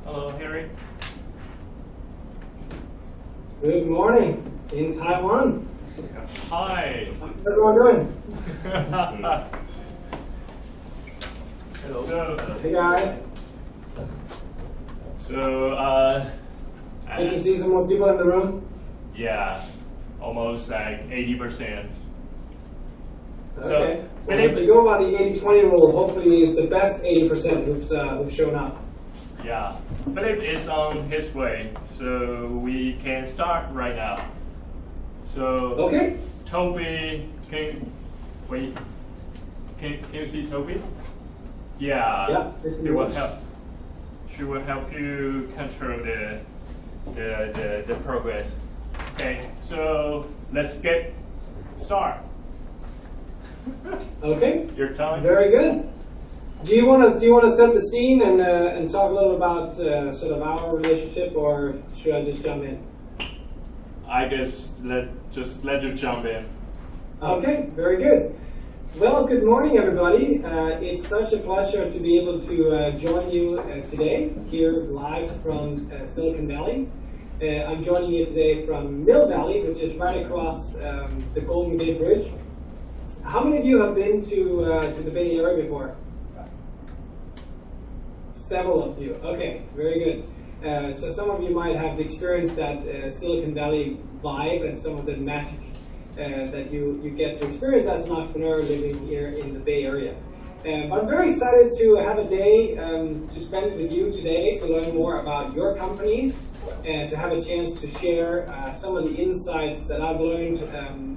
Hello, Harry. Good morning in Taiwan. Hi. How's everyone doing? Hello. So, Hey guys. Good to see some more people in the room. Yeah, almost like 80%. Okay. Well, if we go by the 80-20 rule, hopefully it's the best 80% who've shown up. Yeah, Philip is on his way, so we can start right now. So, Okay. Toby, can you see Toby? Yeah. Yeah. She will help. She will help you control the progress. Okay, so let's get started. Okay. Your time. Very good. Do you want to set the scene and talk a little about sort of our relationship, or should I just jump in? I guess let you jump in. Okay. Very good. Well, good morning, everybody. It's such a pleasure to be able to join you today here live from Silicon Valley. I'm joining you today from Mill Valley, which is right across the Golden Gate Bridge. How many of you have been to the Bay Area before? Several of you. Okay, very good. So some of you might have experienced that Silicon Valley vibe and some of the magic that you get to experience as an entrepreneur living here in the Bay Area. But I'm very excited to have a day to spend with you today to learn more about your companies and to have a chance to share some of the insights that I've learned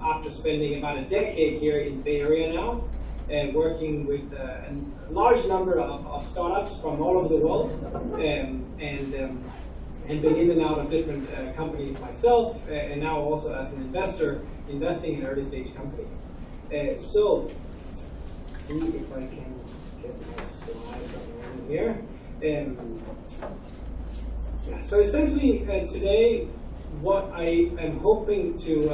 after spending about a decade here in the Bay Area now and working with a large number of startups from all over the world and been in and out of different companies myself and now also as an investor investing in early stage companies. So, see if I can get my slides up and running here. So essentially today what I am hoping to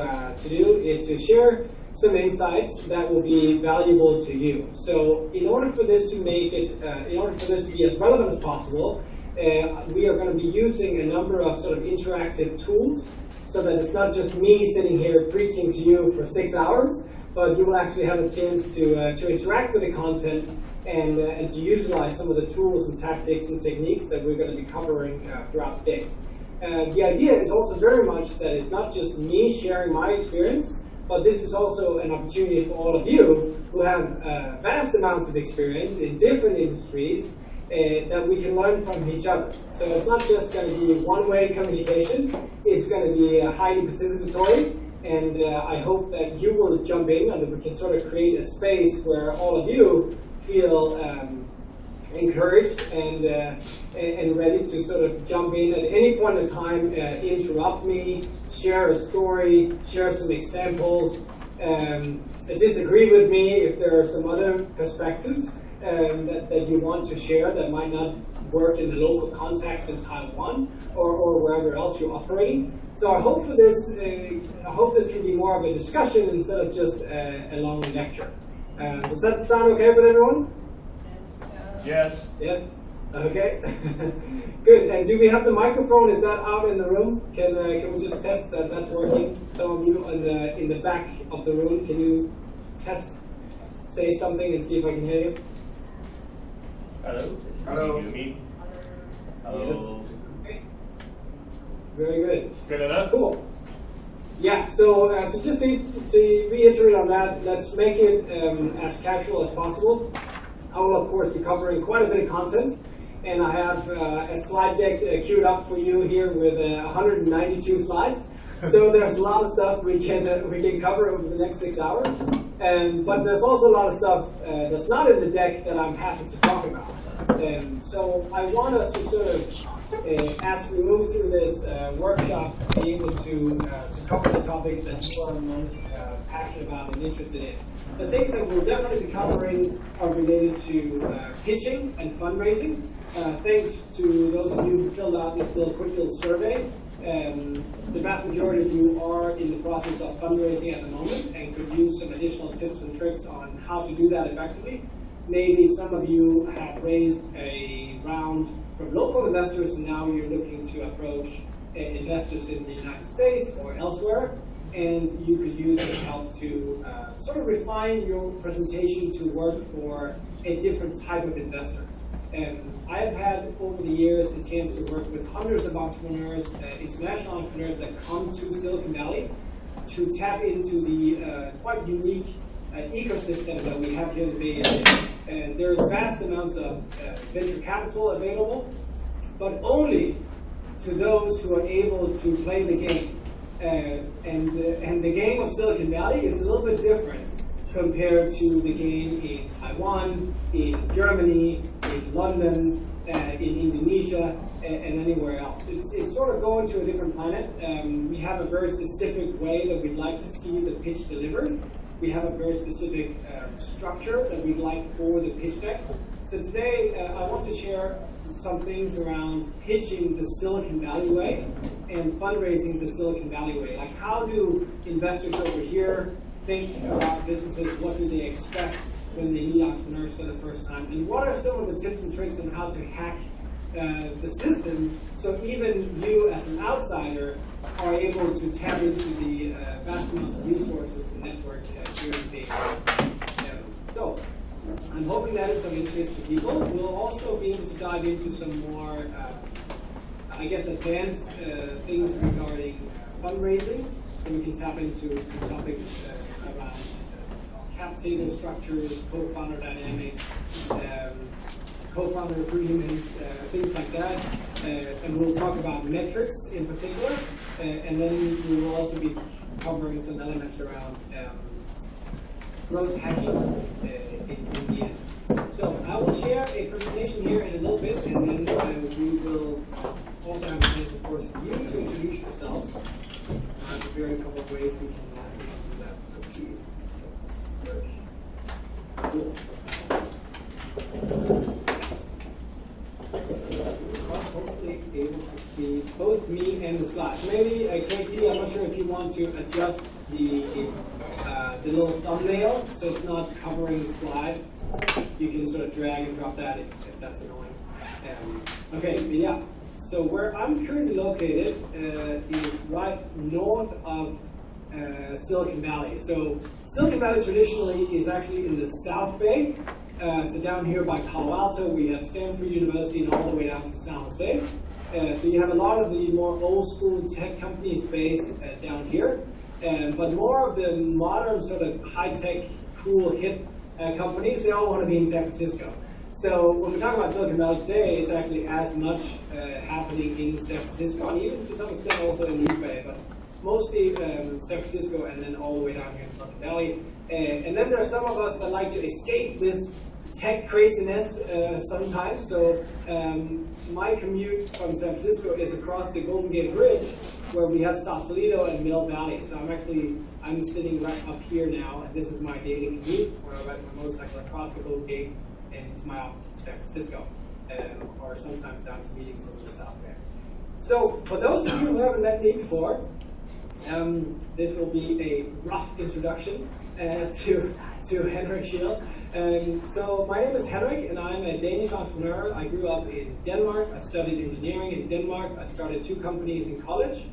do is to share some insights that will be valuable to you. So in order for this to make it, in order for this to be as relevant as possible, we are going to be using a number of sort of interactive tools so that it's not just me sitting here preaching to you for 6 hours, but you will actually have a chance to interact with the content and to utilize some of the tools and tactics and techniques that we're going to be covering throughout the day. The idea is also very much that it's not just me sharing my experience, but this is also an opportunity for all of you who have vast amounts of experience in different industries that we can learn from each other. So it's not just going to be one-way communication, it's going to be highly participatory, and I hope that you will jump in and that we can sort of create a space where all of you feel encouraged and ready to sort of jump in at any point in time, interrupt me, share a story, share some examples, disagree with me if there are some other perspectives that you want to share that might not work in the local context in Taiwan or wherever else you're operating. So I hope for this, I hope this can be more of a discussion instead of just a long lecture. Does that sound okay with everyone? Yes. Yes? Okay. Good. And do we have the microphone? Is that out in the room? Can we just test that that's working? Some of you in the back of the room, can you test, say something and see if I can hear you? Hello. Hello. Can you hear me? Hello. Yes. Okay. Very good. Good enough? Cool. Yeah, so just to reiterate on that, let's make it as casual as possible. I will, of course, be covering quite a bit of content, and I have a slide deck queued up for you here with 192 slides. So there's a lot of stuff we can cover over the next 6 hours. But there's also a lot of stuff that's not in the deck that I'm happy to talk about. So I want us to sort of, as we move through this workshop, be able to cover the topics that you are most passionate about and interested in. The things that we'll definitely be covering are related to pitching and fundraising. Thanks to those of you who filled out this quick little survey. The vast majority of you are in the process of fundraising at the moment and could use some additional tips and tricks on how to do that effectively. maybe some of you have raised a round from local investors, and now you're looking to approach investors in the United States or elsewhere, and you could use the help to sort of refine your presentation to work for a different type of investor. I've had over the years the chance to work with hundreds of entrepreneurs, international entrepreneurs that come to Silicon Valley to tap into the quite unique ecosystem that we have here in the Bay Area. And there's vast amounts of venture capital available, but only to those who are able to play the game. And the game of Silicon Valley is a little bit different compared to the game in Taiwan, in Germany, in London, in Indonesia, and anywhere else. It's sort of going to a different planet. We have a very specific way that we'd like to see the pitch delivered. We have a very specific structure that we'd like for the pitch deck. So today, I want to share some things around pitching the Silicon Valley way and fundraising the Silicon Valley way. Like, how do investors over here think about businesses? What do they expect when they meet entrepreneurs for the first time? And what are some of the tips and tricks on how to hack the system so even you as an outsider are able to tap into the vast amounts of resources and network here in the Bay Area. So I'm hoping that is some interest to people. We'll also be able to dive into some more, I guess, advanced things regarding fundraising. So we can tap into topics around cap table structures, co-founder dynamics, co-founder agreements, things like that. And we'll talk about metrics in particular. And then we will also be covering some elements around growth hacking in the end. So I will share a presentation here in a little bit, and then we will also have a chance, of course, for you to introduce yourselves. There are a couple of ways we can do that. Let's see if this works. Cool. Yes. So you're hopefully able to see both me and the slides. Maybe, Casey, I'm not sure if you want to adjust the little thumbnail so it's not covering the slide. You can sort of drag and drop that if that's annoying. Okay, but yeah. So where I'm currently located is right north of Silicon Valley. So Silicon Valley traditionally is actually in the South Bay. So down here by Palo Alto, we have Stanford University and all the way down to San Jose. So you have a lot of the more old school tech companies based down here. But more of the modern sort of high-tech, cool, hip companies, they all want to be in San Francisco. So when we talk about Silicon Valley today, it's actually as much happening in San Francisco, and even to some extent also in the East Bay, but mostly San Francisco and then all the way down here in Silicon Valley. And then there's some of us that like to escape this tech craziness sometimes. So my commute from San Francisco is across the Golden Gate Bridge, where we have Sausalito and Mill Valley. So I'm sitting right up here now, and this is my daily commute, where I ride my motorcycle across the Golden Gate and to my office in San Francisco, or sometimes down to meetings in the South Bay. So for those of you who haven't met me before, this will be a rough introduction to Henrik Schiel. So my name is Henrik, and I'm a Danish entrepreneur. I grew up in Denmark. I studied engineering in Denmark. I started 2 companies in college,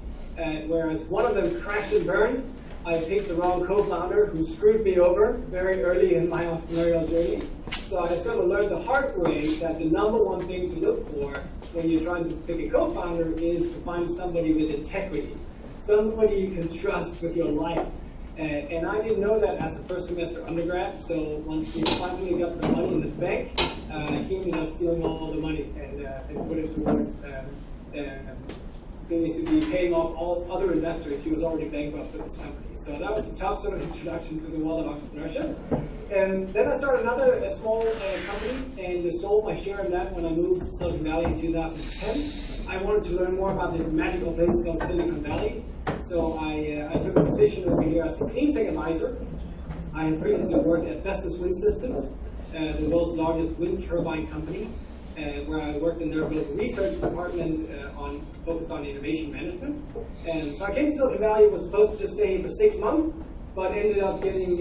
whereas one of them crashed and burned. I picked the wrong co-founder who screwed me over very early in my entrepreneurial journey. So I sort of learned the hard way that the #1 thing to look for when you're trying to pick a co-founder is to find somebody with integrity, somebody you can trust with your life. And I didn't know that as a first semester undergrad, so once we finally got some money in the bank, he ended up stealing all the money and put it towards basically paying off all other investors. He was already bankrupt with his company. So that was the top sort of introduction to the world of entrepreneurship. And then I started a small company and sold my share of that when I moved to Silicon Valley in 2010. I wanted to learn more about this magical place called Silicon Valley. So I took a position over here as a clean tech advisor. I had previously worked at Vestas Wind Systems, the world's largest wind turbine company, where I worked in their global research department focused on innovation management. And so I came to Silicon Valley, was supposed to just stay here for 6 months, but ended up getting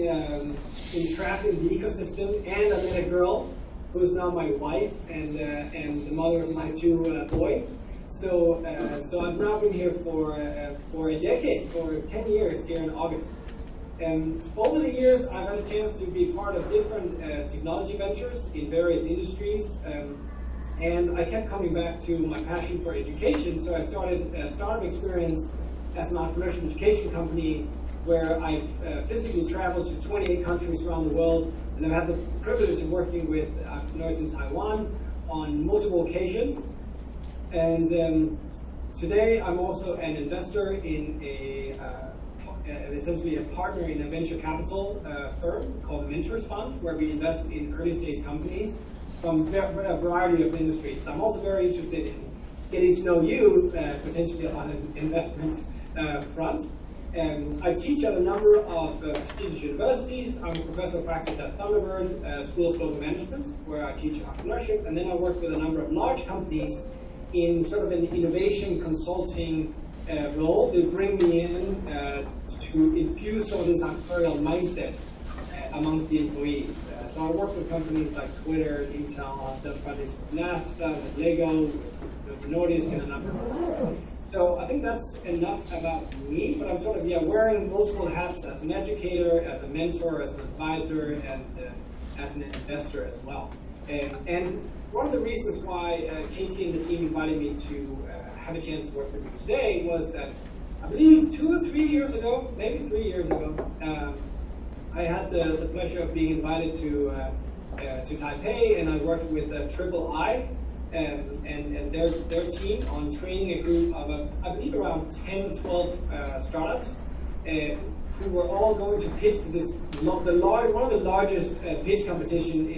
entrapped in the ecosystem, and I met a girl who's now my wife and the mother of my two boys. So I've now been here for a decade, for 10 years here in August. Over the years, I've had a chance to be part of different technology ventures in various industries, and I kept coming back to my passion for education. So I started a startup experience as an entrepreneurship education company, where I've physically traveled to 28 countries around the world, and I've had the privilege of working with entrepreneurs in Taiwan on multiple occasions. And today I'm also an investor in essentially a partner in a venture capital firm called the Mentors Fund, where we invest in early stage companies from a variety of industries. So I'm also very interested in getting to know you potentially on an investment front. I teach at a number of prestigious universities. I'm a professor of practice at Thunderbird School of Global Management, where I teach entrepreneurship, and then I work with a number of large companies in sort of an innovation consulting role. They bring me in to infuse some of this entrepreneurial mindset amongst the employees. So I work with companies like Twitter, Intel. I've done projects with NASA, with Lego, with Nordisk, and a number of others. So I think that's enough about me, but I'm sort of wearing multiple hats as an educator, as a mentor, as an advisor, and as an investor as well. And one of the reasons why Katie and the team invited me to have a chance to work with you today was that I believe 2 or 3 years ago, maybe 3 years ago, I had the pleasure of being invited to Taipei, and I worked with Triple I and their team on training a group of, I believe, around 10 or 12 startups who were all going to pitch to this one of the largest pitch competition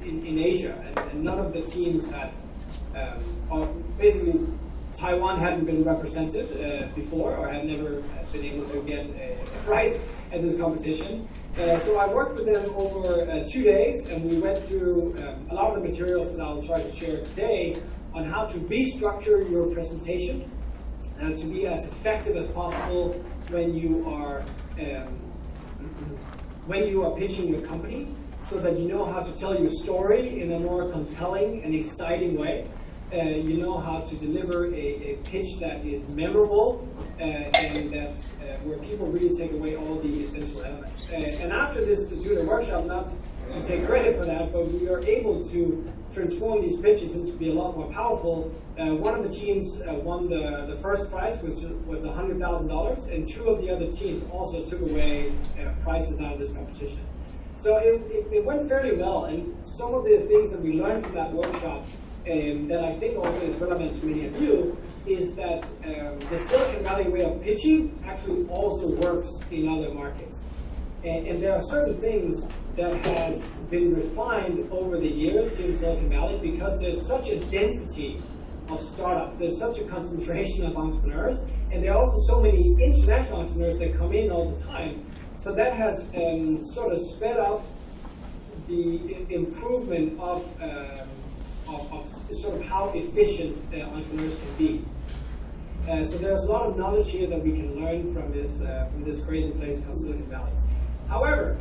in Asia, and none of the teams had, basically, Taiwan hadn't been represented before, or had never been able to get a prize at this competition. So I worked with them over 2 days, and we went through a lot of the materials that I'll try to share today on how to restructure your presentation to be as effective as possible when you are pitching your company, so that you know how to tell your story in a more compelling and exciting way. You know how to deliver a pitch that is memorable and that's where people really take away all the essential elements. And after this 2-day workshop, not to take credit for that, but we are able to transform these pitches into be a lot more powerful. One of the teams won the first prize, which was $100,000, and 2 of the other teams also took away prizes out of this competition. So it went fairly well, and some of the things that we learned from that workshop that I think also is relevant to many of you is that the Silicon Valley way of pitching actually also works in other markets. And there are certain things that has been refined over the years in Silicon Valley, because there's such a density of startups, there's such a concentration of entrepreneurs, and there are also so many international entrepreneurs that come in all the time. So that has sort of sped up the improvement of sort of how efficient entrepreneurs can be. So there's a lot of knowledge here that we can learn from this crazy place called Silicon Valley. However,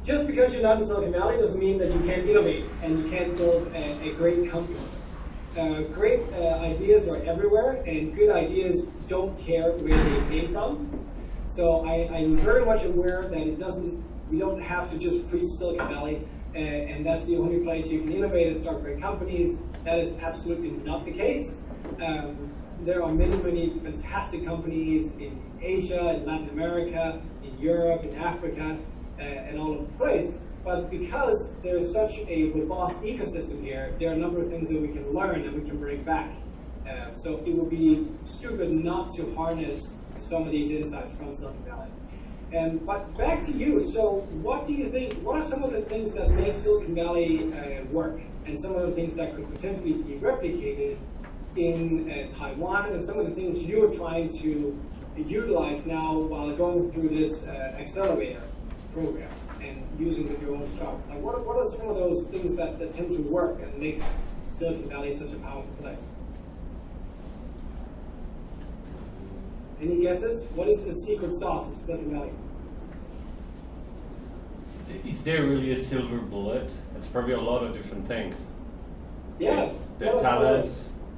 just because you're not in Silicon Valley doesn't mean that you can't innovate and you can't build a great company. Great ideas are everywhere, and good ideas don't care where they came from. So I'm very much aware that we don't have to just preach Silicon Valley, and that's the only place you can innovate and start great companies. That is absolutely not the case. There are many, many fantastic companies in Asia, in Latin America, in Europe, in Africa, and all over the place. But because there is such a robust ecosystem here, there are a number of things that we can learn and we can bring back. So it would be stupid not to harness some of these insights from Silicon Valley. But back to you. So what do you think, what are some of the things that make Silicon Valley work? And some of the things that could potentially be replicated in Taiwan, and some of the things you're trying to utilize now while going through this accelerator program and using with your own startups? Like what are some of those things that tend to work and makes Silicon Valley such a powerful place? Any guesses? What is the secret sauce of Silicon Valley? Is there really a silver bullet? It's probably a lot of different things. Yeah. It's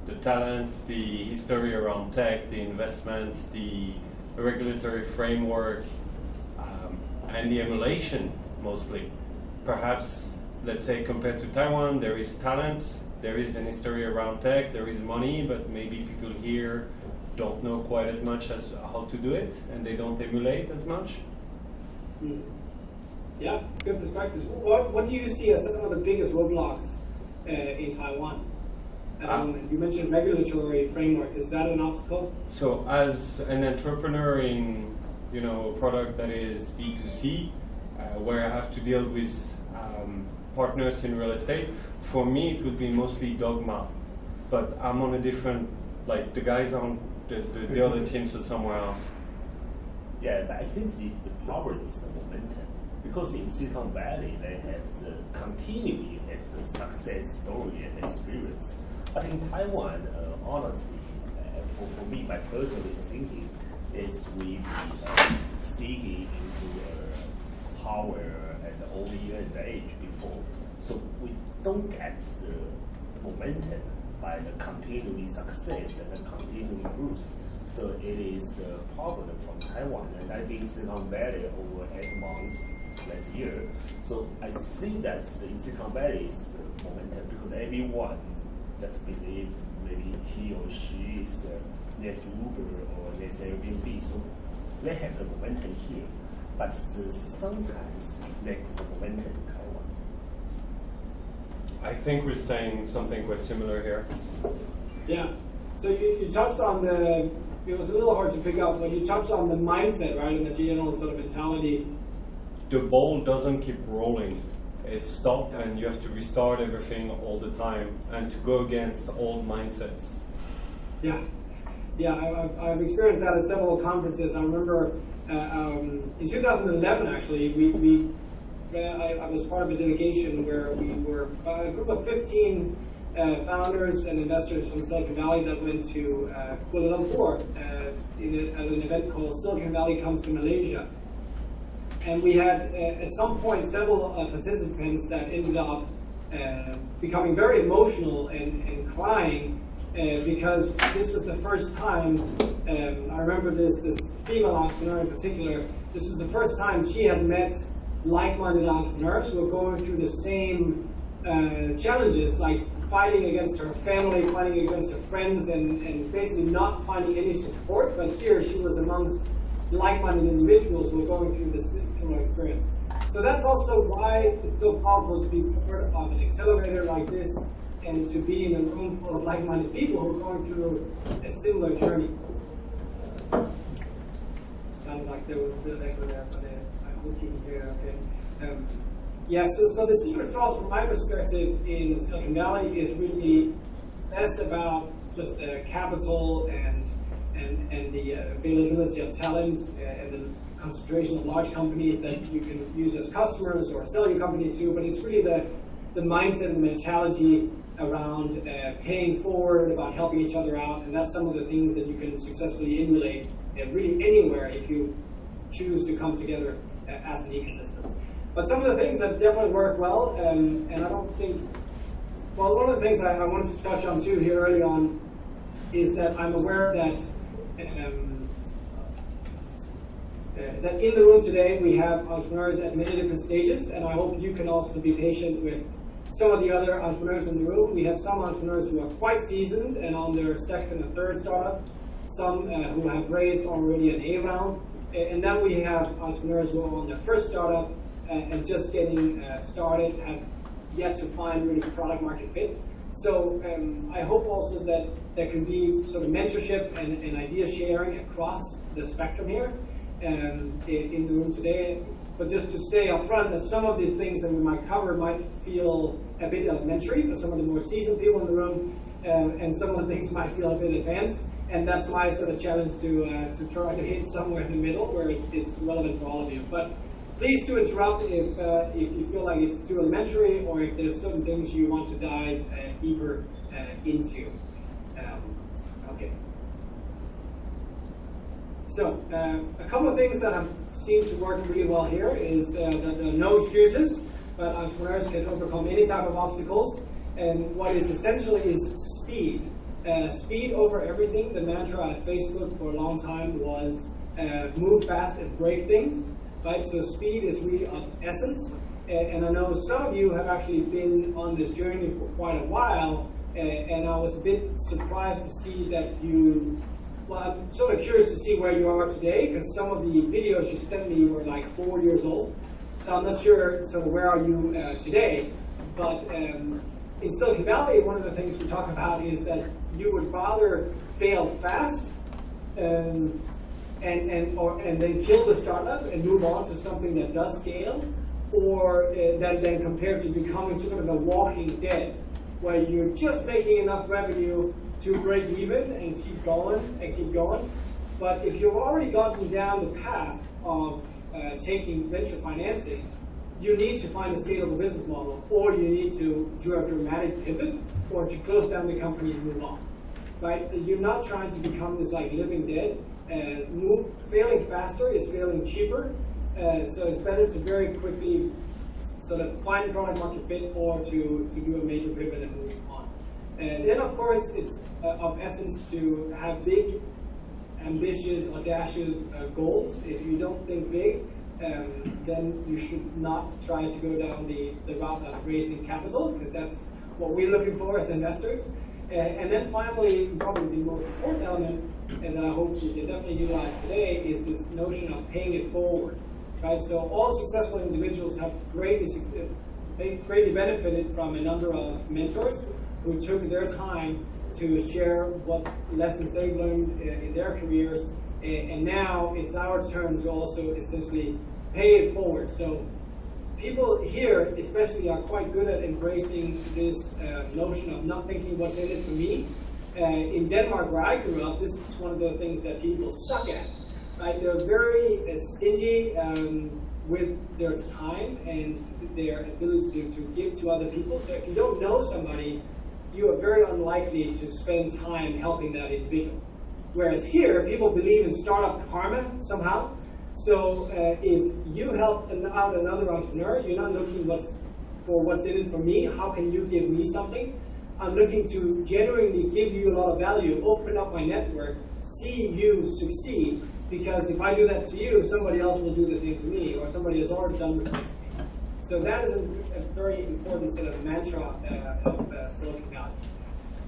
the talents, the history around tech, the investments, the regulatory framework, and the emulation mostly. Perhaps, let's say, compared to Taiwan, there is talent, there is an history around tech, there is money, but maybe people here don't know quite as much as how to do it, and they don't emulate as much. Yeah, good perspectives. What do you see as some of the biggest roadblocks in Taiwan at the moment? You mentioned regulatory frameworks. Is that an obstacle? So, as an entrepreneur in a product that is B2C, where I have to deal with partners in real estate, for me it would be mostly dogma. But I'm on a different, like the guys on the other teams are somewhere else. Yeah, but I think the power is the momentum. Because in Silicon Valley, they have the continuity as a success story and experience. But in Taiwan, honestly, for me, my personal thinking is we sticking into the power and the OV and the age before. So we don't get the momentum by the continuing success and the continuing growth. So it is the problem from Taiwan, and I think Silicon Valley over 8 months last year. So I think that in Silicon Valley is the momentum because everyone just believe maybe he or she is next Uber or next Airbnb. So they have the momentum here, but sometimes lack of momentum in Taiwan. I think we're saying something quite similar here. Yeah. So you touched on it was a little hard to pick up, but you touched on the mindset, right, and the general sort of mentality. The ball doesn't keep rolling. It stops and you have to restart everything all the time and to go against old mindsets. Yeah. Yeah, I've experienced that at several conferences. I remember in 2011, actually, I was part of a delegation where we were a group of 15 founders and investors from Silicon Valley that went to Kuala Lumpur at an event called Silicon Valley Comes to Malaysia. And we had, at some point, several participants that ended up becoming very emotional and crying because this was the first time, I remember this female entrepreneur in particular, this was the first time she had met like-minded entrepreneurs who were going through the same challenges, like fighting against her family, fighting against her friends, and basically not finding any support. But here she was amongst like-minded individuals who were going through this similar experience. So that's also why it's so powerful to be part of an accelerator like this and to be in a room full of like-minded people who are going through a similar journey. Sounded like there was a bit of echo there, but I hope you can hear okay. Yeah, so the secret sauce from my perspective in Silicon Valley is really less about just capital and the availability of talent and the concentration of large companies that you can use as customers or sell your company to, but it's really the mindset and mentality around paying forward, about helping each other out, and that's some of the things that you can successfully emulate really anywhere if you choose to come together as an ecosystem. But some of the things that definitely work well, and I don't think, well, one of the things I wanted to touch on too here early on is that I'm aware that that in the room today we have entrepreneurs at many different stages, and I hope you can also be patient with some of the other entrepreneurs in the room. We have some entrepreneurs who are quite seasoned and on their second and third startup, some who have raised already an A round, and then we have entrepreneurs who are on their first startup and just getting started, have yet to find really product market fit. So I hope also that there can be sort of mentorship and idea sharing across the spectrum here in the room today. But just to stay up front, that some of these things that we might cover might feel a bit elementary for some of the more seasoned people in the room, and some of the things might feel a bit advanced. And that's my sort of challenge to try to hit somewhere in the middle where it's relevant for all of you. But please do interrupt if you feel like it's too elementary or if there's certain things you want to dive deeper into. Okay. So a couple of things that have seemed to work really well here is that there are no excuses, but entrepreneurs can overcome any type of obstacles. And what is essential is speed. Speed over everything. The mantra at Facebook for a long time was move fast and break things. Right? So speed is really of essence. And I know some of you have actually been on this journey for quite a while, and I was a bit surprised to see that you, well, I'm sort of curious to see where you are today, because some of the videos you sent me were like 4 years old. So I'm not sure, so where are you today? But in Silicon Valley, one of the things we talk about is that you would rather fail fast and then kill the startup and move on to something that does scale, or than compared to becoming sort of a walking dead, where you're just making enough revenue to break even and keep going and keep going. But if you've already gotten down the path of taking venture financing, you need to find a scalable business model, or you need to do a dramatic pivot, or to close down the company and move on. Right? You're not trying to become this like living dead. Failing faster is failing cheaper. So it's better to very quickly sort of find product market fit, or to do a major pivot and moving on. And then of course it's of essence to have big, ambitious, audacious goals. If you don't think big, then you should not try to go down the route of raising capital, because that's what we're looking for as investors. And then finally, probably the most important element, and that I hope you can definitely utilize today, is this notion of paying it forward. Right? So all successful individuals have greatly benefited from a number of mentors who took their time to share what lessons they've learned in their careers, and now it's our turn to also essentially pay it forward. So people here especially are quite good at embracing this notion of not thinking what's in it for me. In Denmark, where I grew up, this is one of the things that people suck at. Right? They're very stingy with their time and their ability to give to other people. So if you don't know somebody, you are very unlikely to spend time helping that individual. Whereas here, people believe in startup karma somehow. So if you help out another entrepreneur, you're not looking for what's in it for me. How can you give me something? I'm looking to genuinely give you a lot of value, open up my network, see you succeed. Because if I do that to you, somebody else will do the same to me, or somebody has already done the same to me. So that is a very important sort of mantra of Silicon Valley.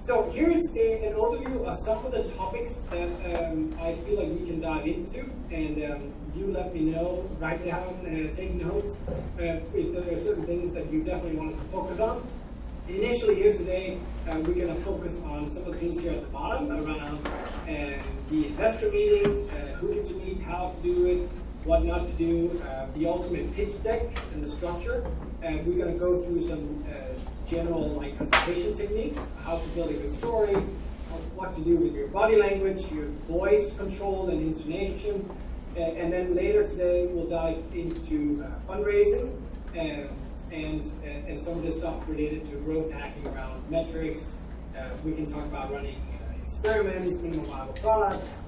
So here's an overview of some of the topics that I feel like we can dive into, and you let me know, write down, take notes, if there are certain things that you definitely want us to focus on. Initially here today, we're going to focus on some of the things here at the bottom around the investor meeting, who to meet, how to do it, what not to do, the ultimate pitch deck and the structure. And we're going to go through some general like presentation techniques, how to build a good story, what to do with your body language, your voice control and intonation. And then later today, we'll dive into fundraising and some of the stuff related to growth hacking around metrics. We can talk about running experiments, minimum viable products,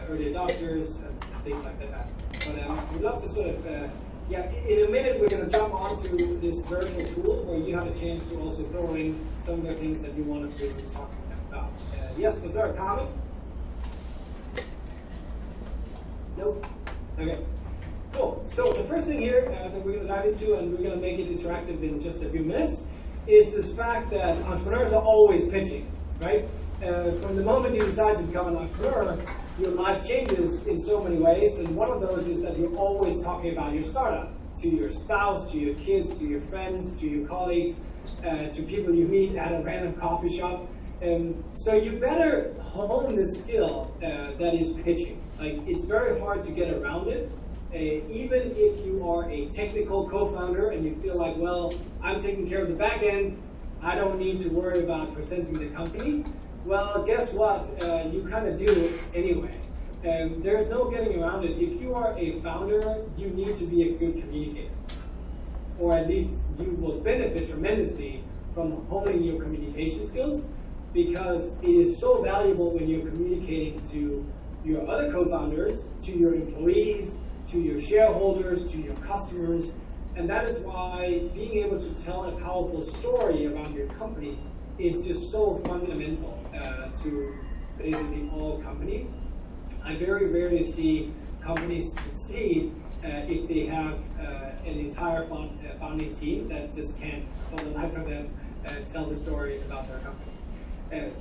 early adopters, and things like that. But we'd love to sort of, in a minute we're going to jump onto this virtual tool where you have a chance to also throw in some of the things that you want us to talk about. Yes, was there a comment? Nope. Okay. Cool. So the first thing here that we're going to dive into, and we're going to make it interactive in just a few minutes, is this fact that entrepreneurs are always pitching, right? From the moment you decide to become an entrepreneur, your life changes in so many ways, and one of those is that you're always talking about your startup to your spouse, to your kids, to your friends, to your colleagues, to people you meet at a random coffee shop. So you better hone the skill that is pitching. Like, it's very hard to get around it. Even if you are a technical co-founder and you feel like, well, I'm taking care of the back end, I don't need to worry about presenting the company. Well, guess what? You kind of do anyway. There's no getting around it. If you are a founder, you need to be a good communicator. Or at least you will benefit tremendously from honing your communication skills, because it is so valuable when you're communicating to your other co-founders, to your employees, to your shareholders, to your customers. And that is why being able to tell a powerful story around your company is just so fundamental to basically all companies. I very rarely see companies succeed if they have an entire founding team that just can't, for the life of them, tell the story about their company.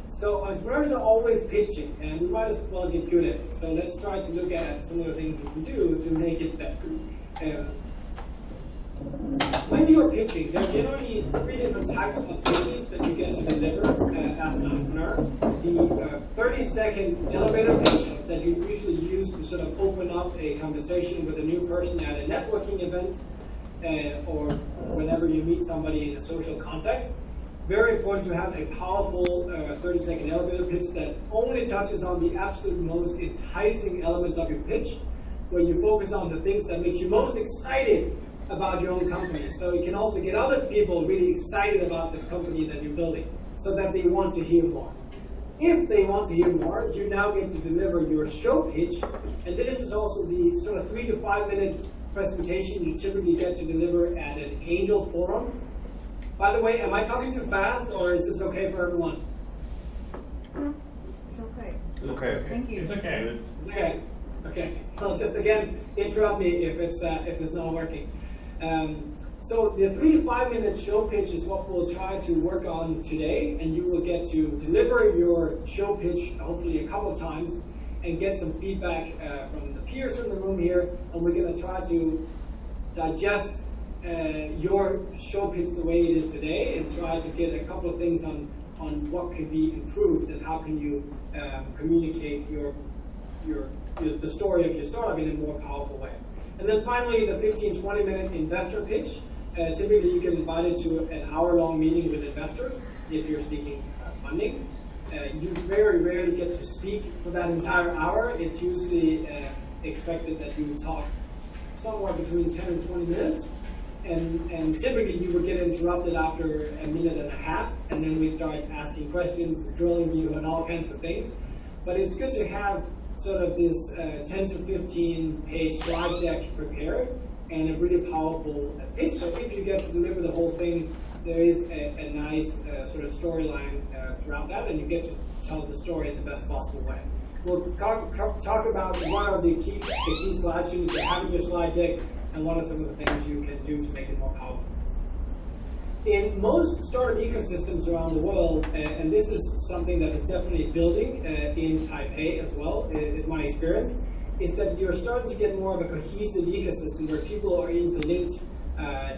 So entrepreneurs are always pitching, and we might as well get good at it. So let's try to look at some of the things we can do to make it better. When you are pitching, there are generally 3 different types of pitches that you get to deliver as an entrepreneur. The 30-second elevator pitch that you usually use to sort of open up a conversation with a new person at a networking event or whenever you meet somebody in a social context. Very important to have a powerful 30-second elevator pitch that only touches on the absolute most enticing elements of your pitch, where you focus on the things that makes you most excited about your own company. So you can also get other people really excited about this company that you're building so that they want to hear more. If they want to hear more, you now get to deliver your show pitch, and this is also the sort of 3 to 5 minute presentation you typically get to deliver at an angel forum. By the way, am I talking too fast, or is this okay for everyone? It's okay. Okay. Thank you. It's okay. It's okay. Okay. Well, just again, interrupt me if it's not working. So the 3 to 5 minute show pitch is what we'll try to work on today, and you will get to deliver your show pitch hopefully a couple of times and get some feedback from the peers in the room here, and we're going to try to digest your show pitch the way it is today and try to get a couple of things on what could be improved and how can you communicate the story of your startup in a more powerful way. And then finally, the 15-20 minute investor pitch. Typically, you get invited to an hour-long meeting with investors if you're seeking funding. You very rarely get to speak for that entire hour. It's usually expected that you talk somewhere between 10 and 20 minutes. And typically, you would get interrupted after a minute and a half, and then we start asking questions, drilling you, and all kinds of things. But it's good to have sort of this 10 to 15 page slide deck prepared and a really powerful pitch. So if you get to deliver the whole thing, there is a nice sort of storyline throughout that, and you get to tell the story in the best possible way. We'll talk about what are the key slides you need to have in your slide deck, and what are some of the things you can do to make it more powerful. In most startup ecosystems around the world, and this is something that is definitely building in Taipei as well, is my experience, is that you're starting to get more of a cohesive ecosystem where people are interlinked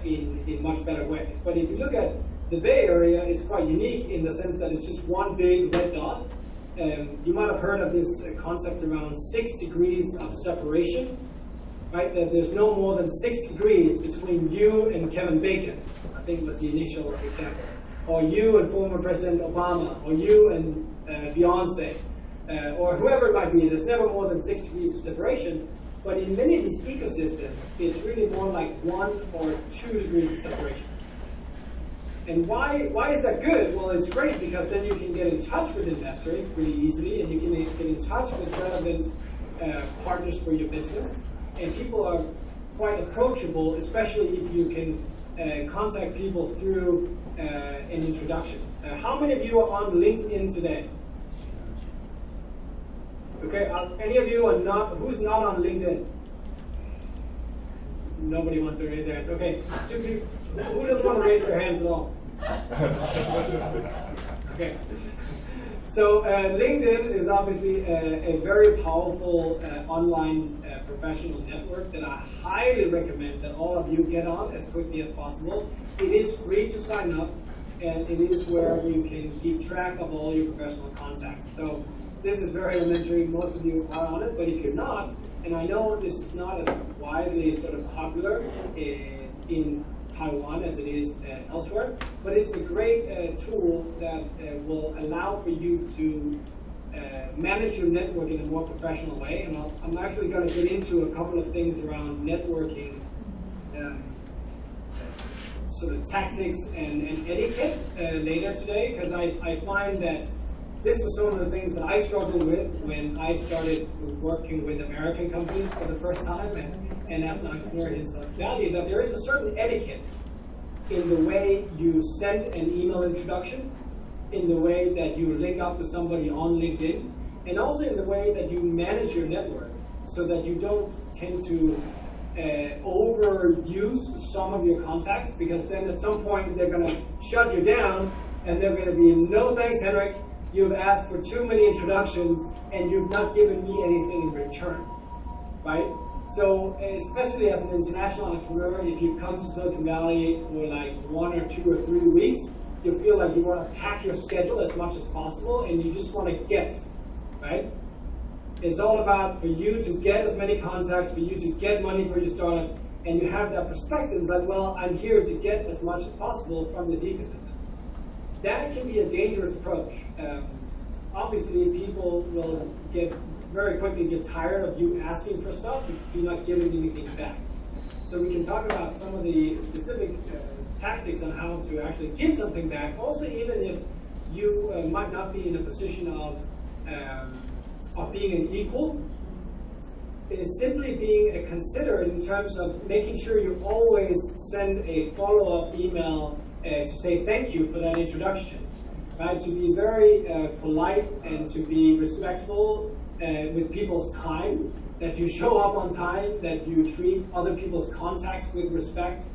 in much better ways. But if you look at the Bay Area, it's quite unique in the sense that it's just one big red dot. You might have heard of this concept around 6 degrees of separation, right? That there's no more than 6 degrees between you and Kevin Bacon, I think was the initial example. Or you and former President Obama, or you and Beyonce, or whoever it might be. There's never more than 6 degrees of separation. But in many of these ecosystems, it's really more like 1 or 2 degrees of separation. And why is that good? Well, it's great because then you can get in touch with investors really easily, and you can get in touch with relevant partners for your business. And people are quite approachable, especially if you can contact people through an introduction. How many of you are on LinkedIn today? Okay, any of you are not, who's not on LinkedIn? Nobody wants to raise their hands. Okay, so who doesn't want to raise their hands at all? Okay. So LinkedIn is obviously a very powerful online professional network that I highly recommend that all of you get on as quickly as possible. It is free to sign up, and it is where you can keep track of all your professional contacts. So this is very elementary. Most of you are on it, but if you're not, and I know this is not as widely sort of popular in Taiwan as it is elsewhere, but it's a great tool that will allow for you to manage your network in a more professional way. And I'm actually going to get into a couple of things around networking sort of tactics and etiquette later today, because I find that this was some of the things that I struggled with when I started working with American companies for the first time and as an entrepreneur in Silicon Valley, that there is a certain etiquette in the way you send an email introduction, in the way that you link up with somebody on LinkedIn, and also in the way that you manage your network so that you don't tend to overuse some of your contacts, because then at some point they're going to shut you down and they're going to be, no thanks, Henrik, you've asked for too many introductions and you've not given me anything in return, right? So especially as an international entrepreneur, if you come to Silicon Valley for like 1 or 2 or 3 weeks, you feel like you want to pack your schedule as much as possible and you just want to get, right? It's all about for you to get as many contacts, for you to get money for your startup, and you have that perspective like, well, I'm here to get as much as possible from this ecosystem. That can be a dangerous approach. Obviously, people will very quickly get tired of you asking for stuff if you're not giving anything back. So we can talk about some of the specific tactics on how to actually give something back. Also, even if you might not be in a position of being an equal, is simply being considerate in terms of making sure you always send a follow-up email to say thank you for that introduction, right? To be very polite and to be respectful with people's time, that you show up on time, that you treat other people's contacts with respect,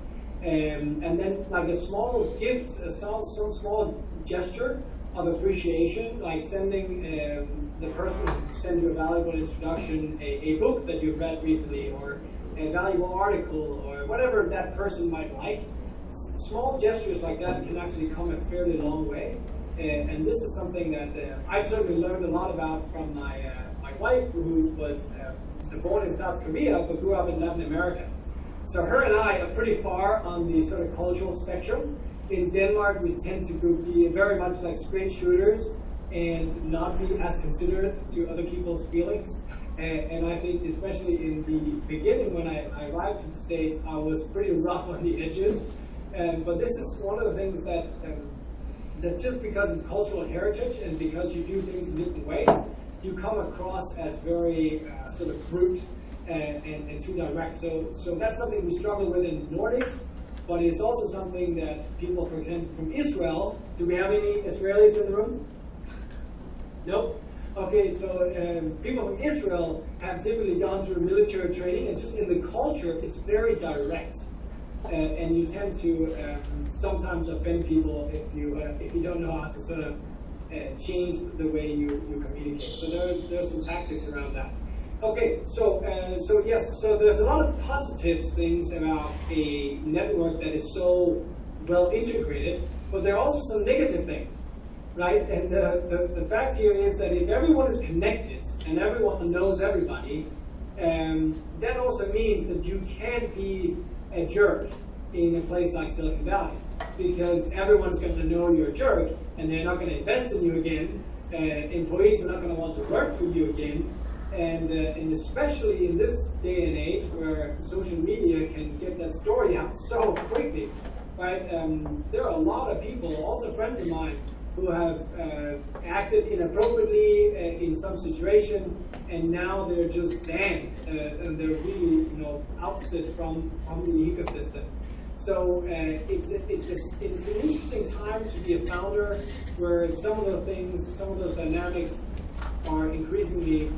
and then like a small gift, some small gesture of appreciation, like sending the person who sent you a valuable introduction a book that you've read recently, or a valuable article, or whatever that person might like. Small gestures like that can actually come a fairly long way, and this is something that I've certainly learned a lot about from my wife, who was born in South Korea but grew up in Latin America. So her and I are pretty far on the sort of cultural spectrum. In Denmark, we tend to be very much like straight shooters and not be as considerate to other people's feelings. And I think especially in the beginning when I arrived to the States, I was pretty rough on the edges. But this is one of the things that just because of cultural heritage and because you do things in different ways, you come across as very sort of brute and too direct. So that's something we struggle with in Nordics, but it's also something that people, for example, from Israel, do we have any Israelis in the room? Nope. Okay, so people from Israel have typically gone through military training, and just in the culture, it's very direct. And you tend to sometimes offend people if you don't know how to sort of change the way you communicate. So there's some tactics around that. Okay, so yes, so there's a lot of positive things about a network that is so well integrated, but there are also some negative things, right? And the fact here is that if everyone is connected and everyone knows everybody, that also means that you can't be a jerk in a place like Silicon Valley, because everyone's going to know you're a jerk and they're not going to invest in you again. Employees are not going to want to work for you again. And especially in this day and age where social media can get that story out so quickly, right? There are a lot of people, also friends of mine, who have acted inappropriately in some situation, and now they're just banned, and they're really, ousted from the ecosystem. So it's an interesting time to be a founder, where some of those dynamics are increasingly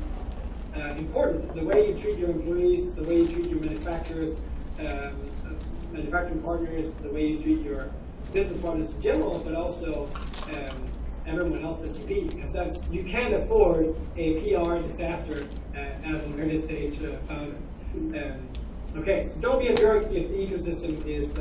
important. The way you treat your employees, the way you treat your manufacturing partners, the way you treat your business partners in general, but also everyone else that you meet, because you can't afford a PR disaster as an early stage founder. Okay, so don't be a jerk if the ecosystem is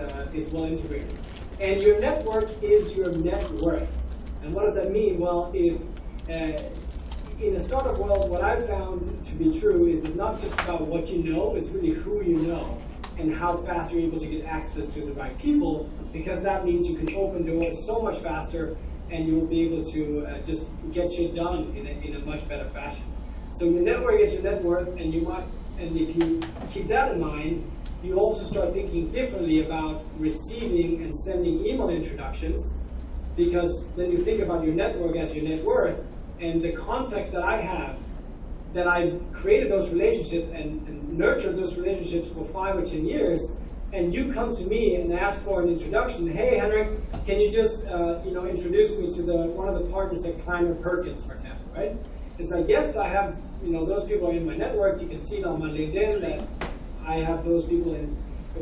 well integrated. And your network is your net worth. And what does that mean? Well, if in the startup world, what I've found to be true is it's not just about what you know, it's really who you know and how fast you're able to get access to the right people, because that means you can open doors so much faster and you'll be able to just get shit done in a much better fashion. So your network is your net worth, and if you keep that in mind, you also start thinking differently about receiving and sending email introductions, because then you think about your network as your net worth, and the context that I have, that I've created those relationships and nurtured those relationships for 5 or 10 years, and you come to me and ask for an introduction. Hey, Henrik, can you just introduce me to one of the partners at Kleiner Perkins, for example, right? It's like, yes, I have, those people are in my network. You can see it on my LinkedIn that I have those people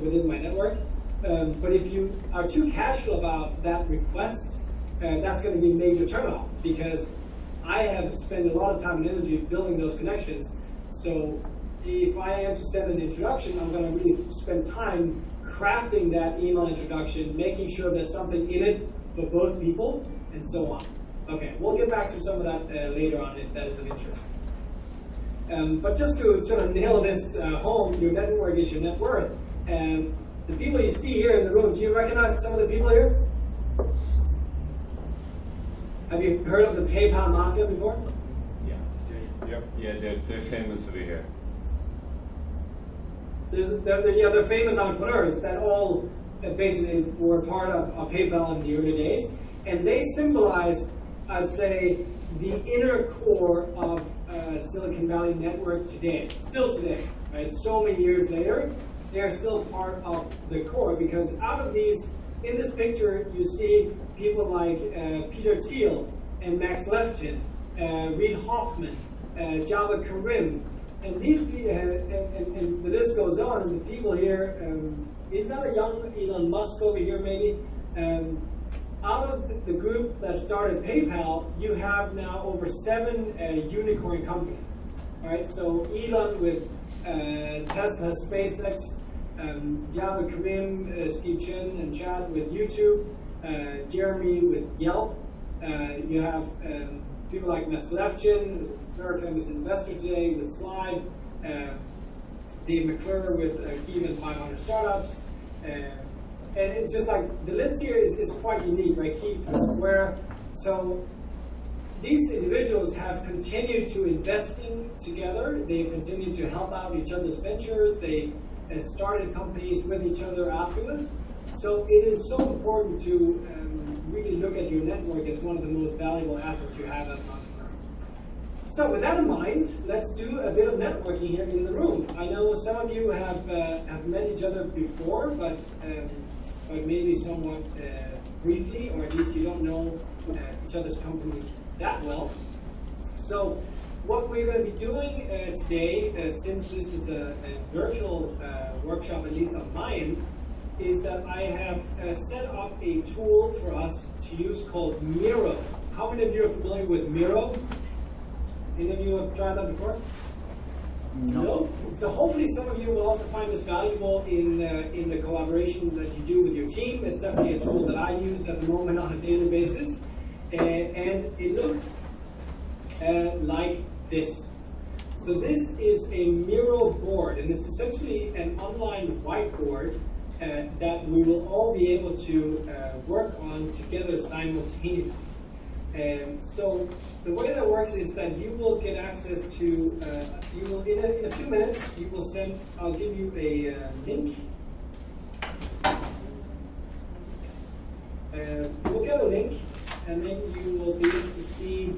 within my network. But if you are too casual about that request, that's going to be a major turnoff, because I have spent a lot of time and energy building those connections. So if I am to send an introduction, I'm going to really spend time crafting that email introduction, making sure there's something in it for both people, and so on. Okay, we'll get back to some of that later on if that is of interest. But just to sort of nail this home, your network is your net worth. The people you see here in the room, do you recognize some of the people here? Have you heard of the PayPal Mafia before? Yeah, they're famous over here. They're famous entrepreneurs that all basically were part of PayPal in the early days. And they symbolize, I'd say, the inner core of Silicon Valley network today, still today, right? So many years later, they are still part of the core, because out of these, in this picture, you see people like Peter Thiel and Max Levchin, Reid Hoffman, Java Karim, and these and the list goes on. And the people here, is that a young Elon Musk over here maybe? Out of the group that started PayPal, you have now over 7 unicorn companies. All right, so Elon with Tesla, SpaceX, Java Karim, Steve Chen and Chad with YouTube, Jeremy with Yelp. You have people like Max Levchin, who's a very famous investor today with Slide, Dave McClure with Kiev and 500 Startups. And it's just like, the list here is quite unique, right? Keith with Square. So these individuals have continued to invest in together. They've continued to help out each other's ventures. They started companies with each other afterwards. So it is so important to really look at your network as one of the most valuable assets you have as an entrepreneur. So with that in mind, let's do a bit of networking here in the room. I know some of you have met each other before, but maybe somewhat briefly, or at least you don't know each other's companies that well. So what we're going to be doing today, since this is a virtual workshop, at least on my end, is that I have set up a tool for us to use called Miro. How many of you are familiar with Miro? Any of you have tried that before? No. So hopefully some of you will also find this valuable in the collaboration that you do with your team. It's definitely a tool that I use at the moment on a daily basis. And it looks like this. So this is a Miro board, and it's essentially an online whiteboard that we will all be able to work on together simultaneously. So the way that works is that you will get access to, you will in a few minutes, you will send, I'll give you a link. We'll get a link, and then you will be able to see,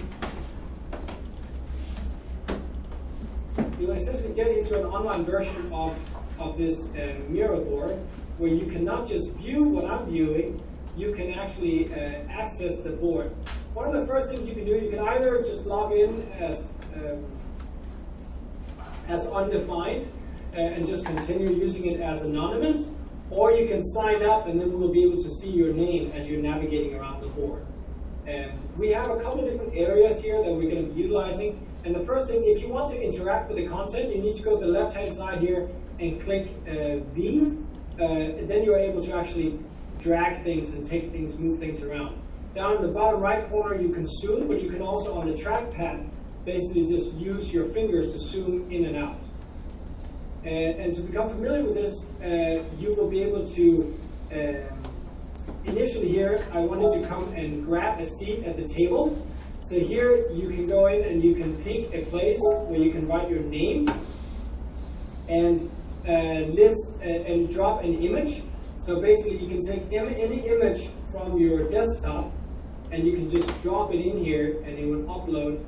you'll essentially get into an online version of this Miro board, where you can not just view what I'm viewing, you can actually access the board. One of the first things you can do, you can either just log in as undefined and just continue using it as anonymous, or you can sign up and then we'll be able to see your name as you're navigating around the board. We have a couple of different areas here that we're going to be utilizing. And the first thing, if you want to interact with the content, you need to go to the left-hand side here and click V. Then you're able to actually drag things and take things, move things around. Down in the bottom right corner, you can zoom, but you can also, on the trackpad, basically just use your fingers to zoom in and out. And to become familiar with this, you will be able to, initially here, I wanted to come and grab a seat at the table. So here, you can go in and you can pick a place where you can write your name and list and drop an image. So basically, you can take any image from your desktop, and you can just drop it in here, and it will upload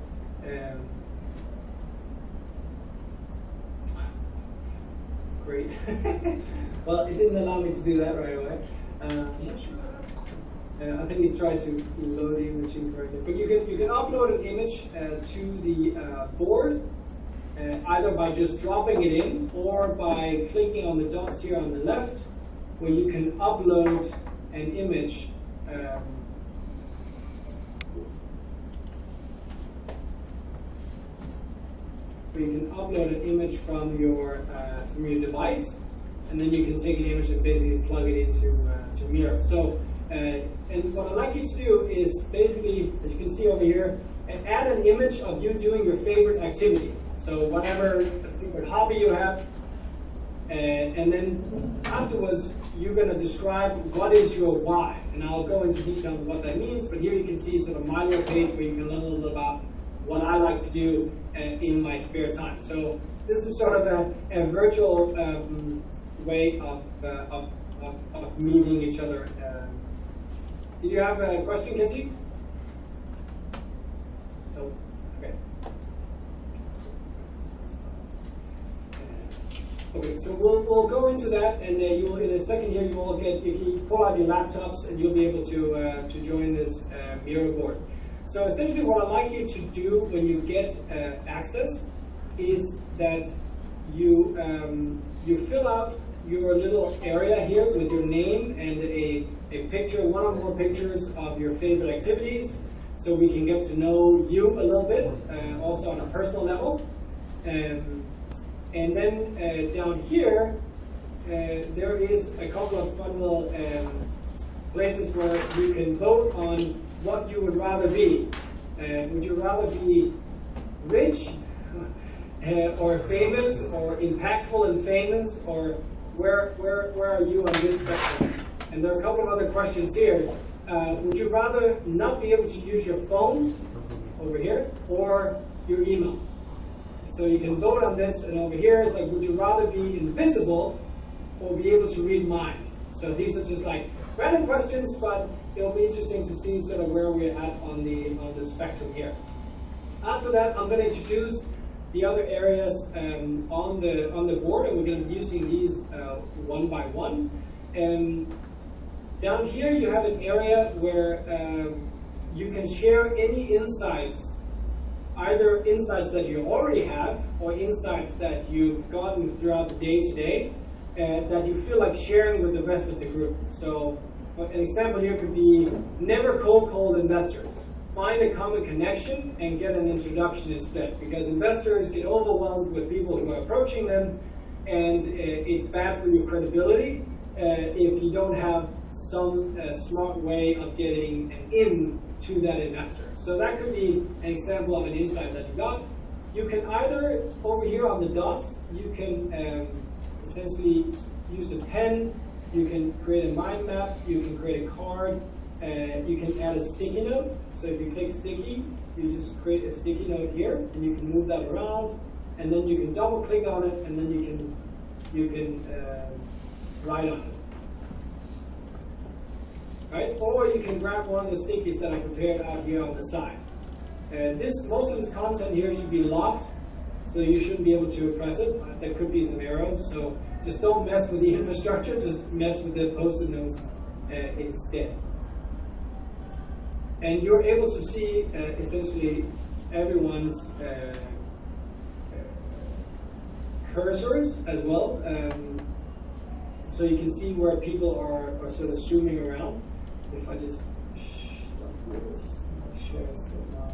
Great. Well, it didn't allow me to do that right away. I'm not sure. I think it tried to load the image incorrectly. But you can upload an image to the board, either by just dropping it in or by clicking on the dots here on the left, where you can upload an image. Where you can upload an image from your device, and then you can take an image and basically plug it into to Miro. So, and what I'd like you to do is basically, as you can see over here, add an image of you doing your favorite activity. So whatever favorite hobby you have, and then afterwards you're going to describe what is your why. And I'll go into detail on what that means, but here you can see sort of my little page where you can learn a little bit about what I like to do in my spare time. So this is sort of a virtual way of meeting each other. Did you have a question, Kenzie? No. Okay. Okay, so we'll go into that, and you will, in a second here, you will get, if you pull out your laptops, and you'll be able to join this Miro board. So essentially, what I'd like you to do when you get access is that you fill out your little area here with your name and a picture, one or more pictures of your favorite activities, so we can get to know you a little bit, also on a personal level. And then down here, there is a couple of fun little places where you can vote on what you would rather be. Would you rather be rich or famous or impactful and famous, or where are you on this spectrum? And there are a couple of other questions here. Would you rather not be able to use your phone over here or your email? So you can vote on this, and over here is like, would you rather be invisible or be able to read minds? So these are just like random questions, but it'll be interesting to see sort of where we're at on the spectrum here. After that, I'm going to introduce the other areas on the board, and we're going to be using these one by one. Down here, you have an area where you can share any insights, either insights that you already have or insights that you've gotten throughout the day today that you feel like sharing with the rest of the group. So an example here could be never cold call investors. Find a common connection and get an introduction instead, because investors get overwhelmed with people who are approaching them, and it's bad for your credibility if you don't have some smart way of getting an in to that investor. So that could be an example of an insight that you got. You can either, over here on the dots, you can essentially use a pen, you can create a mind map, you can create a card, you can add a sticky note. So if you click sticky, you just create a sticky note here, and you can move that around, and then you can double click on it, and then you can write on it. Right? Or you can grab one of the stickies that I prepared out here on the side. Most of this content here should be locked, so you shouldn't be able to press it. There could be some errors, so just don't mess with the infrastructure, just mess with the post-it notes instead. And you're able to see essentially everyone's cursors as well. So you can see where people are sort of zooming around. If I just stop this, I'll share it now.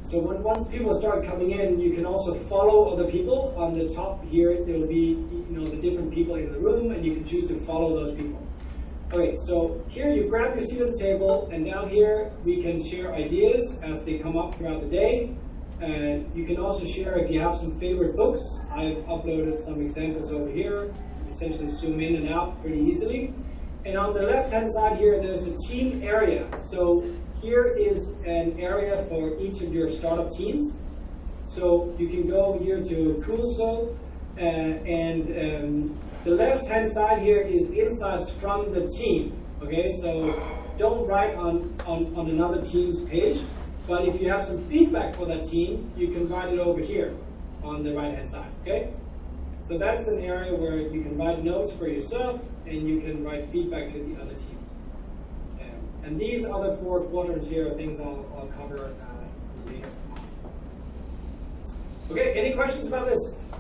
So once people start coming in, you can also follow other people. On the top here, there will be the different people in the room, and you can choose to follow those people. Okay, so here you grab your seat at the table, and down here we can share ideas as they come up throughout the day. You can also share if you have some favorite books. I've uploaded some examples over here. You essentially zoom in and out pretty easily. And on the left-hand side here, there's a team area. So here is an area for each of your startup teams. So you can go here to Coolso, and the left-hand side here is insights from the team. Okay, so don't write on another team's page, but if you have some feedback for that team, you can write it over here on the right-hand side, okay? So that's an area where you can write notes for yourself and you can write feedback to the other teams. And these other 4 quadrants here are things I'll cover later on. Okay, any questions about this?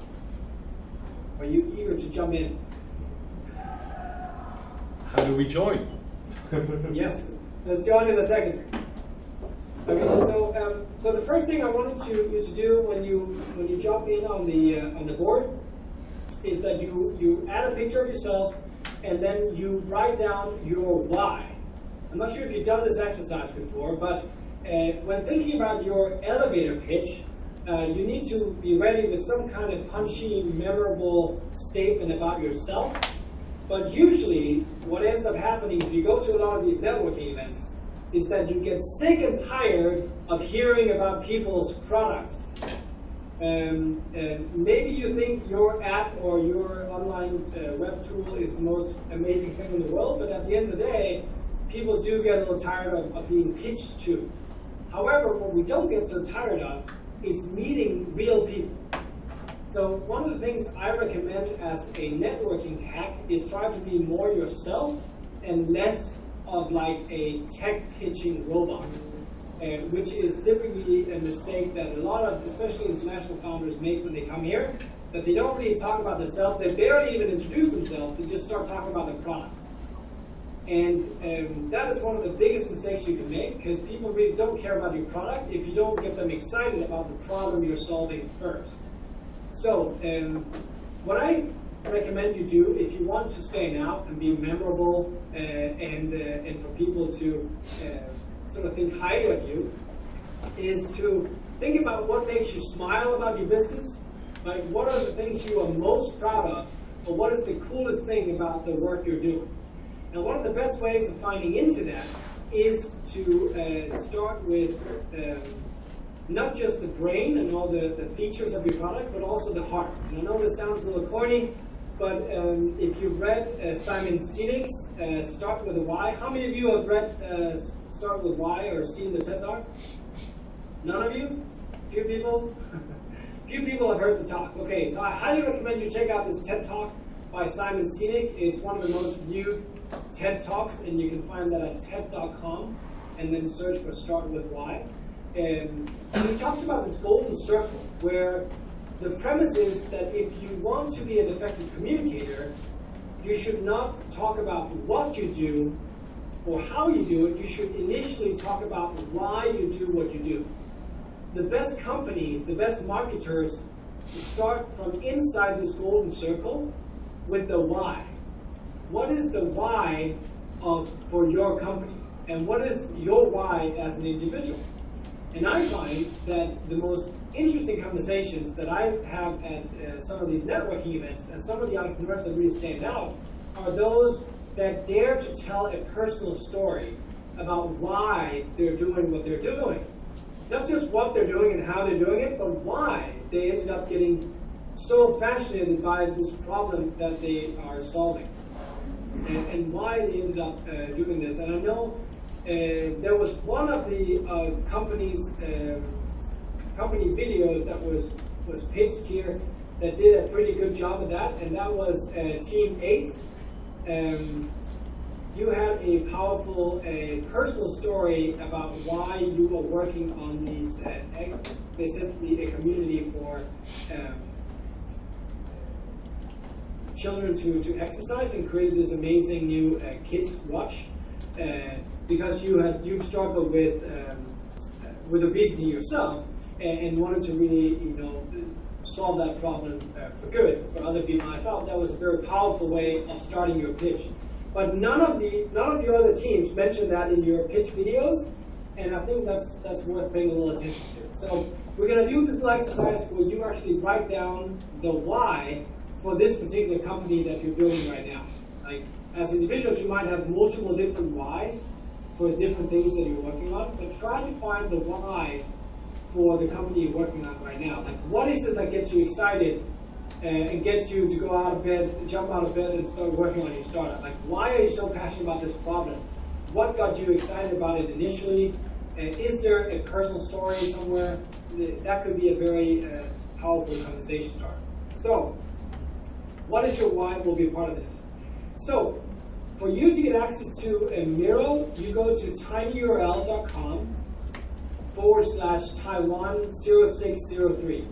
Are you eager to jump in? How do we join? Yes, let's join in a second. Okay, so the first thing I wanted you to do when you jump in on the board is that you add a picture of yourself and then you write down your why. I'm not sure if you've done this exercise before, but when thinking about your elevator pitch, you need to be ready with some kind of punchy, memorable statement about yourself. But usually, what ends up happening if you go to a lot of these networking events is that you get sick and tired of hearing about people's products. Maybe you think your app or your online web tool is the most amazing thing in the world, but at the end of the day, people do get a little tired of being pitched to. However, what we don't get so tired of is meeting real people. So one of the things I recommend as a networking hack is try to be more yourself and less of like a tech pitching robot, which is typically a mistake that a lot of, especially international founders, make when they come here, that they don't really talk about themselves, they barely even introduce themselves, they just start talking about the product. And that is one of the biggest mistakes you can make, because people really don't care about your product if you don't get them excited about the problem you're solving first. So what I recommend you do if you want to stand out and be memorable and for people to sort of think highly of you is to think about what makes you smile about your business. Like, what are the things you are most proud of, or what is the coolest thing about the work you're doing? And one of the best ways of finding into that is to start with not just the brain and all the features of your product, but also the heart. And I know this sounds a little corny, but if you've read Simon Sinek's Start With a Why, how many of you have read Start With Why or seen the TED Talk? None of you? A few people? Few people have heard the talk. Okay, so I highly recommend you check out this TED Talk by Simon Sinek. It's one of the most viewed TED Talks, and you can find that at TED.com, and then search for Start With Why. And he talks about this golden circle, where the premise is that if you want to be an effective communicator, you should not talk about what you do or how you do it. You should initially talk about why you do what you do. The best companies, the best marketers start from inside this golden circle with the why. What is the why for your company? And what is your why as an individual? And I find that the most interesting conversations that I have at some of these networking events and some of the entrepreneurs that really stand out are those that dare to tell a personal story about why they're doing what they're doing. Not just what they're doing and how they're doing it, but why they ended up getting so fascinated by this problem that they are solving. And why they ended up doing this. And I know there was one of the company videos that was pitched here that did a pretty good job of that, and that was Team 8. You had a powerful personal story about why you were working on these, essentially a community for children to exercise, and created this amazing new kids watch because you've struggled with obesity yourself and wanted to really solve that problem for good for other people. I thought that was a very powerful way of starting your pitch. But none of your other teams mentioned that in your pitch videos, and I think that's worth paying a little attention to. So we're going to do this little exercise where you actually write down the why for this particular company that you're building right now. Like, as individuals, you might have multiple different whys for different things that you're working on, but try to find the why for the company you're working on right now. Like, what is it that gets you excited and gets you to go out of bed, jump out of bed and start working on your startup? Like, why are you so passionate about this problem? what got you excited about it initially? Is there a personal story somewhere? That could be a very powerful conversation starter. So, what is your why will be part of this. So, for you to get access to a Miro, you go to tinyurl.com/Taiwan0603.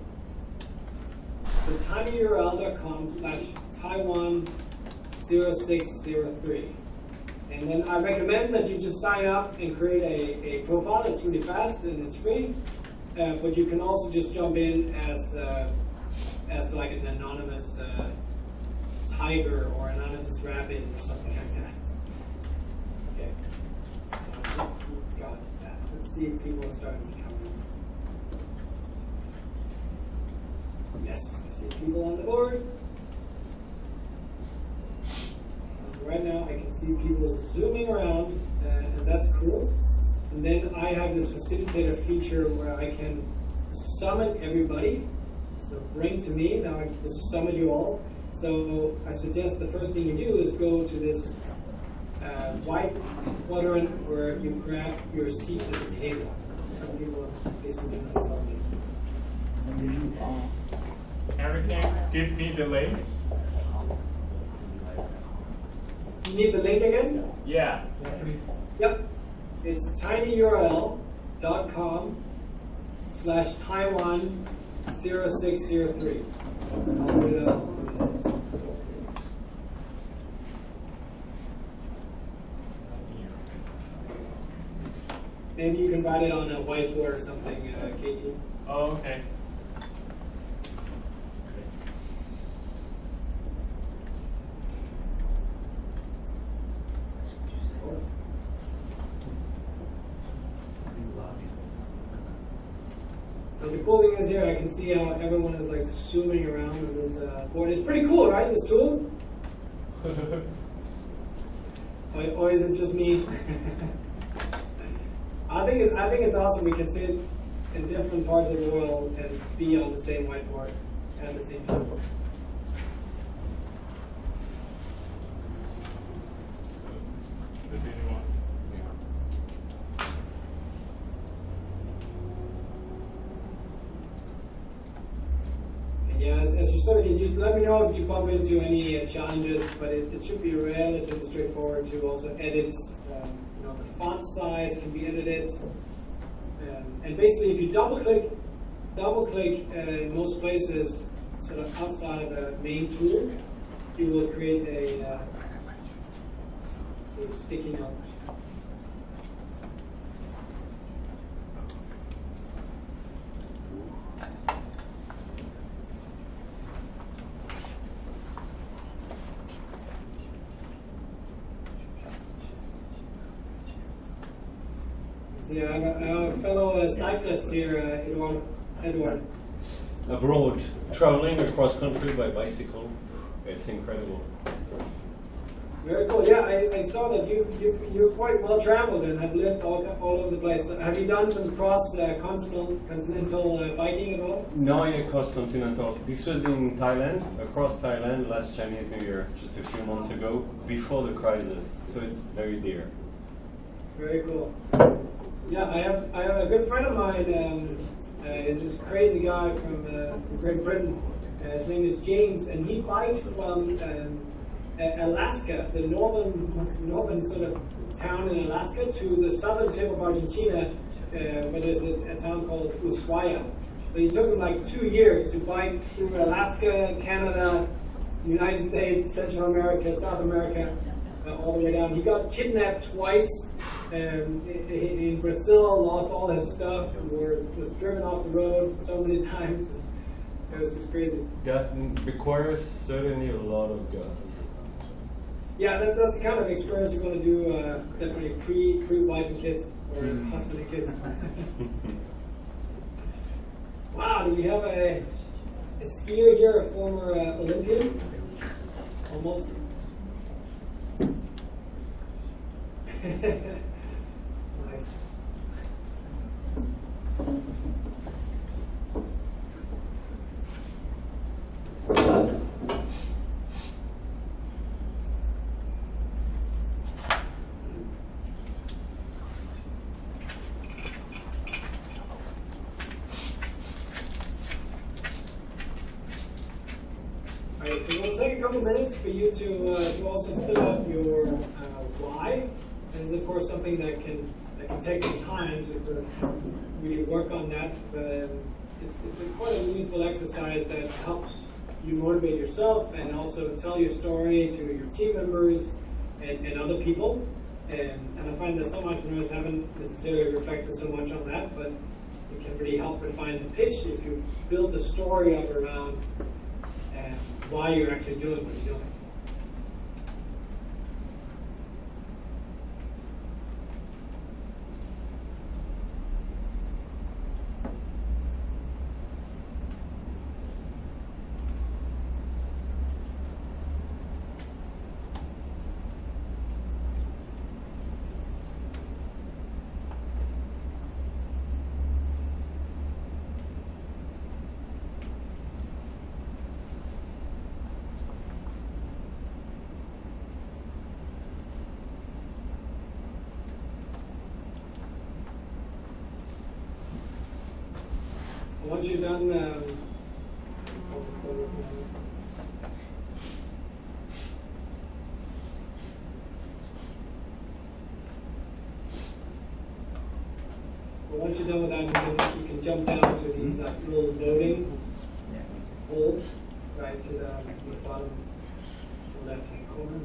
So tinyurl.com/Taiwan0603. And then I recommend that you just sign up and create a profile. It's really fast and it's free. But you can also just jump in as like an anonymous tiger or anonymous rabbit or something like that. Okay. So we got that. Let's see if people are starting to come in. Yes, I see people on the board. Right now I can see people zooming around, and that's cool. And then I have this facilitator feature where I can summon everybody. So bring to me, now I just summon you all. So I suggest the first thing you do is go to this white quadrant where you grab your seat at the table. Some people are listening on something. Eric, can you give me the link? You need the link again? Yeah, please. Yep. It's tinyurl.com/Taiwan0603. I'll put it up. Maybe you can write it on a whiteboard or something, KT. Oh, okay. So the cool thing is here, I can see how everyone is like zooming around on this board. It's pretty cool, right? This tool. Or is it just me? I think it's awesome. We can sit in different parts of the world and be on the same whiteboard at the same time. Does anyone? Yeah, as you sort of get used to, let me know if you bump into any challenges, but it should be relatively straightforward to also edit. The font size can be edited, and basically, if you double click in most places, sort of outside of the main tool, you will create a sticky note. Yeah, I have a fellow cyclist here, Edward. Abroad, traveling across country by bicycle. It's incredible. Very cool. Yeah, I saw that you're quite well traveled and have lived all over the place. Have you done some cross continental biking as well? No, yeah, cross continental. This was in Thailand, across Thailand last Chinese New Year, just a few months ago, before the crisis. So it's very dear. Very cool. Yeah, I have a good friend of mine. Is this crazy guy from Great Britain. His name is James, and he bikes from Alaska, the northern sort of town in Alaska, to the southern tip of Argentina, where there's a town called Ushuaia. So it took him like 2 years to bike through Alaska, Canada, United States, Central America, South America, all the way down. He got kidnapped twice. In Brazil, lost all his stuff, was driven off the road so many times. It was just crazy. That requires certainly a lot of guts. Yeah, that's the kind of experience you're going to do definitely pre-wife and kids, or husband and kids. Wow, do we have a skier here, a former Olympian? Almost. Nice. so we'll take a couple minutes for you to also fill out your why. And this is of course something that can take some time to sort of really work on that. But it's quite a meaningful exercise that helps you motivate yourself and also tell your story to your team members and other people. And I find that some entrepreneurs haven't necessarily reflected so much on that, but it can really help refine the pitch if you build the story up around why you're actually doing what you're doing. Once you're done, once you're done with that, you can jump down to these little voting holes, right to the bottom left-hand corner.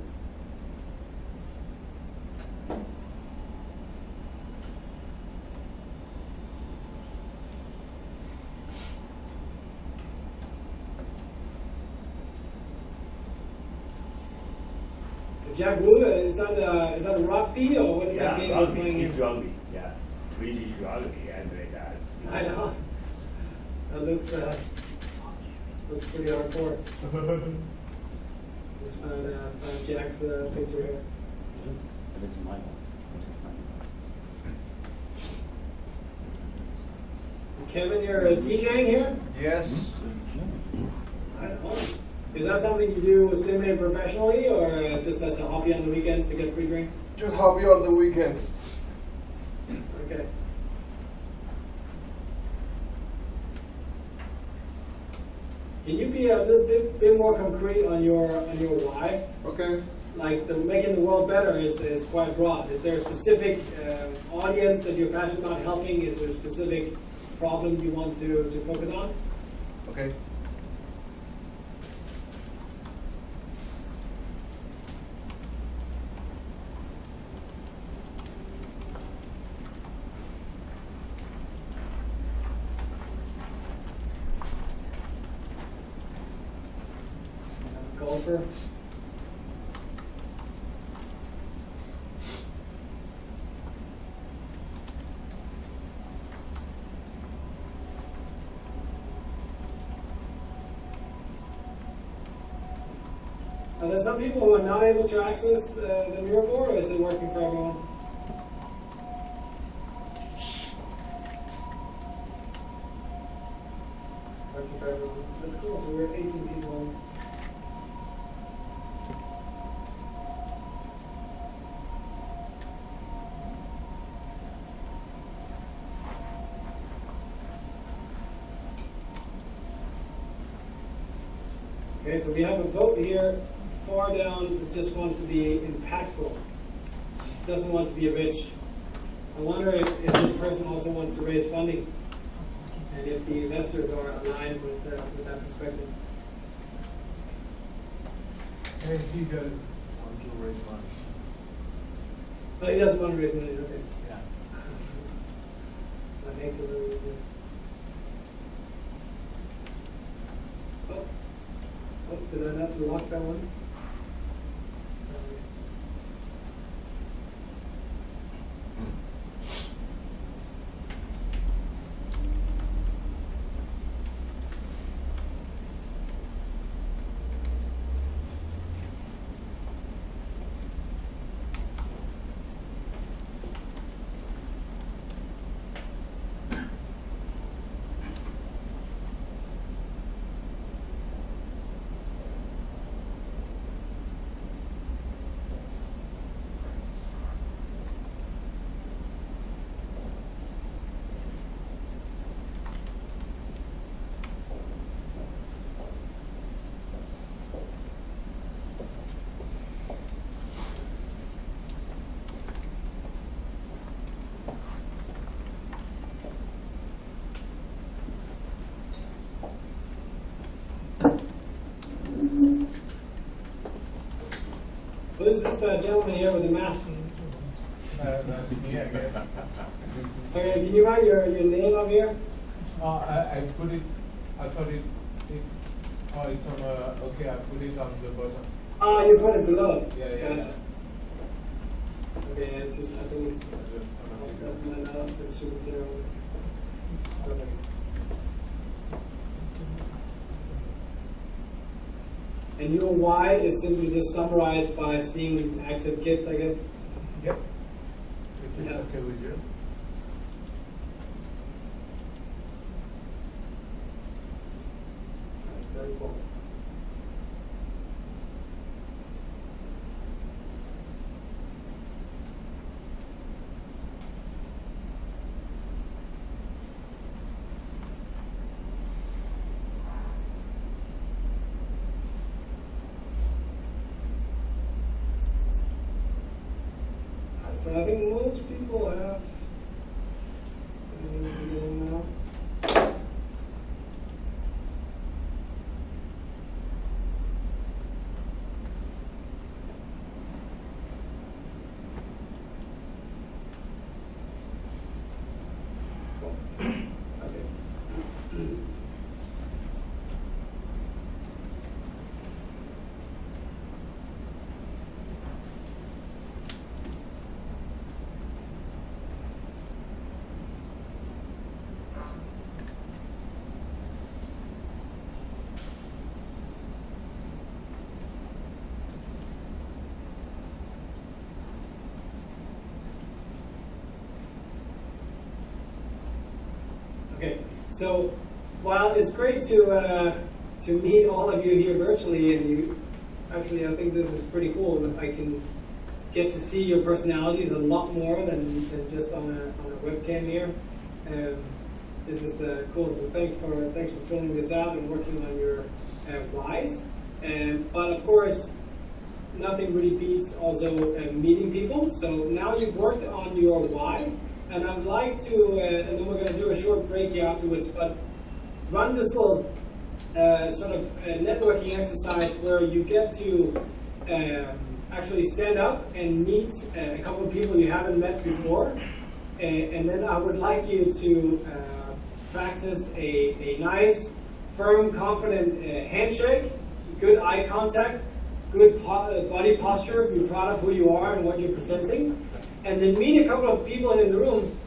Jack Wu, is that a rugby or what is that game you're playing? It's rugby. Yeah, British rugby. I know. That looks pretty hardcore. Just found Jack's picture here. This is my one. Kevin, you're DJing here? Yes. I know. Is that something you do semi-professionally or just as a hobby on the weekends to get free drinks? Just hobby on the weekends. Okay. Can you be a little bit more concrete on your why? Okay. Like making the world better is quite broad. Is there a specific audience that you're passionate about helping? Is there a specific problem you want to focus on? Okay. Golfer. Are there some people who are not able to access the mirror board, or is it working for everyone? Working for everyone. That's cool. So we're 18 people. Okay, so we have a vote here far down that just wants to be impactful. Doesn't want to be a bitch. I wonder if this person also wants to raise funding and if the investors are aligned with that perspective. And he does want to raise money. Oh, he doesn't want to raise money, okay. Yeah. That makes it a little easier. Oh, did I not lock that one? Sorry. Who's this gentleman here with the mask? That's me, I guess. Okay, can you write your name up here? I put it. I thought it's. Oh, it's on. Okay, I put it on the bottom. Oh, you put it below. Yeah. Gotcha. Okay, it's just, I think it's. I just I'll open that up and super clear. Perfect. And your why is simply just summarized by seeing these active kids, I guess. Yep. If it's Yeah. okay with you. Very cool. So I think most people have everything to get in now. Cool. Okay. Okay, so while it's great to meet all of you here virtually, and you actually, I think this is pretty cool that I can get to see your personalities a lot more than just on a webcam here. This is cool. So thanks for filling this out and working on your whys. But of course, nothing really beats also meeting people. So now you've worked on your why. And I'd like to, and then we're going to do a short break here afterwards, but run this little sort of networking exercise where you get to actually stand up and meet a couple of people you haven't met before. And then I would like you to practice a nice, firm, confident handshake, good eye contact, good body posture if you're proud of who you are and what you're presenting. And then meet a couple of people in the room.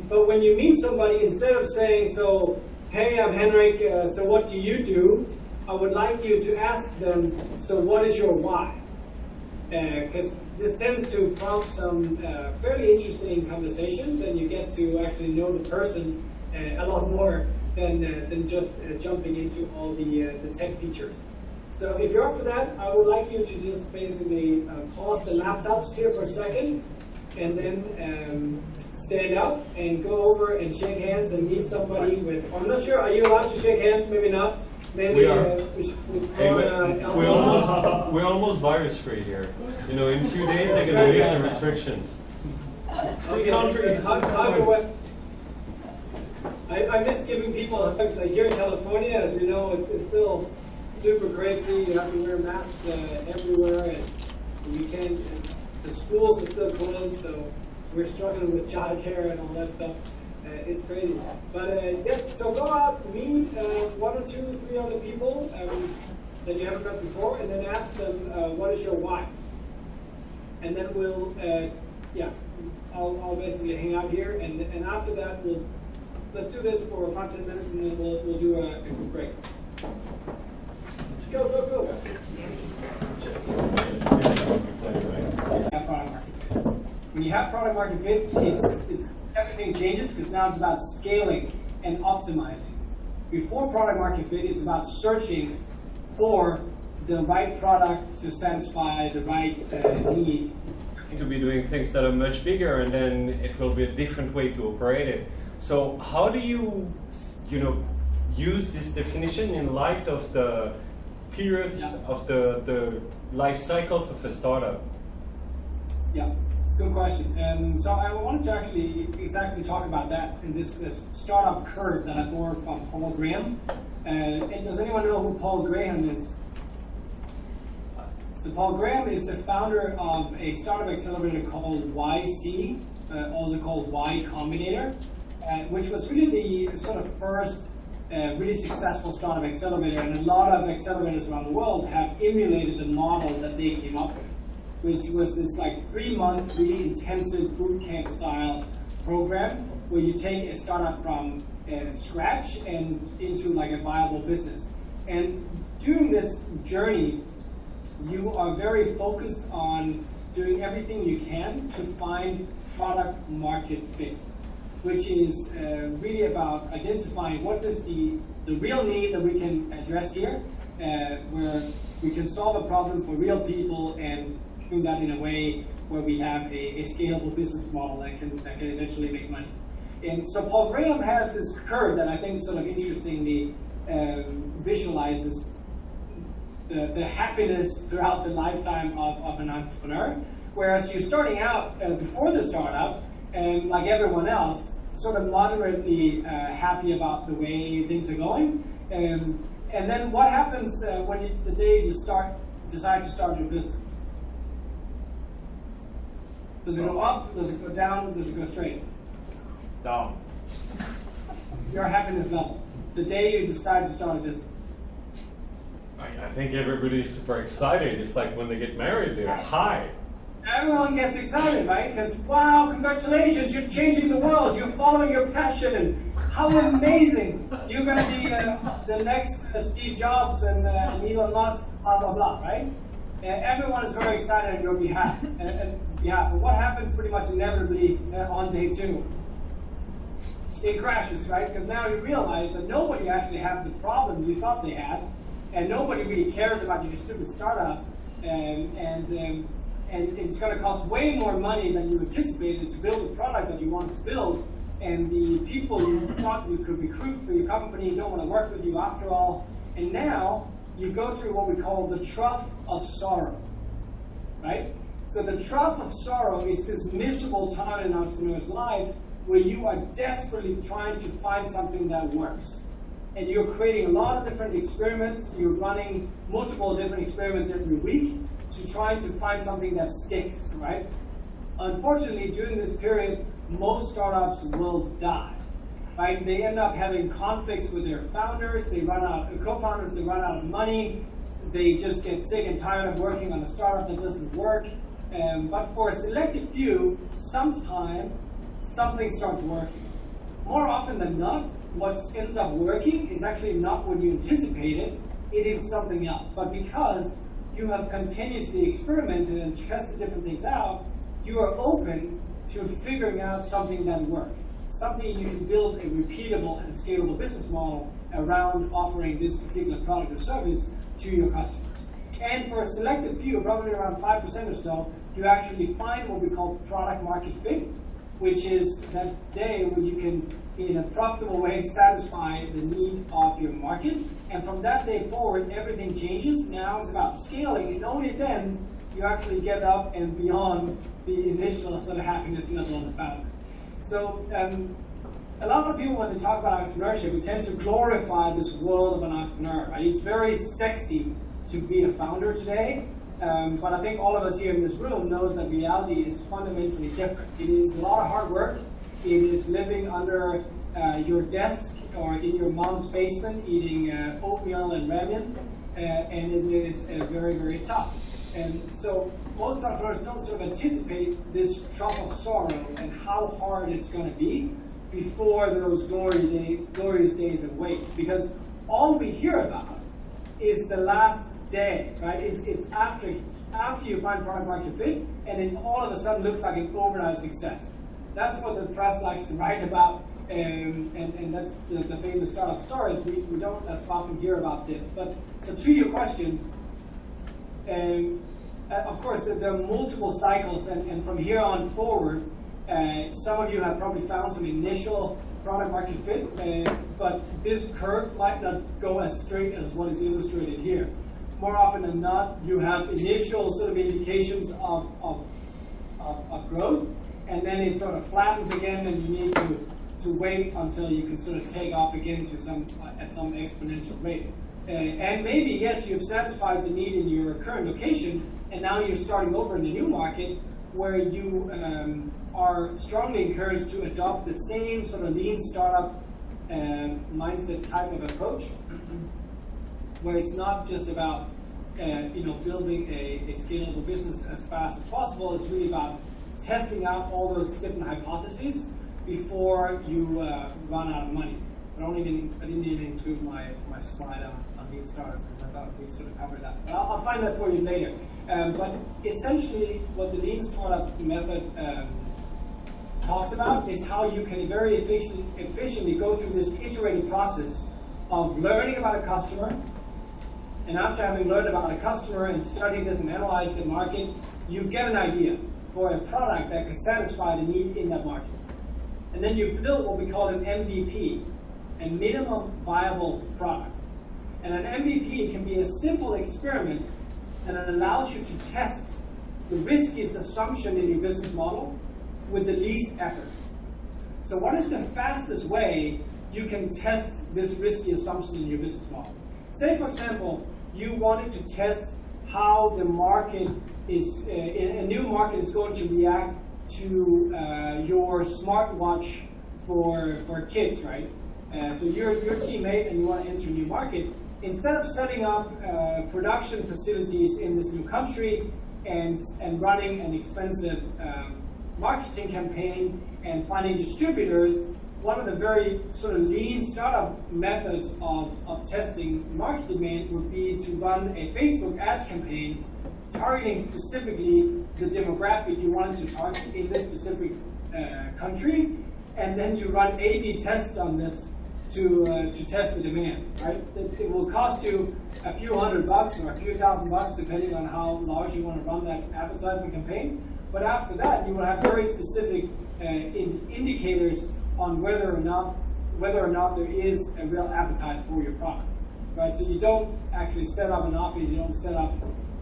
But when you meet somebody, instead of saying, so, hey, I'm Henrik, so what do you do? I would like you to ask them, so what is your why? Because this tends to prompt some fairly interesting conversations, and you get to actually know the person a lot more than just jumping into all the tech features. So if you're up for that, I would like you to just basically pause the laptops here for a second, and then stand up and go over and shake hands and meet somebody with, I'm not sure, are you allowed to shake hands? Maybe not. Maybe We are. we should Hey, go we're almost virus free here. You know, in a few days they're gonna lift the restrictions. Free country. I miss giving people hugs. Like here in California, as you know, it's still super crazy. You have to wear masks everywhere, and you can't. And the schools are still closed, so we're struggling with childcare and all that stuff. It's crazy. But yeah, so go out, meet 1 or 2, 3 other people that you haven't met before, and then ask them, what is your why? And then we'll, yeah, I'll basically hang out here, and after that, let's do this for 5-10 minutes, and then we'll do a quick break. Go, go, go. Product market fit. When you have product market fit, it's everything changes because now it's about scaling and optimizing. Before product market fit, it's about searching for the right product to satisfy the right need. To be doing things that are much bigger, and then it will be a different way to operate it. So how do you use this definition in light of the periods of the life cycles of a startup? Yeah, good question. So I wanted to actually exactly talk about that in this startup curve that I borrowed from Paul Graham. And does anyone know who Paul Graham is? So Paul Graham is the founder of a startup accelerator called YC, also called Y Combinator, which was really the sort of first really successful startup accelerator, and a lot of accelerators around the world have emulated the model that they came up with, which was this like 3-month, really intensive boot camp style program where you take a startup from scratch and into like a viable business. And during this journey, you are very focused on doing everything you can to find product market fit, which is really about identifying what is the real need that we can address here, where we can solve a problem for real people and doing that in a way where we have a scalable business model that can eventually make money. And so Paul Graham has this curve that I think sort of interestingly visualizes the happiness throughout the lifetime of an entrepreneur. Whereas you're starting out before the startup, and like everyone else, sort of moderately happy about the way things are going. And then what happens when the day you decide to start your business? Does it go up? Does it go down? Does it go straight? Down. Your happiness level. The day you decide to start a business. I think everybody's super excited. It's like when they get married, they're high. Everyone gets excited, right? Because, wow, congratulations, you're changing the world. You're following your passion, and how amazing. You're going to be the next Steve Jobs and Elon Musk, blah, blah, blah, right? Everyone is very excited on your behalf. And what happens pretty much inevitably on day 2? It crashes, right? Because now you realize that nobody actually had the problem you thought they had, and nobody really cares about your stupid startup, and it's going to cost way more money than you anticipated to build the product that you wanted to build, and the people you thought you could recruit for your company don't want to work with you after all, and now you go through what we call the trough of sorrow, right? So the trough of sorrow is this miserable time in an entrepreneur's life where you are desperately trying to find something that works. And you're creating a lot of different experiments. You're running multiple different experiments every week to try to find something that sticks, right? Unfortunately, during this period, most startups will die, right? They end up having conflicts with their founders. They run out, co-founders, they run out of money. They just get sick and tired of working on a startup that doesn't work. But for a selected few, sometime something starts working. More often than not, what ends up working is actually not what you anticipated. It is something else. But because you have continuously experimented and tested different things out, you are open to figuring out something that works. Something you can build a repeatable and scalable business model around offering this particular product or service to your customers. And for a selected few, probably around 5% or so, you actually find what we call product market fit, which is that day where you can, in a profitable way, satisfy the need of your market. And from that day forward, everything changes. Now it's about scaling, and only then you actually get up and beyond the initial sort of happiness level of the founder. So a lot of people, when they talk about entrepreneurship, we tend to glorify this world of an entrepreneur, right? It's very sexy to be a founder today. But I think all of us here in this room knows that reality is fundamentally different. It is a lot of hard work. It is living under your desk or in your mom's basement eating oatmeal and ramen, and it is very, very tough. And so most entrepreneurs don't sort of anticipate this trough of sorrow and how hard it's going to be before those glorious days await. Because all we hear about is the last day, right? It's after you find product market fit, and then all of a sudden looks like an overnight success. That's what the press likes to write about, and that's the famous startup stories. We don't as often hear about this. But so to your question, of course there are multiple cycles, and from here on forward, some of you have probably found some initial product market fit, but this curve might not go as straight as what is illustrated here. More often than not, you have initial sort of indications of growth, and then it sort of flattens again, and you need to wait until you can sort of take off again to at some exponential rate. And maybe, yes, you've satisfied the need in your current location, and now you're starting over in a new market where you are strongly encouraged to adopt the same sort of lean startup mindset type of approach, where it's not just about building a scalable business as fast as possible. It's really about testing out all those different hypotheses before you run out of money. I didn't even include my slide on lean startup because I thought we'd sort of cover that. But I'll find that for you later. But essentially, what the lean startup method talks about is how you can very efficiently go through this iterative process of learning about a customer. And after having learned about a customer and studied this and analyzed the market, you get an idea for a product that can satisfy the need in that market. And then you build what we call an MVP, a minimum viable product. And an MVP can be a simple experiment, and it allows you to test the riskiest assumption in your business model with the least effort. So what is the fastest way you can test this risky assumption in your business model? Say, for example, you wanted to test how the market is, a new market is going to react to your smartwatch for kids, right? So you're your teammate and you want to enter a new market. Instead of setting up production facilities in this new country and running an expensive marketing campaign and finding distributors, one of the very sort of lean startup methods of testing market demand would be to run a Facebook ads campaign targeting specifically the demographic you wanted to target in this specific country, and then you run A/B tests on this to test the demand, right? It will cost you a few $100 or a few $1,000 depending on how large you want to run that advertisement campaign. But after that, you will have very specific indicators on whether or not there is a real appetite for your product, right? So you don't actually set up an office, you don't set up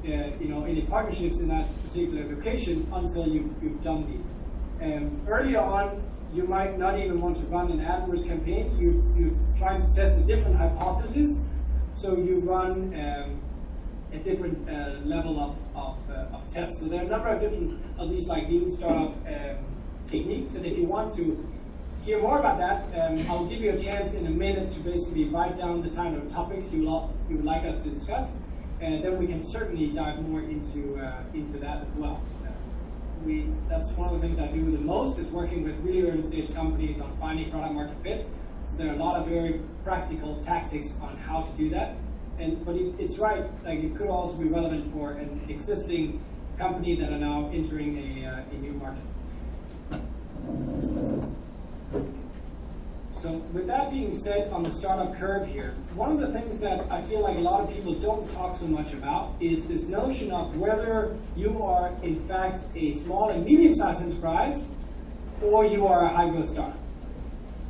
any partnerships in that particular location until you've done these. Earlier on, you might not even want to run an AdWords campaign. You're trying to test a different hypothesis, so you run a different level of tests. So there are a number of different of these like lean startup techniques, and if you want to hear more about that, I'll give you a chance in a minute to basically write down the kind of topics you would like us to discuss, and then we can certainly dive more into that as well. That's one of the things I do the most, is working with really early stage companies on finding product market fit. So there are a lot of very practical tactics on how to do that. But it's right, like it could also be relevant for an existing company that are now entering a new market. So with that being said, on the startup curve here, one of the things that I feel like a lot of people don't talk so much about is this notion of whether you are in fact a small and medium-sized enterprise or you are a high-growth startup,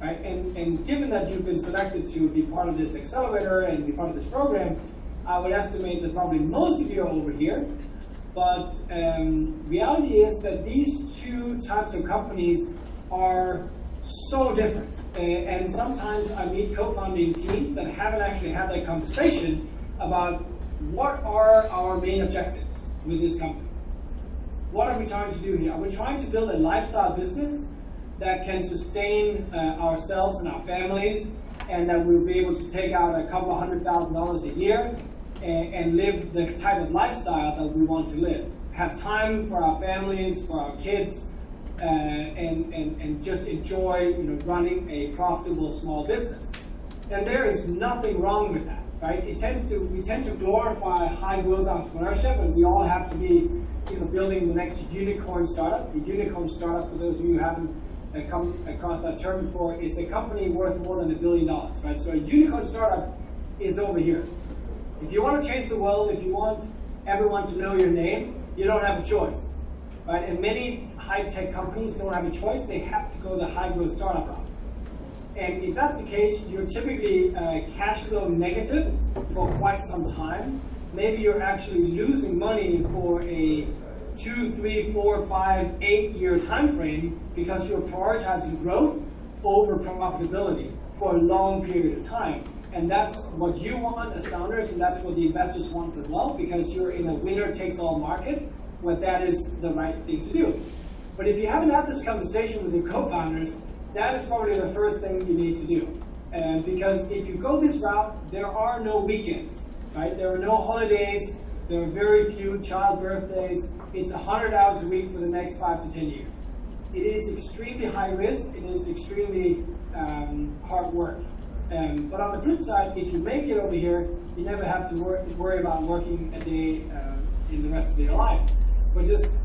right? And given that you've been selected to be part of this accelerator and be part of this program, I would estimate that probably most of you are over here. But reality is that these two types of companies are so different. And sometimes I meet co-founding teams that haven't actually had that conversation about what are our main objectives with this company. What are we trying to do here? Are we trying to build a lifestyle business that can sustain ourselves and our families, and that we'll be able to take out a couple of $100,000 a year and live the type of lifestyle that we want to live? Have time for our families, for our kids, and just enjoy running a profitable small business. And there is nothing wrong with that, right? We tend to glorify high growth entrepreneurship, and we all have to be building the next unicorn startup. A unicorn startup, for those of you who haven't come across that term before, is a company worth more than $1 billion, right? So a unicorn startup is over here. If you want to change the world, if you want everyone to know your name, you don't have a choice. Right? And many high-tech companies don't have a choice. They have to go the high-growth startup route. And if that's the case, you're typically cash flow negative for quite some time. Maybe you're actually losing money for a 2, 3, 4, 5, 8-year time frame because you're prioritizing growth over profitability for a long period of time. And that's what you want as founders, and that's what the investors want as well, because you're in a winner-takes-all market, where that is the right thing to do. But if you haven't had this conversation with your co-founders, that is probably the first thing you need to do. Because if you go this route, there are no weekends, right? There are no holidays, there are very few child birthdays. It's 100 hours a week for the next 5 to 10 years. It is extremely high risk, it is extremely hard work. But on the flip side, if you make it over here, you never have to worry about working a day in the rest of your life. But just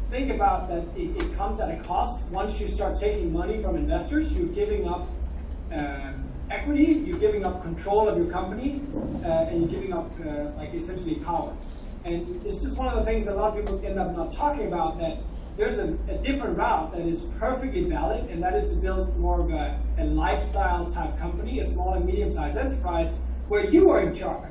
think about that it comes at a cost. Once you start taking money from investors, you're giving up equity, you're giving up control of your company, and you're giving up like essentially power. And it's just one of the things that a lot of people end up not talking about, that there's a different route that is perfectly valid, and that is to build more of a lifestyle type company, a small and medium-sized enterprise, where you are in charge,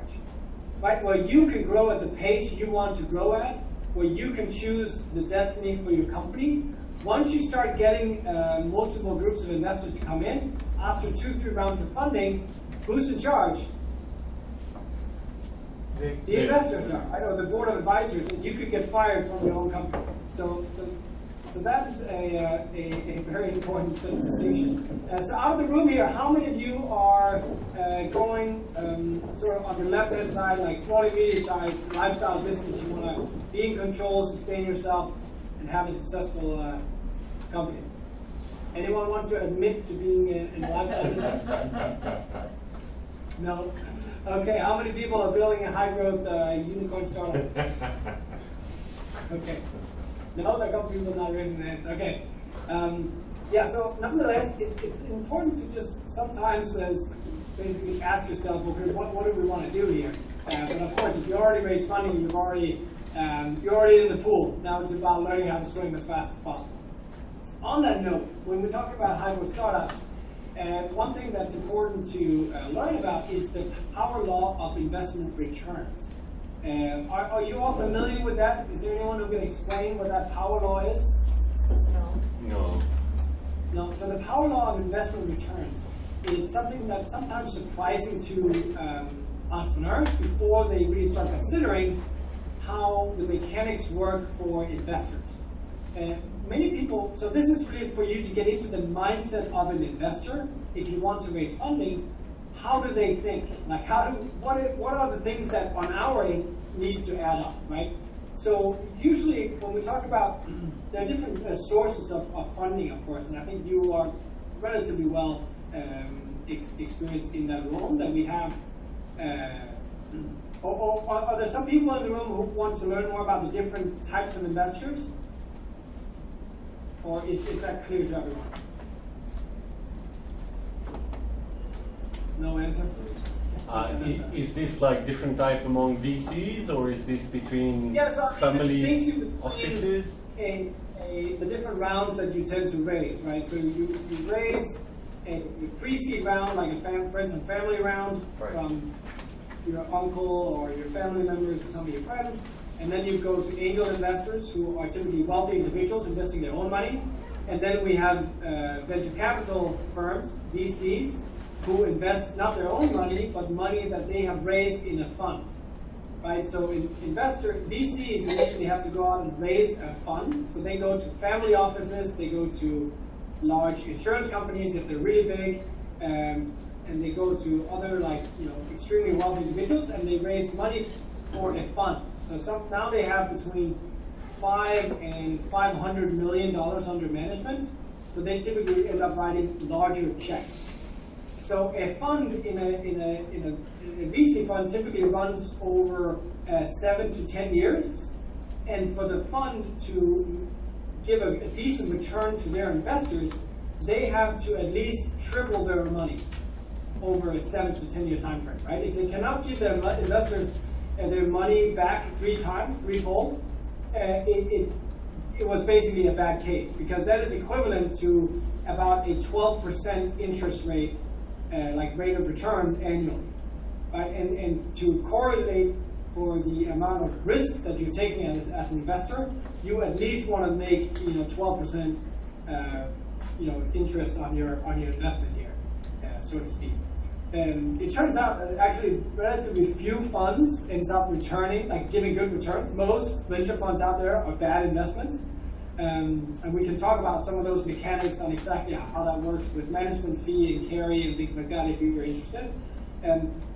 right? Where you can grow at the pace you want to grow at, where you can choose the destiny for your company. Once you start getting multiple groups of investors to come in, after 2-3 rounds of funding, who's in charge? The investors are, right? Or the board of advisors, and you could get fired from your own company. So that's a very important distinction. So out of the room here, how many of you are going sort of on the left-hand side, like small and medium-sized lifestyle business? You want to be in control, sustain yourself, and have a successful company. Anyone wants to admit to being in a lifestyle business? No? Okay, how many people are building a high-growth unicorn startup? Okay. No, there are a couple people not raising their hands. Okay. Yeah, so nevertheless, it's important to just sometimes basically ask yourself, okay, what do we want to do here? But of course, if you already raised funding, you're already in the pool. Now it's about learning how to swim as fast as possible. On that note, when we talk about high-growth startups, one thing that's important to learn about is the power law of investment returns. Are you all familiar with that? Is there anyone who can explain what that power law is? No. No. So the power law of investment returns is something that's sometimes surprising to entrepreneurs before they really start considering how the mechanics work for investors. Many people, so this is really for you to get into the mindset of an investor. If you want to raise funding, how do they think? Like, what are the things that on our end needs to add up, right? So usually when we talk about, there are different sources of funding, of course, and I think you are relatively well experienced in that role, that we have. Are there some people in the room who want to learn more about the different types of investors? Or is that clear to everyone? No answer? Is this like different type among VCs, or is this between family offices? The different rounds that you tend to raise, right? So you raise a pre-seed round, like a friends and family round, right, from your uncle or your family members or some of your friends. And then you go to angel investors, who are typically wealthy individuals investing their own money. And then we have venture capital firms, VCs, who invest not their own money, but money that they have raised in a fund. Right? So VCs initially have to go out and raise a fund. So they go to family offices, they go to large insurance companies if they're really big, and they go to other extremely wealthy individuals, and they raise money for a fund. So now they have between $5 and $500 million under management. So they typically end up writing larger checks. So a fund in a VC fund typically runs over 7 to 10 years, and for the fund to give a decent return to their investors, they have to at least triple their money over a 7 to 10 year time frame. Right? If they cannot give their investors their money back threefold, it was basically a bad case, because that is equivalent to about a 12% interest rate, rate of return annually, right? And to correlate for the amount of risk that you're taking as an investor, you at least want to make 12% interest on your investment here, so to speak. it turns out that actually relatively few funds ends up returning, like giving good returns. Most venture funds out there are bad investments. And we can talk about some of those mechanics on exactly how that works with management fee and carry and things like that if you're interested.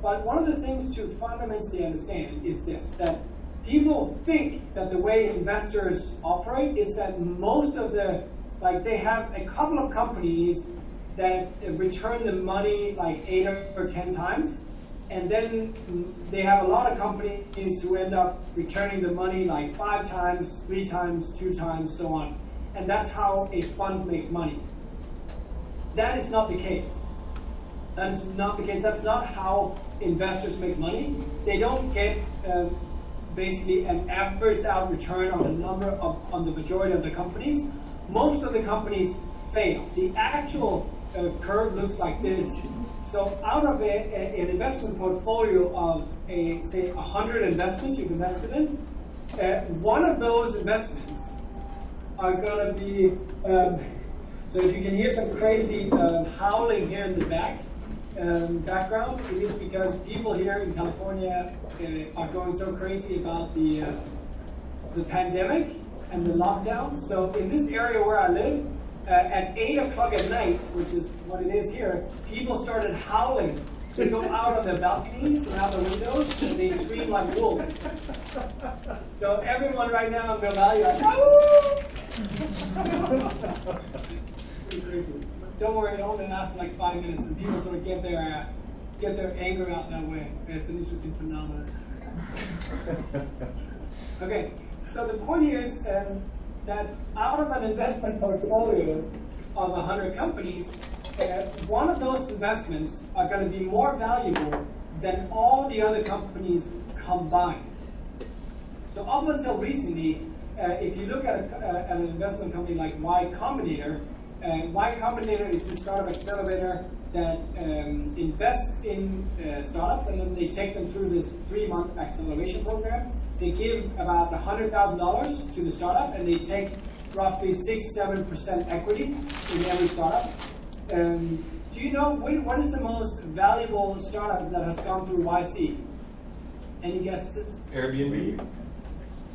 But one of the things to fundamentally understand is this, that people think that the way investors operate is that most of the, like they have a couple of companies that return the money like 8 or 10 times, and then they have a lot of companies who end up returning the money like 5 times, 3 times, 2 times, so on. And that's how a fund makes money. That is not the case. That is not the case. That's not how investors make money. They don't get basically an averaged out return on on the majority of the companies. Most of the companies fail. The actual curve looks like this. So out of an investment portfolio of say 100 investments you've invested in, one of those investments are going to be, so if you can hear some crazy howling here in the background, it is because people here in California are going so crazy about the pandemic and the lockdown. So in this area where I live, at 8 o'clock at night, which is what it is here, people started howling. They go out on their balconies and out the windows, and they scream like wolves. So everyone right now in the valley are like, oh! Pretty crazy. But don't worry, it only lasts like 5 minutes, and people sort of get their anger out that way. It's an interesting phenomenon. Okay, so the point here is that out of an investment portfolio of 100 companies, one of those investments are going to be more valuable than all the other companies combined. So up until recently, if you look at an investment company like Y Combinator, Y Combinator is this startup accelerator that invests in startups, and then they take them through this 3-month acceleration program. They give about $100,000 to the startup, and they take roughly 6-7% equity in every startup. Do you know what is the most valuable startup that has gone through YC? Any guesses? Airbnb.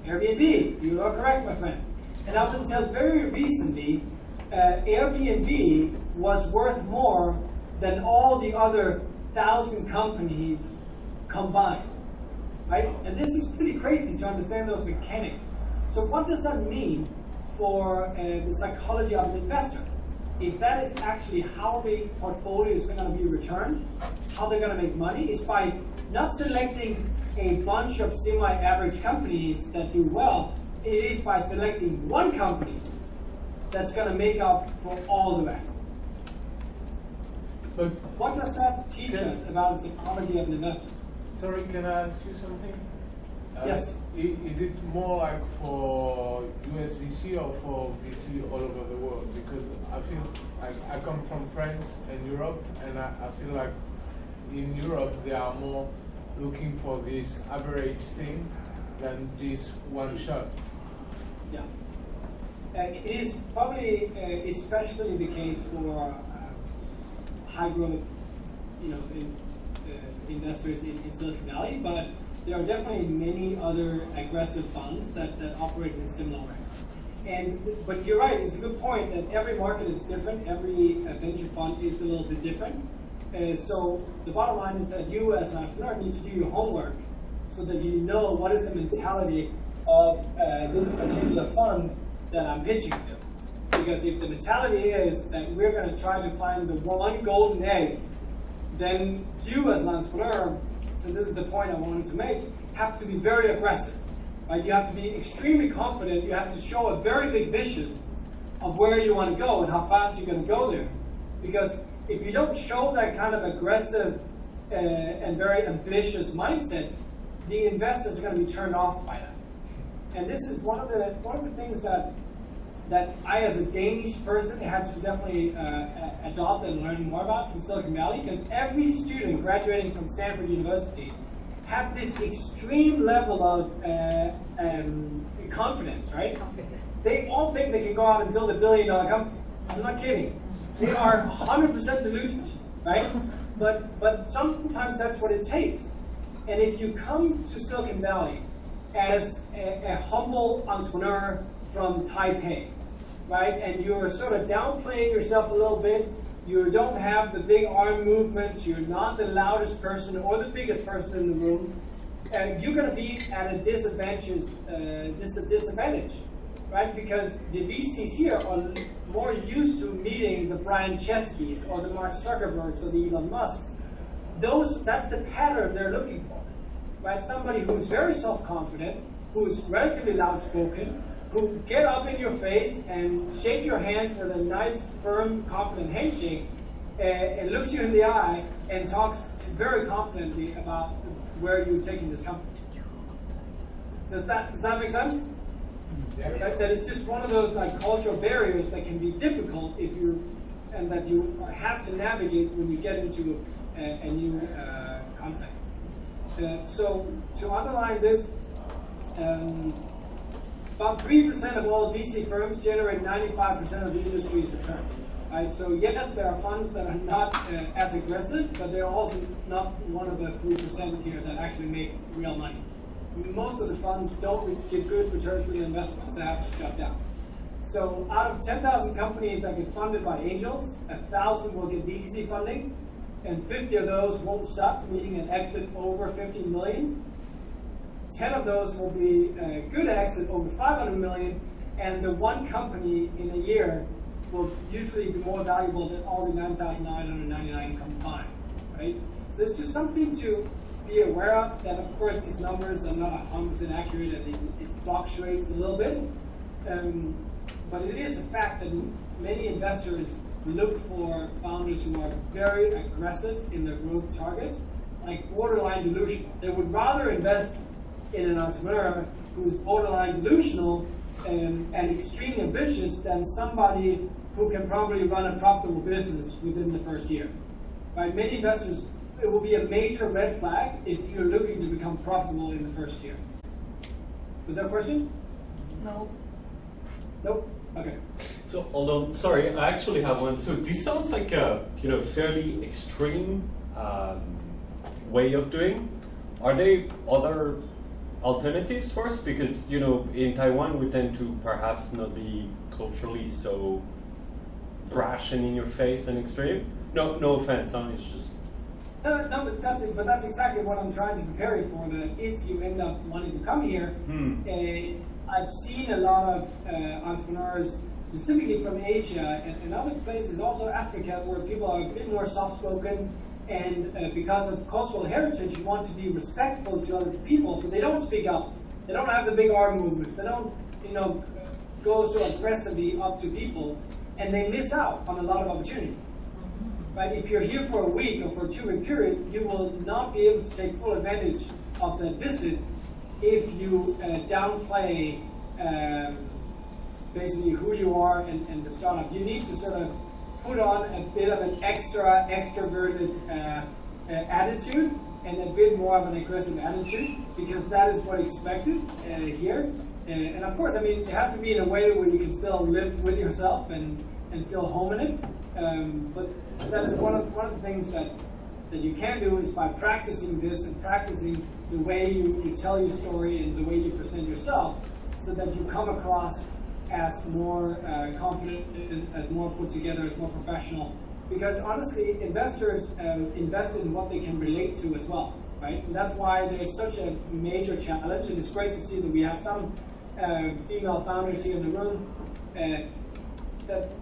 Airbnb. You are correct, my friend. And up until very recently, Airbnb was worth more than all the other 1,000 companies combined. Right? And this is pretty crazy to understand those mechanics. So what does that mean for the psychology of an investor? If that is actually how the portfolio is going to be returned, how they're going to make money, is by not selecting a bunch of semi-average companies that do well. It is by selecting one company that's going to make up for all the rest. But what does that teach us about the psychology of an investor? sorry, can I ask you something? Yes. Is it more like for US VC or for VC all over the world? Because I feel like I come from France and Europe, and I feel like in Europe they are more looking for these average things than this one shot. Yeah. It is probably especially the case for high growth, investors in Silicon Valley, but there are definitely many other aggressive funds that operate in similar ways. But you're right, it's a good point that every market is different, every venture fund is a little bit different. So the bottom line is that you as an entrepreneur need to do your homework so that you know what is the mentality of this particular fund that I'm pitching to. Because if the mentality is that we're going to try to find the one golden egg, then you as an entrepreneur, and this is the point I wanted to make, have to be very aggressive. Right? You have to be extremely confident. You have to show a very big vision of where you want to go and how fast you're going to go there. Because if you don't show that kind of aggressive and very ambitious mindset, the investors are going to be turned off by that. And this is one of the things that I, as a Danish person, had to definitely adopt and learn more about from Silicon Valley, because every student graduating from Stanford University have this extreme level of confidence, right? They all think they can go out and build $1 billion company. I'm not kidding. They are 100% deluded. right? But sometimes that's what it takes. And if you come to Silicon Valley as a humble entrepreneur from Taipei, right, and you're sort of downplaying yourself a little bit, you don't have the big arm movements, you're not the loudest person or the biggest person in the room, you're going to be at a disadvantage, right? Because the VCs here are more used to meeting the Brian Chesky's or the Mark Zuckerbergs or the Elon Musks. That's the pattern they're looking for, right? Somebody who's very self-confident, who's relatively loud-spoken, who get up in your face and shake your hands with a nice, firm, confident handshake, and looks you in the eye and talks very confidently about where you're taking this company. Does that make sense? Yeah. Right? That is just one of those like cultural barriers that can be difficult and that you have to navigate when you get into a new context. So to underline this, about 3% of all VC firms generate 95% of the industry's returns. Right? So yes, there are funds that are not as aggressive, but they're also not one of the 3% here that actually make real money. Most of the funds don't give good returns to the investments. They have to shut down. So out of 10,000 companies that get funded by angels, 1,000 will get VC funding, and 50 of those won't suck, meaning an exit over 50 million. 10 of those will be a good exit over 500 million, and the one company in a year will usually be more valuable than all the 9,999 combined, right? So it's just something to be aware of, that of course these numbers are not 100% accurate and it fluctuates a little bit. But it is a fact that many investors look for founders who are very aggressive in their growth targets, like borderline delusional. They would rather invest in an entrepreneur who's borderline delusional and extremely ambitious than somebody who can probably run a profitable business within the first year. Right? Many investors, it will be a major red flag if you're looking to become profitable in the first year. Was that a question? No. Nope? Okay. So, although, sorry, I actually have one. So this sounds like a fairly extreme way of doing. Are there other alternatives for us? Because in Taiwan we tend to perhaps not be culturally so brash and in your face and extreme. No offense, it's just. No, but that's exactly what I'm trying to prepare you for. That if you end up wanting to come here, I've seen a lot of entrepreneurs, specifically from Asia and other places, also Africa, where people are a bit more soft-spoken, and because of cultural heritage, you want to be respectful to other people, so they don't speak up. They don't have the big arm movements. They don't, go so aggressively up to people, and they miss out on a lot of opportunities. Right? If you're here for a week or for a 2-week period, you will not be able to take full advantage of that visit if you downplay basically who you are and the startup. You need to sort of put on a bit of an extroverted attitude and a bit more of an aggressive attitude, because that is what expected here. And of course, it has to be in a way where you can still live with yourself and feel home in it. But that is one of the things that you can do, is by practicing this and practicing the way you tell your story and the way you present yourself, so that you come across as more confident, as more put together, as more professional. Because honestly, investors invest in what they can relate to as well, right? And that's why there's such a major challenge, and it's great to see that we have some female founders here in the room. That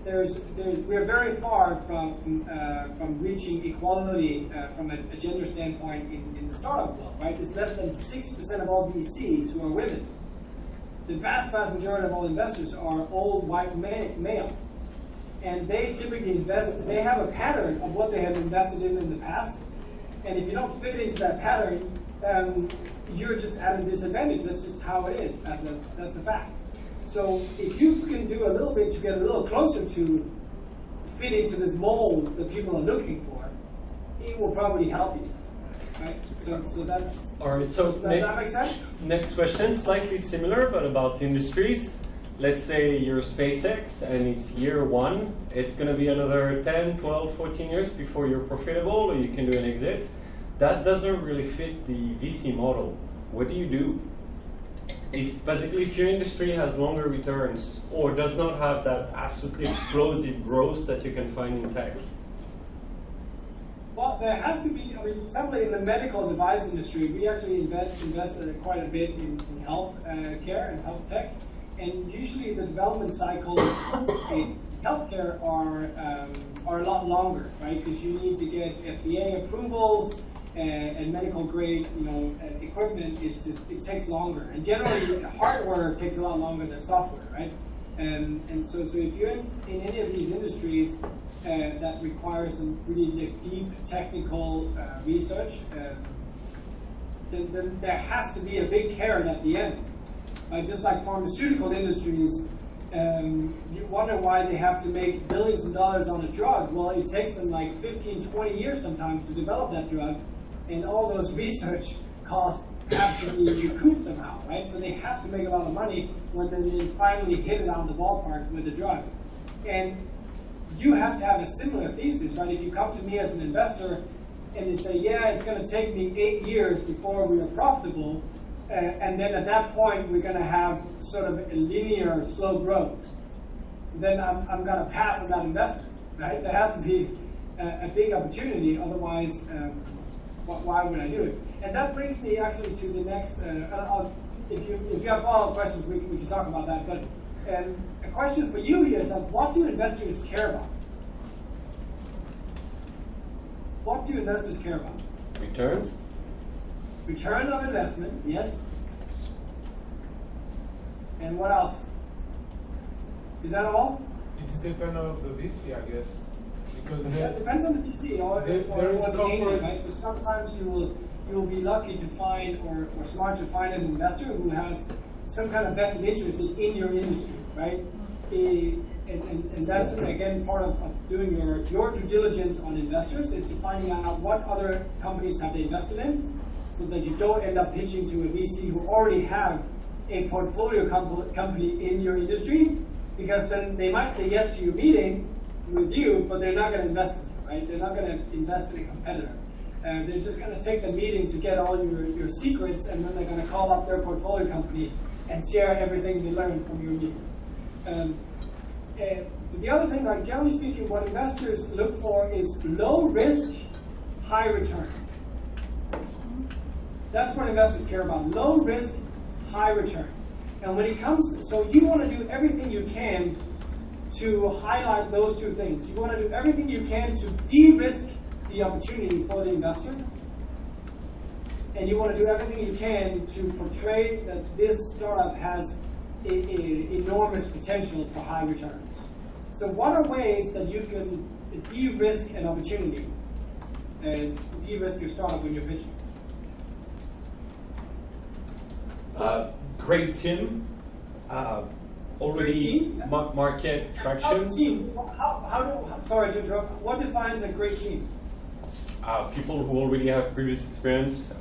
we're very far from reaching equality from a gender standpoint in the startup world, right? It's less than 6% of all VCs who are women. The vast majority of all investors are old white males, and they typically invest. They have a pattern of what they have invested in the past, and if you don't fit into that pattern, you're just at a disadvantage. That's just how it is. That's a fact. So if you can do a little bit to get a little closer to fit into this mold that people are looking for, it will probably help you, right? So that's all right. So does that make sense? Next question, slightly similar, but about industries. let's say you're SpaceX and it's year 1, it's going to be another 10, 12, 14 years before you're profitable or you can do an exit. That doesn't really fit the VC model. What do you do? If your industry has longer returns or does not have that absolutely explosive growth that you can find in tech? Well, there has to be, I mean, for example, in the medical device industry, we actually invest quite a bit in health care and health tech. And usually the development cycles in healthcare are a lot longer, right? Because you need to get FDA approvals and medical grade, equipment is just, it takes longer. And generally, hardware takes a lot longer than software, right? And so if you're in any of these industries that require some really deep technical research, then there has to be a big carrot at the end. Just like pharmaceutical industries, you wonder why they have to make billions of dollars on a drug. Well, it takes them like 15, 20 years sometimes to develop that drug, and all those research costs have to be recouped somehow, right? So they have to make a lot of money when they finally hit it out of the ballpark with the drug. And you have to have a similar thesis, right? If you come to me as an investor and you say, yeah, it's going to take me 8 years before we are profitable, and then at that point we're going to have sort of a linear, slow growth, then I'm going to pass on that investment, right? There has to be a big opportunity, otherwise why would I do it? And that brings me actually to the next, if you have follow-up questions, we can talk about that, but a question for you here is, what do investors care about? What do investors care about? Returns? Return on investment, yes. And what else? Is that all? It's dependent of the VC, I guess. Because it depends on the VC or the agent, right? So sometimes you will be lucky to find or smart to find an investor who has some kind of vested interest in your industry, right? And that's again part of doing your due diligence on investors, is to finding out what other companies have they invested in, so that you don't end up pitching to a VC who already have a portfolio company in your industry, because then they might say yes to your meeting with you, but they're not going to invest in you, right? They're not going to invest in a competitor. They're just going to take the meeting to get all your secrets, and then they're going to call up their portfolio company and share everything they learned from your meeting. But the other thing, like generally speaking, what investors look for is low risk, high return. That's what investors care about, low risk, high return. And when it comes, so you want to do everything you can to highlight those two things. You want to do everything you can to de-risk the opportunity for the investor, and you want to do everything you can to portray that this startup has enormous potential for high returns. So what are ways that you can de-risk an opportunity and de-risk your startup when you're pitching? Great team. Already yes. Market traction. Team. Sorry to interrupt. What defines a great team? People who already have previous experience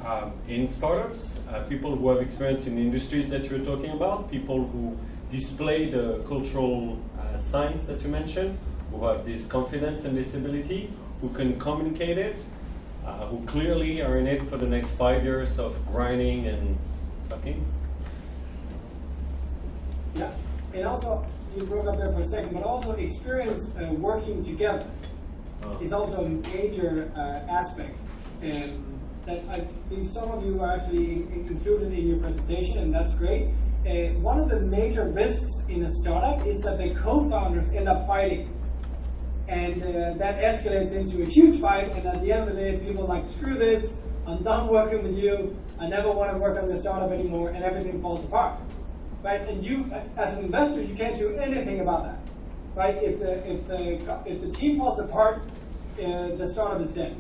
in startups, people who have experience in the industries that you're talking about, people who display the cultural signs that you mentioned, who have this confidence and this ability, who can communicate it, who clearly are in it for the next 5 years of grinding and sucking. Yeah, and also, you broke up there for a second, but also experience working together is also a major aspect. And that I believe some of you are actually included in your presentation, and that's great. One of the major risks in a startup is that the co-founders end up fighting. And that escalates into a huge fight, and at the end of the day, people are like, screw this, I'm done working with you, I never want to work on this startup anymore, and everything falls apart. Right? And you, as an investor, you can't do anything about that. Right? If the team falls apart, the startup is dead.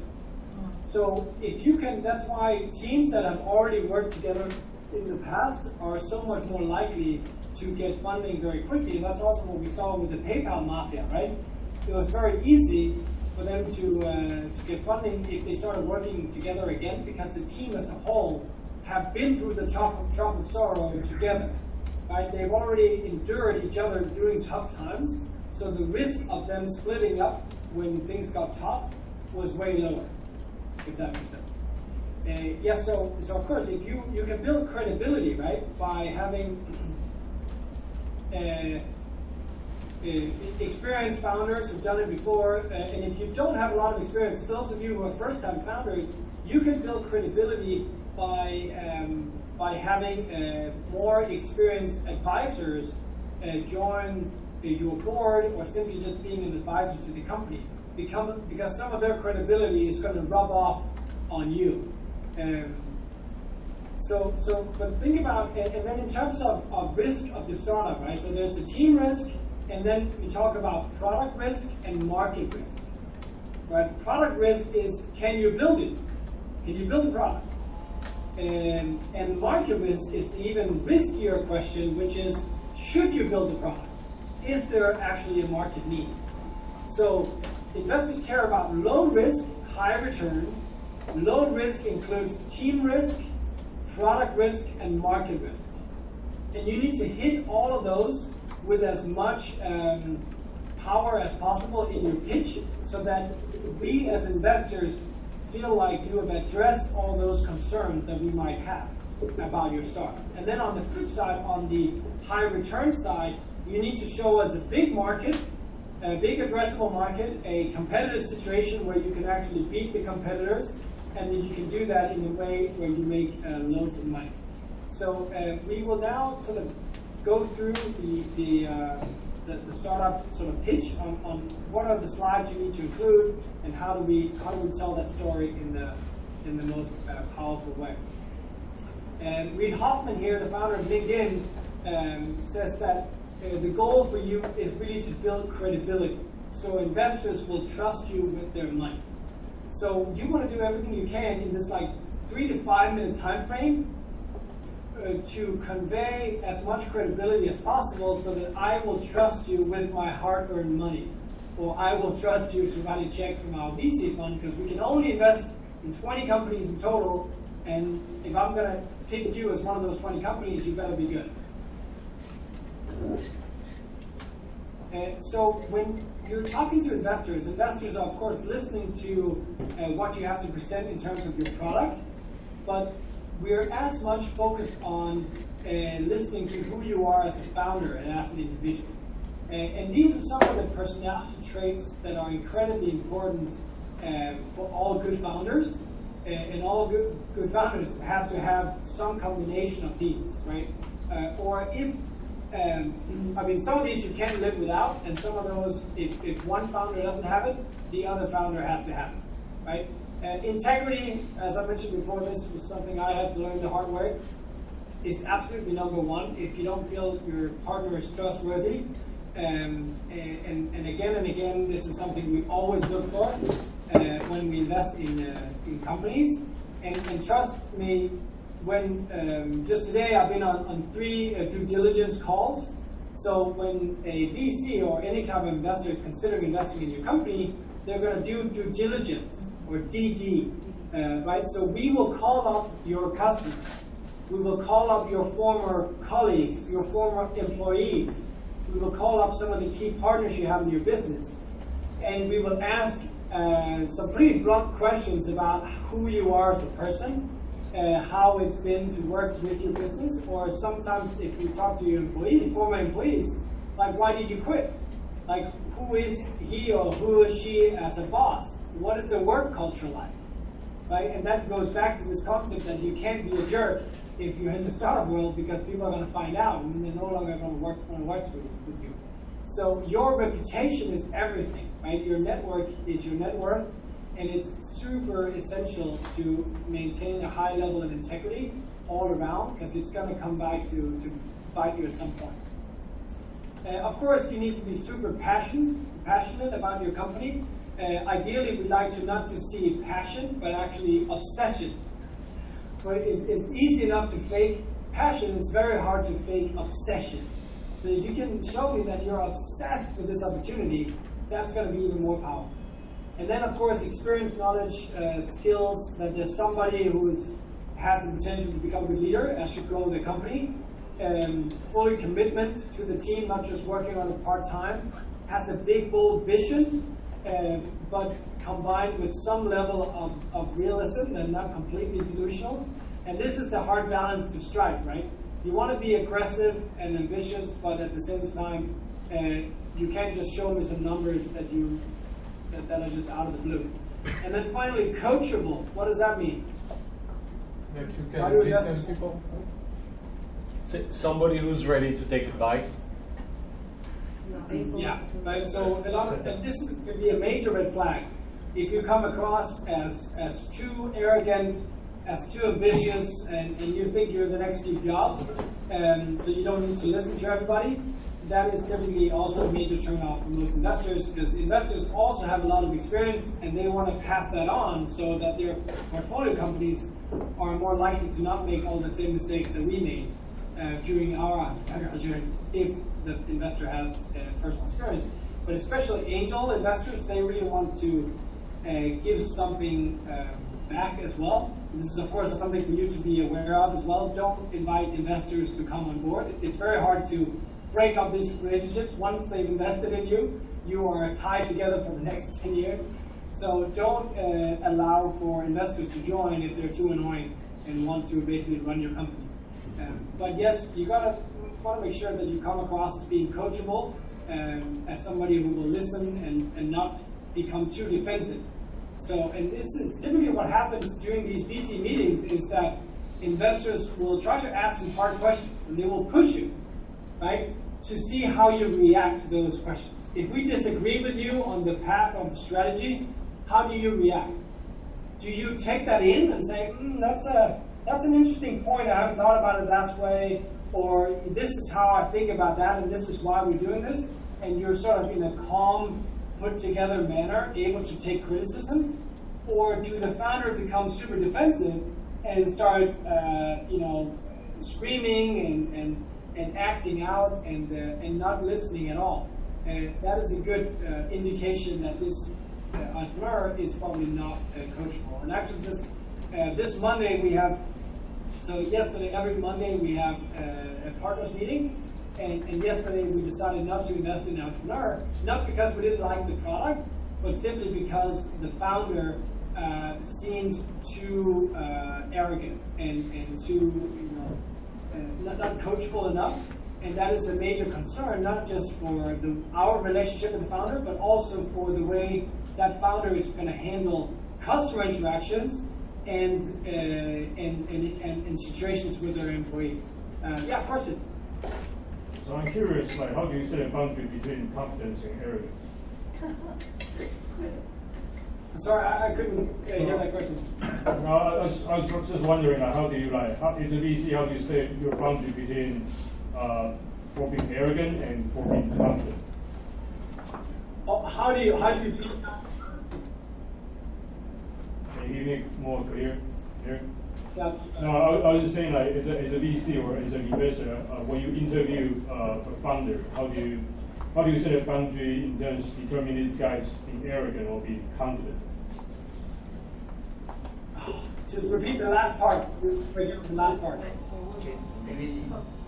So if you can, that's why teams that have already worked together in the past are so much more likely to get funding very quickly. And that's also what we saw with the PayPal mafia, right? It was very easy for them to get funding if they started working together again, because the team as a whole have been through the trough of sorrow together. right? They've already endured each other during tough times, so the risk of them splitting up when things got tough was way lower, if that makes sense. Yes, so of course, if you can build credibility, right, by having experienced founders who've done it before, and if you don't have a lot of experience, those of you who are first-time founders, you can build credibility by having more experienced advisors join your board, or simply just being an advisor to the company, because some of their credibility is going to rub off on you. But think about, and then in terms of risk of the startup, right? So there's the team risk, and then we talk about product risk and market risk, right? Product risk is, can you build it? Can you build the product? And market risk is the even riskier question, which is, should you build the product? Is there actually a market need? So investors care about low risk, high returns. Low risk includes team risk, product risk, and market risk. And you need to hit all of those with as much power as possible in your pitch, so that we as investors feel like you have addressed all those concerns that we might have about your startup. And then on the flip side, on the high return side, you need to show us a big market, a big addressable market, a competitive situation where you can actually beat the competitors, and then you can do that in a way where you make loads of money. So we will now sort of go through the startup sort of pitch on what are the slides you need to include, and how do we tell that story in the most powerful way. And Reid Hoffman here, the founder of LinkedIn, says that the goal for you is really to build credibility, so investors will trust you with their money. So you want to do everything you can in this like 3 to 5 minute time frame to convey as much credibility as possible, so that I will trust you with my hard-earned money, or I will trust you to write a check from our VC fund, because we can only invest in 20 companies in total, and if I'm going to pick you as one of those 20 companies, you better be good. So when you're talking to investors, investors are of course listening to what you have to present in terms of your product, but we're as much focused on listening to who you are as a founder and as an individual. And these are some of the personality traits that are incredibly important for all good founders. And all good founders have to have some combination of these, right? Or if, I mean, some of these you can't live without, and some of those, if one founder doesn't have it, the other founder has to have it, right? Integrity, as I mentioned before, this was something I had to learn the hard way, is absolutely number one. If you don't feel your partner is trustworthy, and again, this is something we always look for when we invest in companies. And trust me, when just today I've been on 3 due diligence calls. So when a VC or any type of investor is considering investing in your company, they're going to do due diligence, or DD, right? So we will call up your customers. We will call up your former colleagues, your former employees. We will call up some of the key partners you have in your business. And we will ask some pretty blunt questions about who you are as a person, how it's been to work with your business, or sometimes if you talk to your employees, former employees, like, why did you quit? Like, who is he or who is she as a boss? What is the work culture like? Right? And that goes back to this concept that you can't be a jerk if you're in the startup world, because people are going to find out and they're no longer going to work with you. So your reputation is everything, right? Your network is your net worth, and it's super essential to maintain a high level of integrity all around, because it's going to come back to bite you at some point. Of course, you need to be super passionate about your company. Ideally, we like to not to see passion, but actually obsession. But it's easy enough to fake passion. It's very hard to fake obsession. So if you can show me that you're obsessed with this opportunity, that's going to be even more powerful. And then, of course, experience, knowledge, skills, that there's somebody who has the potential to become a leader as you grow the company. fully commitment to the team, not just working on it part-time, has a big, bold vision, but combined with some level of realism and not completely delusional. And this is the hard balance to strike, right? You want to be aggressive and ambitious, but at the same time, you can't just show me some numbers that are just out of the blue. And then finally, coachable. What does that mean? That you Why can do listen investors- people. Somebody who's ready to take advice. Yeah, right. So and this could be a major red flag. If you come across as too arrogant, as too ambitious, and you think you're the next Steve Jobs, so you don't need to listen to everybody, that is typically also a major turnoff for most investors, because investors also have a lot of experience and they want to pass that on so that their portfolio companies are more likely to not make all the same mistakes that we made during our entrepreneurial journeys, if the investor has personal experience. But especially angel investors, they really want to give something back as well. This is, of course, something for you to be aware of as well. Don't invite investors to come on board. It's very hard to break up these relationships. Once they've invested in you, you are tied together for the next 10 years. So don't allow for investors to join if they're too annoying and want to basically run your company. But yes, you want to make sure that you come across as being coachable, as somebody who will listen and not become too defensive. So, and this is typically what happens during these VC meetings, is that investors will try to ask some hard questions and they will push you, right, to see how you react to those questions. If we disagree with you on the path of the strategy, how do you react? Do you take that in and say, that's an interesting point, I haven't thought about it that way, or this is how I think about that and this is why we're doing this, and you're sort of in a calm, put together manner able to take criticism? Or do the founder become super defensive and start screaming and acting out and not listening at all? That is a good indication that this entrepreneur is probably not coachable. And actually just this Monday we have, so yesterday, every Monday we have a partners meeting, and yesterday we decided not to invest in an entrepreneur, not because we didn't like the product, but simply because the founder seemed too arrogant and too not coachable enough. And that is a major concern, not just for our relationship with the founder, but also for the way that founder is going to handle customer interactions and situations with their employees. Yeah, question. So I'm curious, like, how do you set a boundary between confidence and arrogance? Sorry, I couldn't hear that question. No, I was just wondering, like, how do you, like, as a VC, how do you set your boundary between for being arrogant and for being confident? Oh, how do you feel? Can you make it more clear here? Yeah. No, I was just saying, like, as a VC or as an investor, when you interview a founder, how do you set a boundary in terms of determining these guys being arrogant or being confident? Just repeat the last part. The last part. Maybe.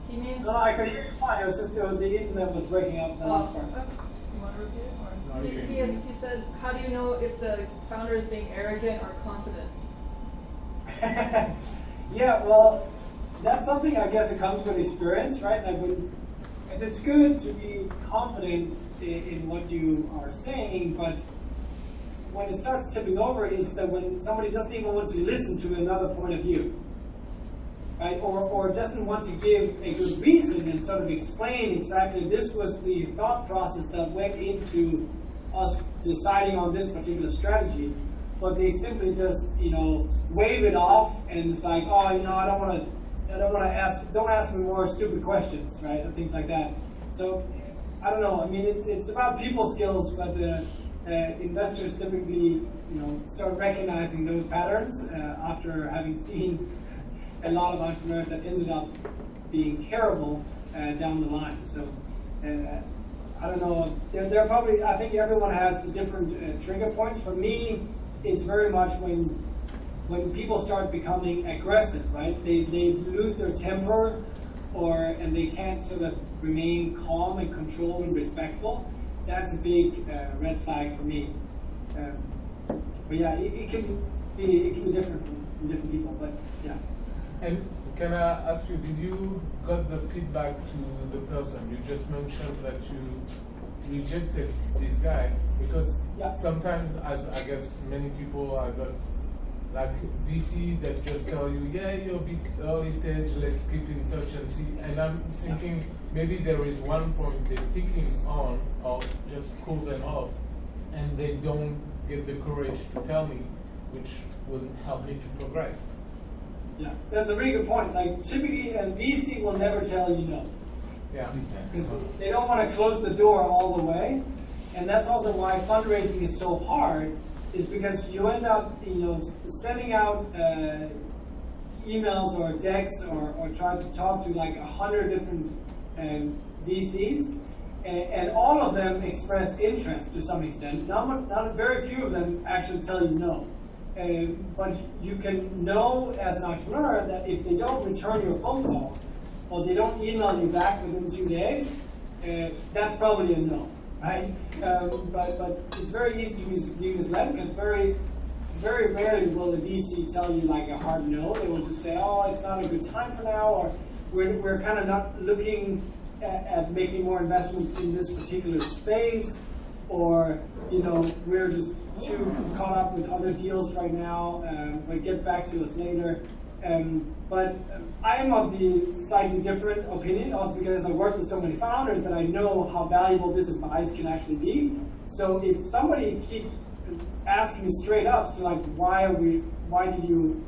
He means. No, I could hear you fine. It was the internet was breaking up the last part. You want to repeat it? Or? No, you can. He said, how do you know if the founder is being arrogant or confident? Yeah, well, that's something I guess it comes with experience, right? Like as it's good to be confident in what you are saying, but when it starts tipping over is that when somebody doesn't even want to listen to another point of view, right? Or doesn't want to give a good reason and sort of explain exactly this was the thought process that went into us deciding on this particular strategy, but they simply just, wave it off and it's like, oh, I don't want to don't ask me more stupid questions, right? And things like that. So, I don't know. I mean, it's about people skills, but investors typically, start recognizing those patterns after having seen a lot of entrepreneurs that ended up being terrible down the line. So, I don't know. They're probably. I think everyone has different trigger points. For me, it's very much when people start becoming aggressive, right? They lose their temper, and they can't sort of remain calm and controlled and respectful, that's a big red flag for me. But yeah, it can be different from different people. But yeah. And can I ask you, did you got the feedback to the person? You just mentioned that you rejected this guy because sometimes, as I guess many people are got like VC that just tell you, yeah, you're a bit early stage, let's keep in touch and see. And I'm thinking maybe there is one point they're ticking on or just cool them off and they don't get the courage to tell me, which would help me to progress. Yeah, that's a really good point. Like typically, a VC will never tell you no. Yeah. Because they don't want to close the door all the way. And that's also why fundraising is so hard, is because you end up, sending out emails or decks or trying to talk to like 100 different VCs, and all of them express interest to some extent. Not very few of them actually tell you no. But you can know as an entrepreneur that if they don't return your phone calls or they don't email you back within 2 days, that's probably a no. Right? But it's very easy to be misled because very rarely will the VC tell you like a hard no. They will just say, oh, it's not a good time for now, or we're kind of not looking at making more investments in this particular space, or we're just too caught up with other deals right now, but get back to us later. But I am of the slightly different opinion, also because I work with so many founders that I know how valuable this advice can actually be. So if somebody keeps asking me straight up, so like, why did you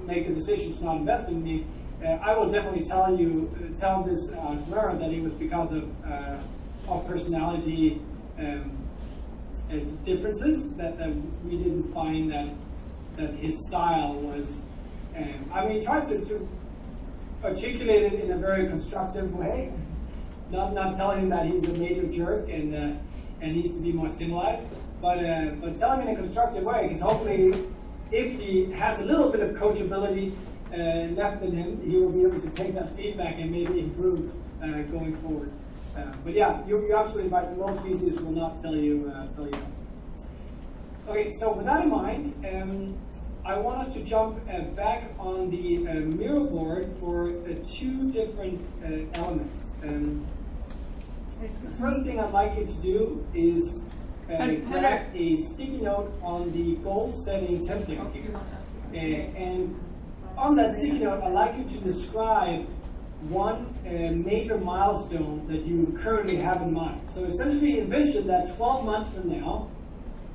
make the decision to not invest in me? I will definitely tell this entrepreneur that it was because of personality differences that we didn't find that his style was. He tried to articulate it in a very constructive way, not telling him that he's a major jerk and needs to be more civilized, but tell him in a constructive way, because hopefully, if he has a little bit of coachability left in him, he will be able to take that feedback and maybe improve going forward. But yeah, you're absolutely right. Most VCs will not tell you no. Okay, so with that in mind, I want us to jump back on the Miro board for two different elements. The first thing I'd like you to do is grab a sticky note on the goal setting template here. And on that sticky note, I'd like you to describe one major milestone that you currently have in mind. So essentially envision that 12 months from now,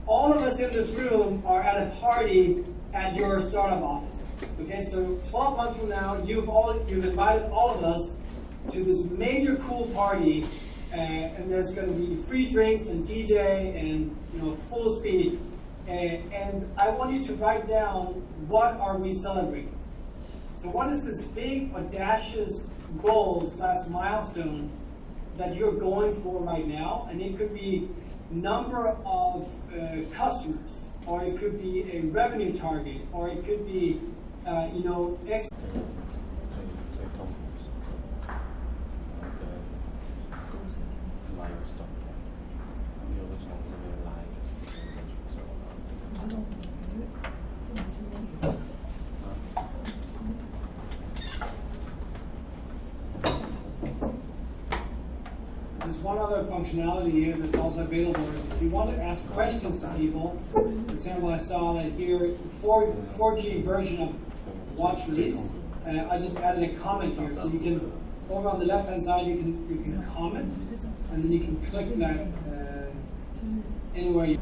all of us in this room are at a party at your startup office. Okay, so 12 months from now, you've invited all of us to this major cool party, and there's going to be free drinks and DJ and full speed. And I want you to write down, what are we celebrating? So what is this big audacious goal / milestone that you're going for right now? And it could be number of customers, or it could be a revenue target, or it could be, X. There's one other functionality here that's also available is if you want to ask questions to people. For example, I saw that here, the 4G version of watch release. I just added a comment here, so you can, over on the left-hand side, you can comment, and then you can click that anywhere you.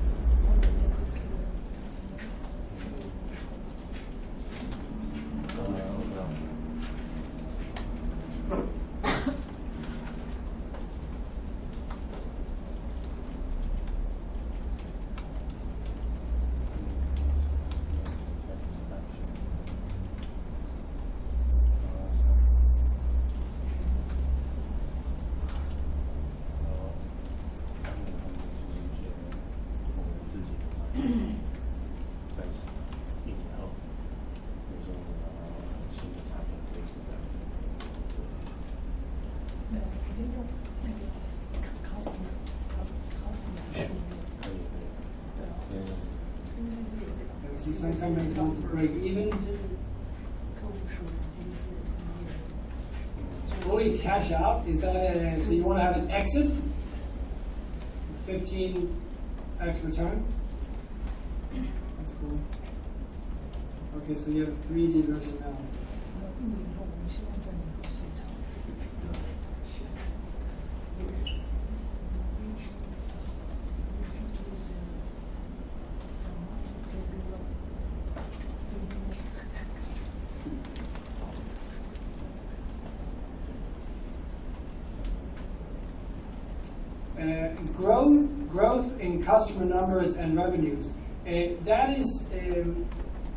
see some companies want to break even. Fully cash out, is that so you want to have an exit with 15x return? That's cool. Okay, so you have 3D version now. Growth in customer numbers and revenues. That is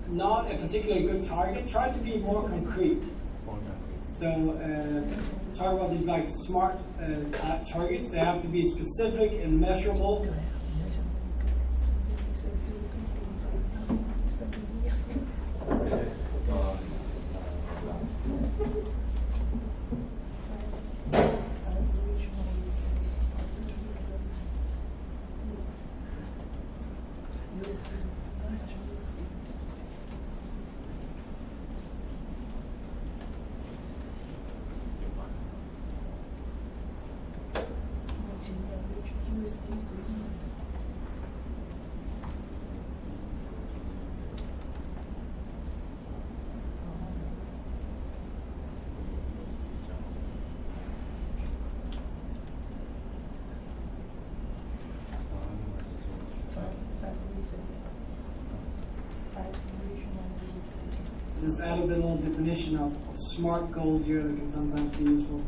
not a particularly good target. Try to be more concrete. So talk about these like smart targets. They have to be specific and measurable. Just added a little definition of SMART goals here that can sometimes be useful.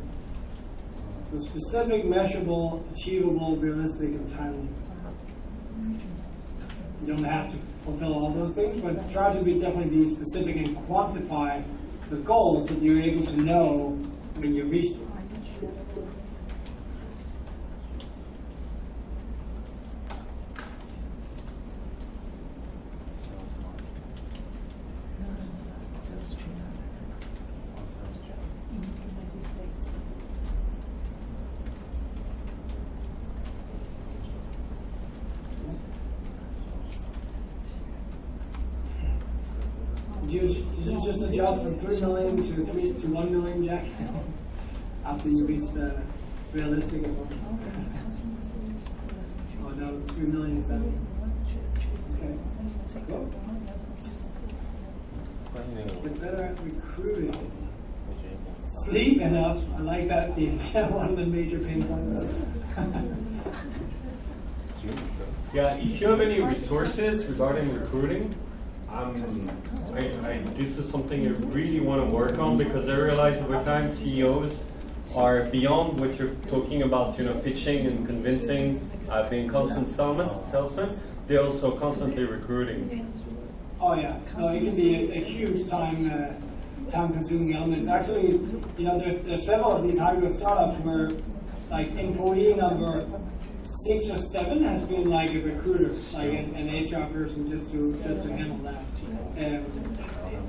So specific, measurable, achievable, realistic, and timely. You don't have to fulfill all those things, but try to definitely be specific and quantify the goals so that you're able to know when you reach them. Did you just adjust from 3 million to 1 million, Jack? After you reached the realistic as well? Oh no, 3 million is done. Okay. Cool. Get better at recruiting. Sleep enough. I like that being one of the major pain points. Yeah, if you have any resources regarding recruiting, this is something I really want to work on, because I realize over time CEOs are beyond what you're talking about, pitching and convincing, being constant salesmen. They're also constantly recruiting. Oh yeah, no, it can be a huge time-consuming element. Actually, there's several of these hybrid startups where, like, employee number 6 or 7 has been like a recruiter, like an HR person, just to handle that.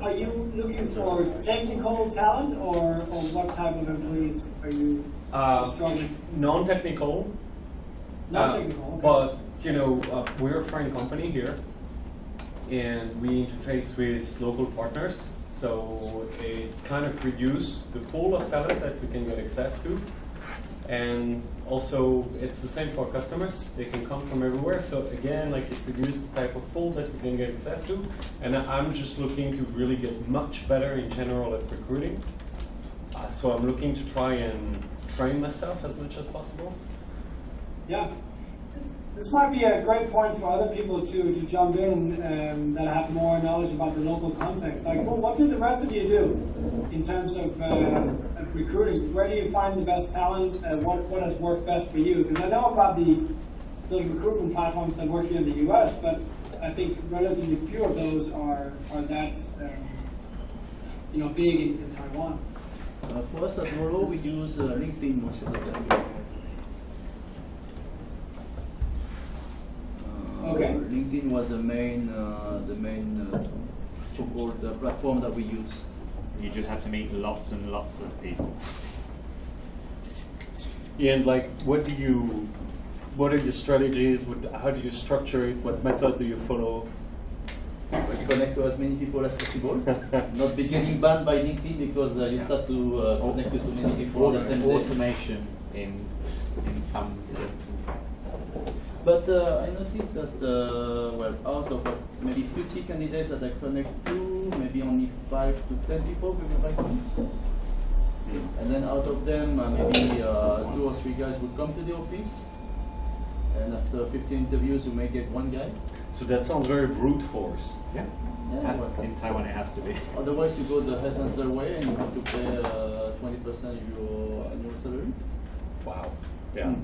Are you looking for technical talent, or what type of employees are you struggling? Non-technical. Non-technical, okay. But we're a foreign company here, and we interface with local partners, so it kind of reduces the pool of talent that we can get access to. And also, it's the same for customers. They can come from everywhere. So again, like, it reduces the type of pool that we can get access to. And I'm just looking to really get much better in general at recruiting. So I'm looking to try and train myself as much as possible. Yeah. This might be a great point for other people to jump in that have more knowledge about the local context. Like, well, what do the rest of you do in terms of recruiting? Where do you find the best talent? What has worked best for you? Because I know about the sort of recruitment platforms that work here in the US, but I think relatively few of those are that big in Taiwan. For us at Moro, we use LinkedIn most of the time. Okay. LinkedIn was the main so-called platform that we use. You just have to meet lots and lots of people. Yeah, and like, what are your strategies? How do you structure it? What method do you follow? connect to as many people as possible. Not be getting banned by LinkedIn because you start to connect to too many people. Automation in some senses. But I noticed that, well, out of maybe 50 candidates that I connect to, maybe only 5 to 10 people will invite me. And then out of them, maybe 2 or 3 guys would come to the office. And after 50 interviews, you may get 1 guy. So that sounds very brute force. Yeah. Yeah, well, In Taiwan, it has to be. otherwise, you go the headhunter way and you have to pay 20% of your annual salary. Wow. Yeah.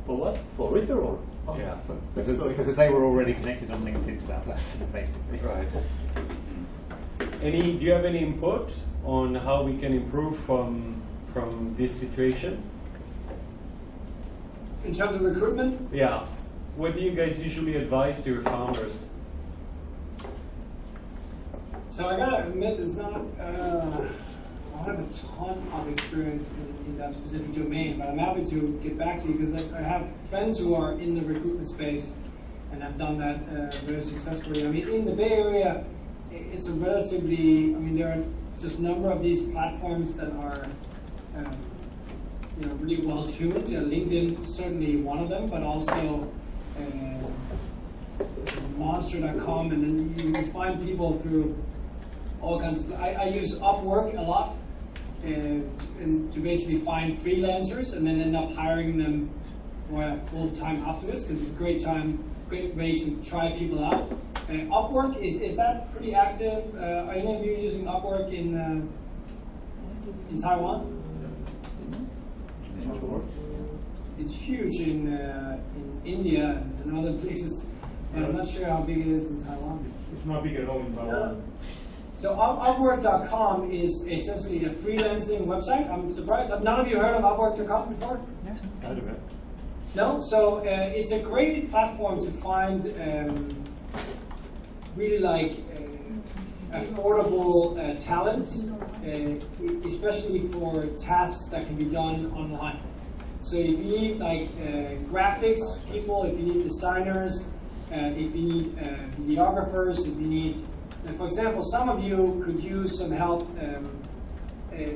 For what? For referral. Yeah. Because they were already connected on LinkedIn to that person, basically. Right. Do you have any input on how we can improve from this situation? In terms of recruitment, Yeah. What do you guys usually advise to your founders? so I gotta admit, it's not. I don't have a ton of experience in that specific domain, but I'm happy to get back to you because I have friends who are in the recruitment space and have done that very successfully. I mean, in the Bay Area, it's a relatively. I mean, there are just a number of these platforms that are. Really well tuned. LinkedIn is certainly one of them, but also monster.com, and then you can find people through all kinds of. I use Upwork a lot to basically find freelancers and then end up hiring them full time afterwards because it's a great way to try people out. Upwork is that pretty active? Are any of you using Upwork in Taiwan? It's huge in India and other places, but I'm not sure how big it is in Taiwan. It's not big at all in Taiwan. So Upwork.com is essentially a freelancing website. I'm surprised. Have none of you heard of Upwork.com before? Yeah. Heard of it. No? So it's a great platform to find really affordable talent, especially for tasks that can be done online. So if you need graphics people, if you need designers, if you need videographers, if you need, for example, some of you could use some help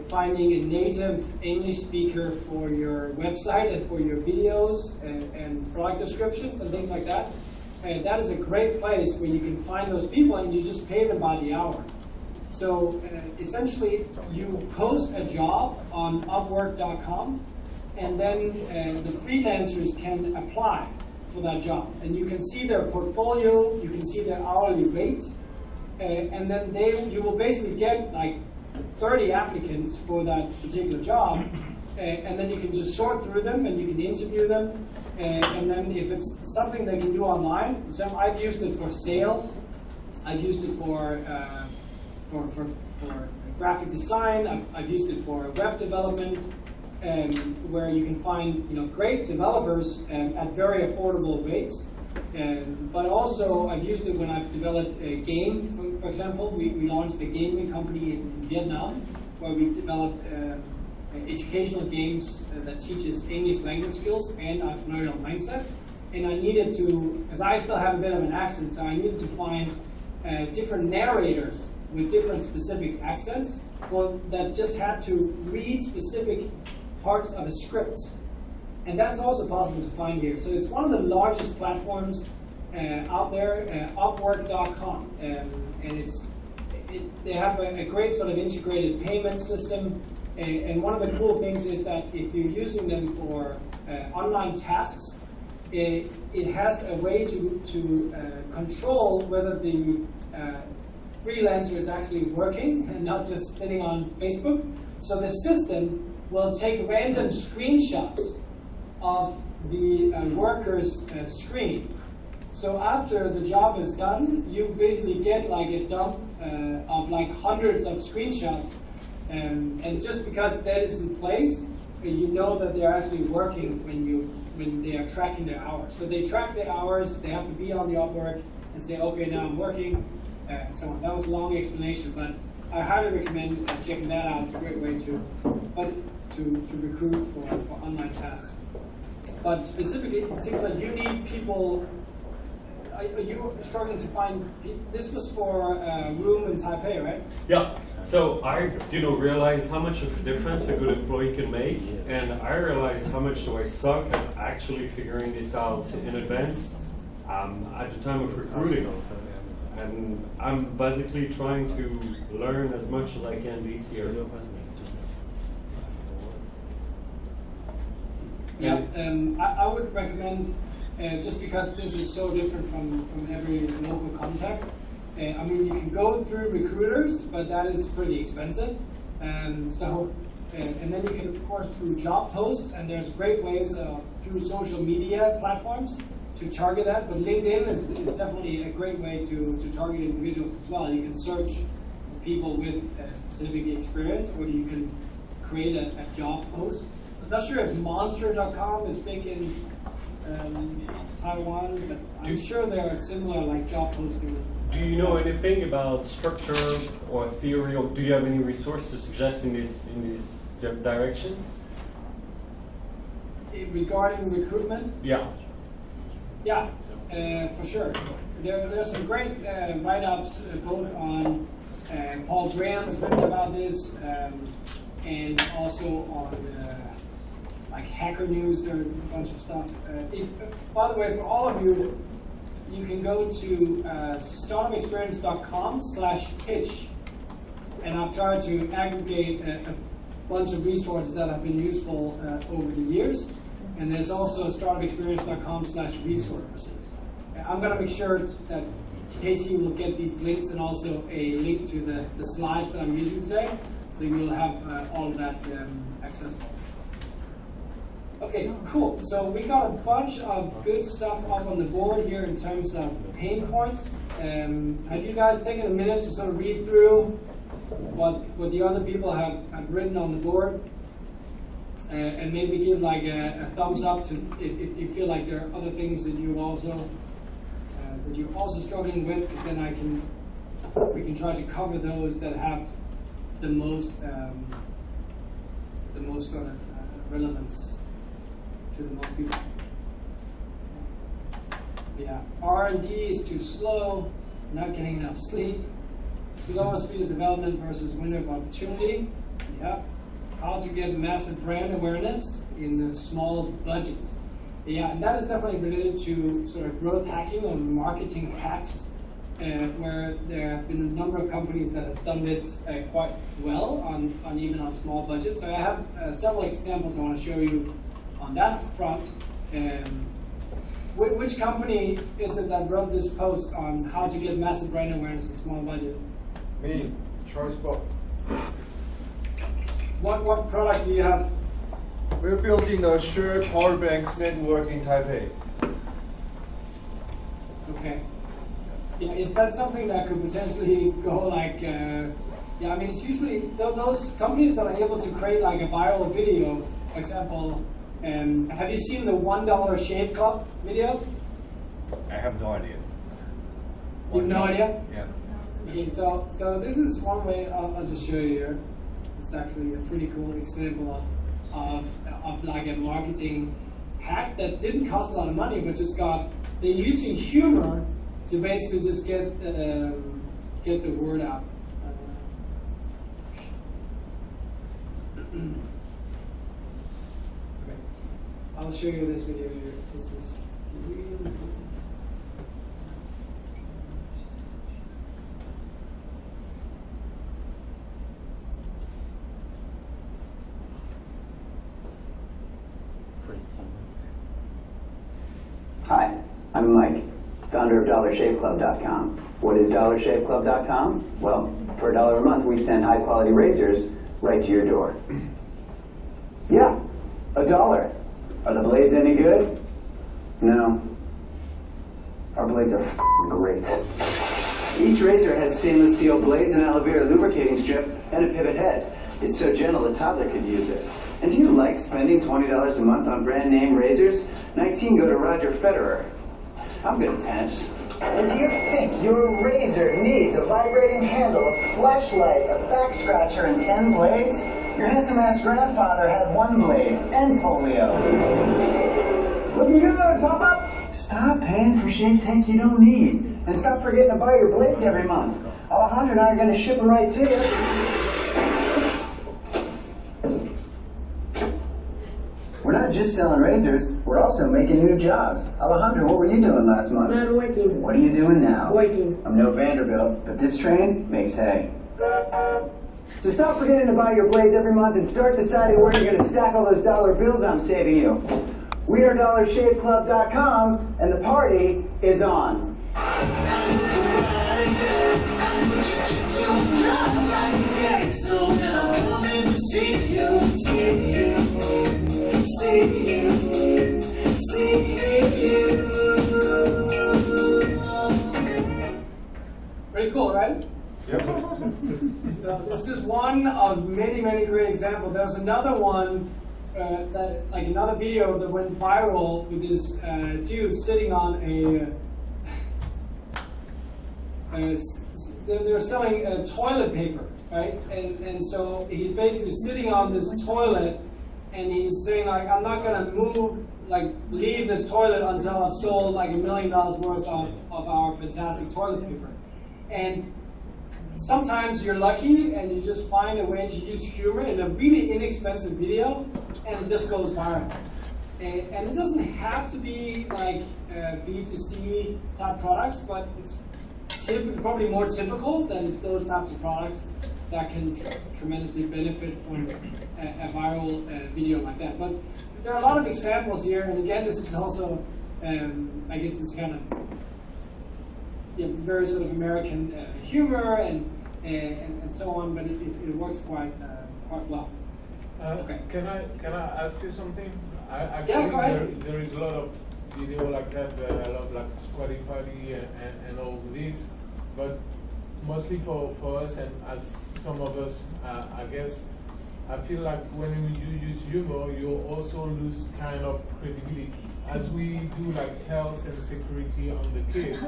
finding a native English speaker for your website and for your videos and product descriptions and things like that. That is a great place where you can find those people and you just pay them by the hour. So essentially, you post a job on Upwork.com, and then the freelancers can apply for that job. And you can see their portfolio, you can see their hourly rates, and then you will basically get 30 applicants for that particular job, and then you can just sort through them and you can interview them. And then if it's something they can do online, for example, I've used it for sales, I've used it for graphic design, I've used it for web development, where you can find great developers at very affordable rates. But also I've used it when I've developed a game. For example, we launched a gaming company in Vietnam where we developed educational games that teaches English language skills and entrepreneurial mindset. And I needed to, because I still have a bit of an accent, so I needed to find different narrators with different specific accents that just had to read specific parts of a script. And that's also possible to find here. So it's one of the largest platforms out there, Upwork.com. And they have a great sort of integrated payment system. And one of the cool things is that if you're using them for online tasks, it has a way to control whether the freelancer is actually working and not just sitting on Facebook. So the system will take random screenshots of the worker's screen. So after the job is done, you basically get a dump of hundreds of screenshots. And just because that is in place, you know that they're actually working when they are tracking their hours. So they track their hours, they have to be on the Upwork and say, okay, now I'm working, and so on. That was a long explanation, but I highly recommend checking that out. It's a great way to recruit for online tasks. But specifically, it seems like you need people. are you struggling to find people? This was for room in Taipei, right? Yeah. So I, realize how much of a difference a good employee can make, and I realize how much do I suck at actually figuring this out in advance at the time of recruiting. And I'm basically trying to learn as much as I can this year. Yeah, I would recommend, just because this is so different from every local context, I mean, you can go through recruiters, but that is pretty expensive. And then you can, of course, through job posts, and there's great ways through social media platforms to target that. But LinkedIn is definitely a great way to target individuals as well. You can search people with specific experience, or you can create a job post. I'm not sure if Monster.com is big in Taiwan, but I'm sure there are similar like job posting. Do you know anything about structure or theory, or do you have any resources suggesting this in this direction? Regarding recruitment? Yeah. Yeah, for sure. There's some great write-ups both on Paul Graham has written about this, and also on like Hacker News. There's a bunch of stuff. By the way, for all of you, you can go to startupexperience.com/pitch, and I've tried to aggregate a bunch of resources that have been useful over the years. And there's also startupexperience.com/resources. I'm going to make sure that Casey will get these links and also a link to the slides that I'm using today, so you'll have all of that accessible. Okay, cool. So we got a bunch of good stuff up on the board here in terms of pain points. Have you guys taken a minute to sort of read through what the other people have written on the board? And maybe give like a thumbs up to if you feel like there are other things that you're also struggling with, because then we can try to cover those that have the most sort of relevance to the most people. Yeah, R&D is too slow, not getting enough sleep, slower speed of development versus window of opportunity. Yeah. How to get massive brand awareness in a small budget. Yeah, and that is definitely related to sort of growth hacking or marketing hacks, where there have been a number of companies that have done this quite well even on small budgets. So I have several examples I want to show you on that front. Which company is it that wrote this post on how to get massive brand awareness in small budget? Me, Charles Bob. What product do you have? We're building a shared power banks network in Taipei. Okay. Yeah, is that something that could potentially go like? Yeah, I mean, it's usually those companies that are able to create like a viral video. For example, have you seen the $1 Shave Club video? I have no idea. You have no idea? Yeah. Okay, so this is one way. I'll just show you here. It's actually a pretty cool example of like a marketing hack that didn't cost a lot of money, but just they're using humor to basically just get the word out. I'll show you this video here. This is really cool. Hi, I'm Mike, founder of DollarShaveClub.com. What is DollarShaveClub.com? Well, for $1 a month, we send high-quality razors right to your door. Yeah, $1. Are the blades any good? No. Our blades are great. Each razor has stainless steel blades, an aloe vera lubricating strip, and a pivot head. It's so gentle a toddler could use it. And do you like spending $20 a month on brand name razors? 19 go to Roger Federer. I'm good at tennis. And do you think your razor needs a vibrating handle, a flashlight, a back scratcher, and 10 blades? Your handsome-ass grandfather had 1 blade and polio. Looking good, pop up! Stop paying for shave tank you don't need. And stop forgetting to buy your blades every month. Alejandro and I are going to ship them right to you. We're not just selling razors, we're also making new jobs. Alejandro, what were you doing last month? Not working. What are you doing now? Working. I'm no Vanderbilt, but this train makes hay. So stop forgetting to buy your blades every month and start deciding where you're going to stack all those dollar bills I'm saving you. We are DollarShaveClub.com, and the party is on. Pretty cool, right? Yep. This is one of many, many great examples. There's another one, like another video that went viral with this dude sitting on they're selling toilet paper, right? And so he's basically sitting on this toilet, and he's saying like, I'm not gonna leave this toilet until I've sold like $1 million worth of our fantastic toilet paper. And sometimes you're lucky and you just find a way to use humor in a really inexpensive video, and it just goes viral. And it doesn't have to be like B2C type products, but it's probably more typical that it's those types of products that can tremendously benefit from a viral video like that. But there are a lot of examples here, and again, this is also, I guess it's kind of very sort of American humor and so on, but it works quite well. Okay. Can I ask you something? Yeah, go ahead. There is a lot of video like that where I love like squatty potty and all this, but mostly for us and as some of us, I guess, I feel like when you use humor, you also lose kind of credibility. As we do like health and security on the kids,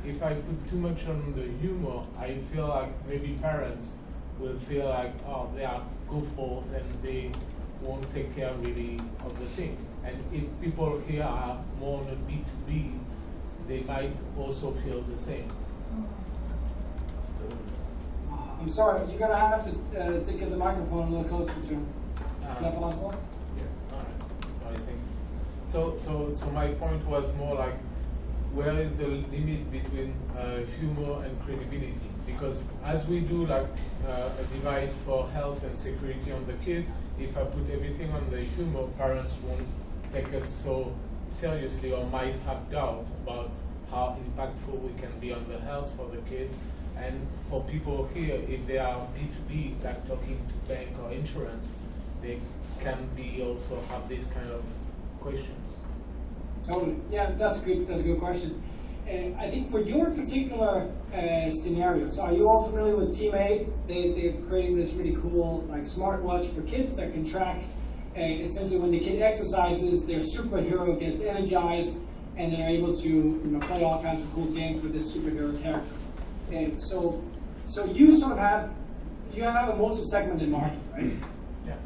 if I put too much on the humor, I feel like maybe parents will feel like, oh, they are goofballs and they won't take care really of the thing. And if people here are more on the B2B, they might also feel the same. I'm sorry, you're gonna have to get the microphone a little closer to him. Is that possible? Yeah. All right. Sorry, thanks. So my point was more like, where is the limit between humor and credibility? Because as we do like a device for health and security on the kids, if I put everything on the humor, parents won't take us so seriously or might have doubt about how impactful we can be on the health for the kids. And for people here, if they are B2B, like talking to bank or insurance, they can be also have these kind of questions. Totally. Yeah, that's a good question. I think for your particular scenario, so are you all familiar with Team8? They're creating this really cool like smartwatch for kids that can track essentially when the kid exercises, their superhero gets energized, and they're able to play all kinds of cool games with this superhero character. And so you sort of have a multi-segmented market, right? Yeah.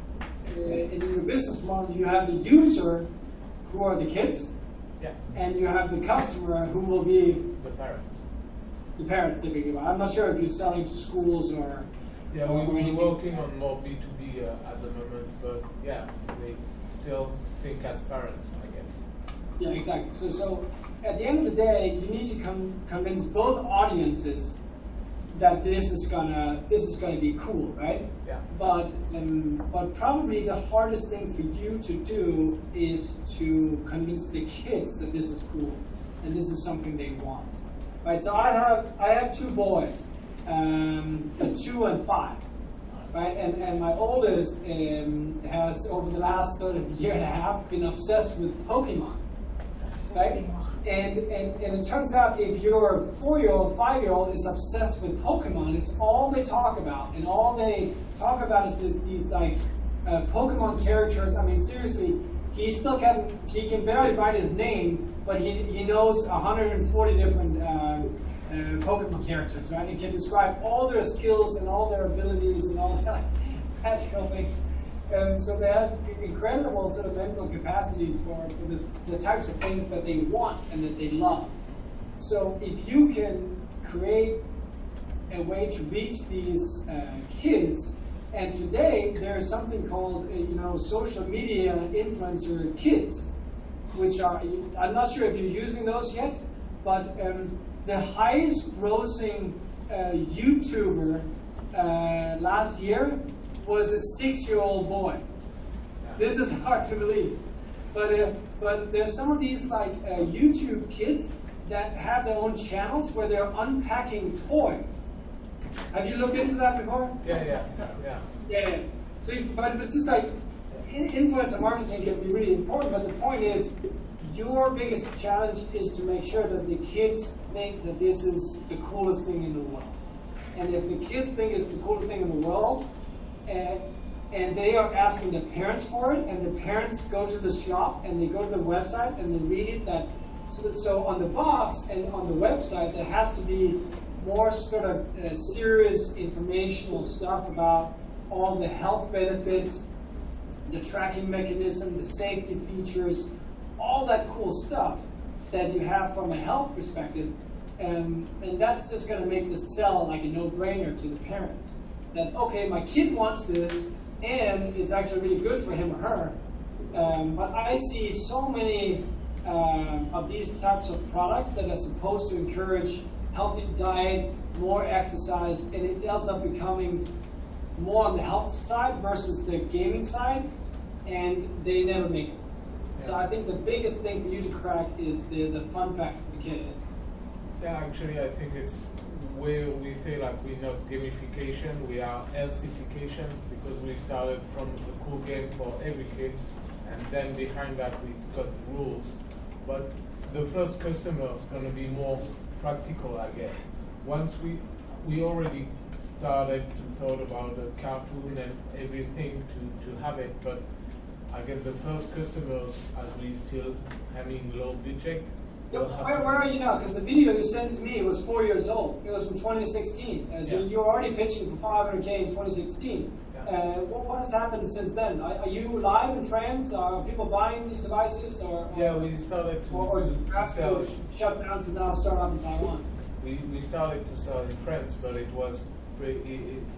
In your business model, you have the user, who are the kids, yeah, and you have the customer, who will be the parents. The parents, typically. I'm not sure if you're selling to schools or. Yeah, we're working on more B2B at the moment, but yeah, they still think as parents, I guess. Yeah, exactly. So at the end of the day, you need to convince both audiences that this is gonna be cool, right? Yeah. But probably the hardest thing for you to do is to convince the kids that this is cool and this is something they want, right? So I have two boys, 2 and 5. Right, and my oldest has over the last sort of year and a half been obsessed with Pokemon, right? And it turns out if your 4-year-old, 5-year-old is obsessed with Pokemon, it's all they talk about, and all they talk about is these like Pokemon characters. I mean, seriously, he can barely write his name, but he knows 140 different Pokemon characters, right? He can describe all their skills and all their abilities and all their magical things. So they have incredible sort of mental capacities for the types of things that they want and that they love. So if you can create a way to reach these kids, and today there's something called social media influencer kids, which are, I'm not sure if you're using those yet, but the highest grossing YouTuber last year was a 6-year-old boy. This is hard to believe, but there's some of these like YouTube kids that have their own channels where they're unpacking toys. Have you looked into that before? Yeah. So, but it's just like influencer marketing can be really important. But the point is, your biggest challenge is to make sure that the kids think that this is the coolest thing in the world. And if the kids think it's the coolest thing in the world, and they are asking the parents for it, and the parents go to the shop and they go to the website and they read it, so on the box and on the website there has to be more sort of serious informational stuff about all the health benefits, the tracking mechanism, the safety features, all that cool stuff that you have from a health perspective. And that's just going to make this sell like a no-brainer to the parent. That, okay, my kid wants this, and it's actually really good for him or her. But I see so many of these types of products that are supposed to encourage healthy diet, more exercise, and it ends up becoming more on the health side versus the gaming side, and they never make it. Yeah. So I think the biggest thing for you to crack is the fun factor for the kids. Yeah, actually, I think it's where we feel like we're not gamification, we are healthification, because we started from a cool game for every kid, and then behind that we got the rules. But the first customer is going to be more practical, I guess. Once we already started to thought about the cartoon and everything to have it, but I guess the first customers, as we still having low budget. Where are you now? Because the video you sent to me was 4 years old. It was from 2016. So you're already pitching for 500K in 2016. Yeah. What has happened since then? Are you live in France? Are people buying these devices? Yeah, we started to perhaps sell. Shut down to now start up in Taiwan. We started to sell in France, but it was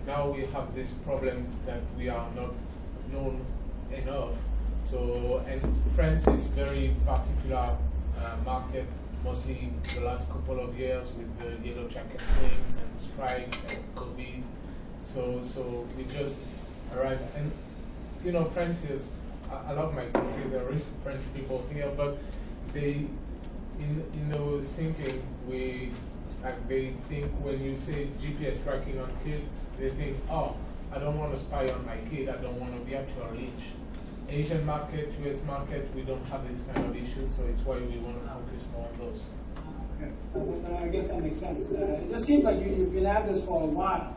now we have this problem that we are not known enough. So, and France is very particular market, mostly the last couple of years with the yellow jacket things and strikes and COVID. So we just arrived, and France is, I love my country, there is French people here, but they, in our thinking, they think when you say GPS tracking on kids, they think, oh, I don't want to spy on my kid, I don't want to be at your leash. Asian market, US market, we don't have this kind of issues, so it's why we want to focus more on those. Okay. I guess that makes sense. It just seems like you've been at this for a while.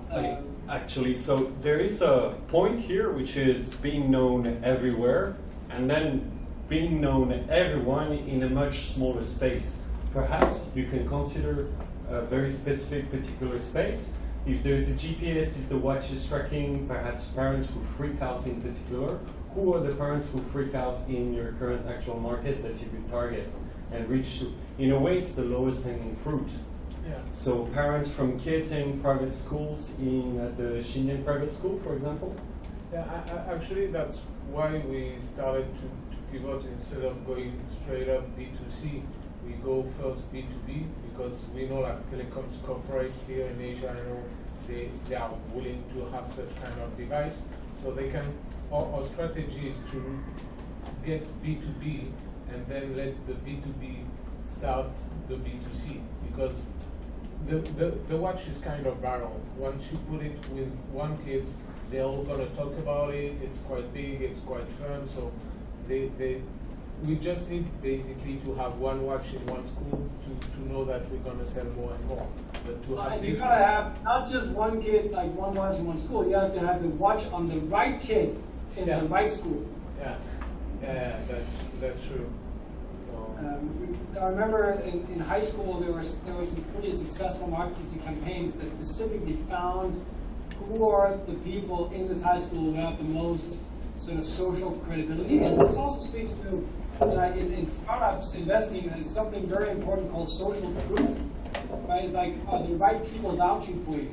Actually, so there is a point here which is being known everywhere, and then being known everyone in a much smaller space. Perhaps you can consider a very specific particular space. If there is a GPS, if the watch is tracking, perhaps parents who freak out in particular. Who are the parents who freak out in your current actual market that you could target and reach to? In a way, it's the lowest hanging fruit. Yeah. So parents from kids in private schools, in the Shingen private school, for example? Yeah, actually that's why we started to pivot. Instead of going straight up B2C, we go first B2B, because we know like telecoms corporate here in Asia, they are willing to have such kind of device, so they can. Our strategy is to get B2B and then let the B2B start the B2C, because the watch is kind of viral. Once you put it with one kid, they're all going to talk about it. It's quite big, it's quite fun. So we just need basically to have one watch in one school to know that we're going to sell more and more. But to have you gotta have not just one kid, like one watch in one school. You have to have the watch on the right kid in the right school. Yeah, that's true. So. I remember in high school there were some pretty successful marketing campaigns that specifically found who are the people in this high school who have the most sort of social credibility. And this also speaks to, in startups, investing, there's something very important called social proof. Right? It's like, are the right people vouching for you?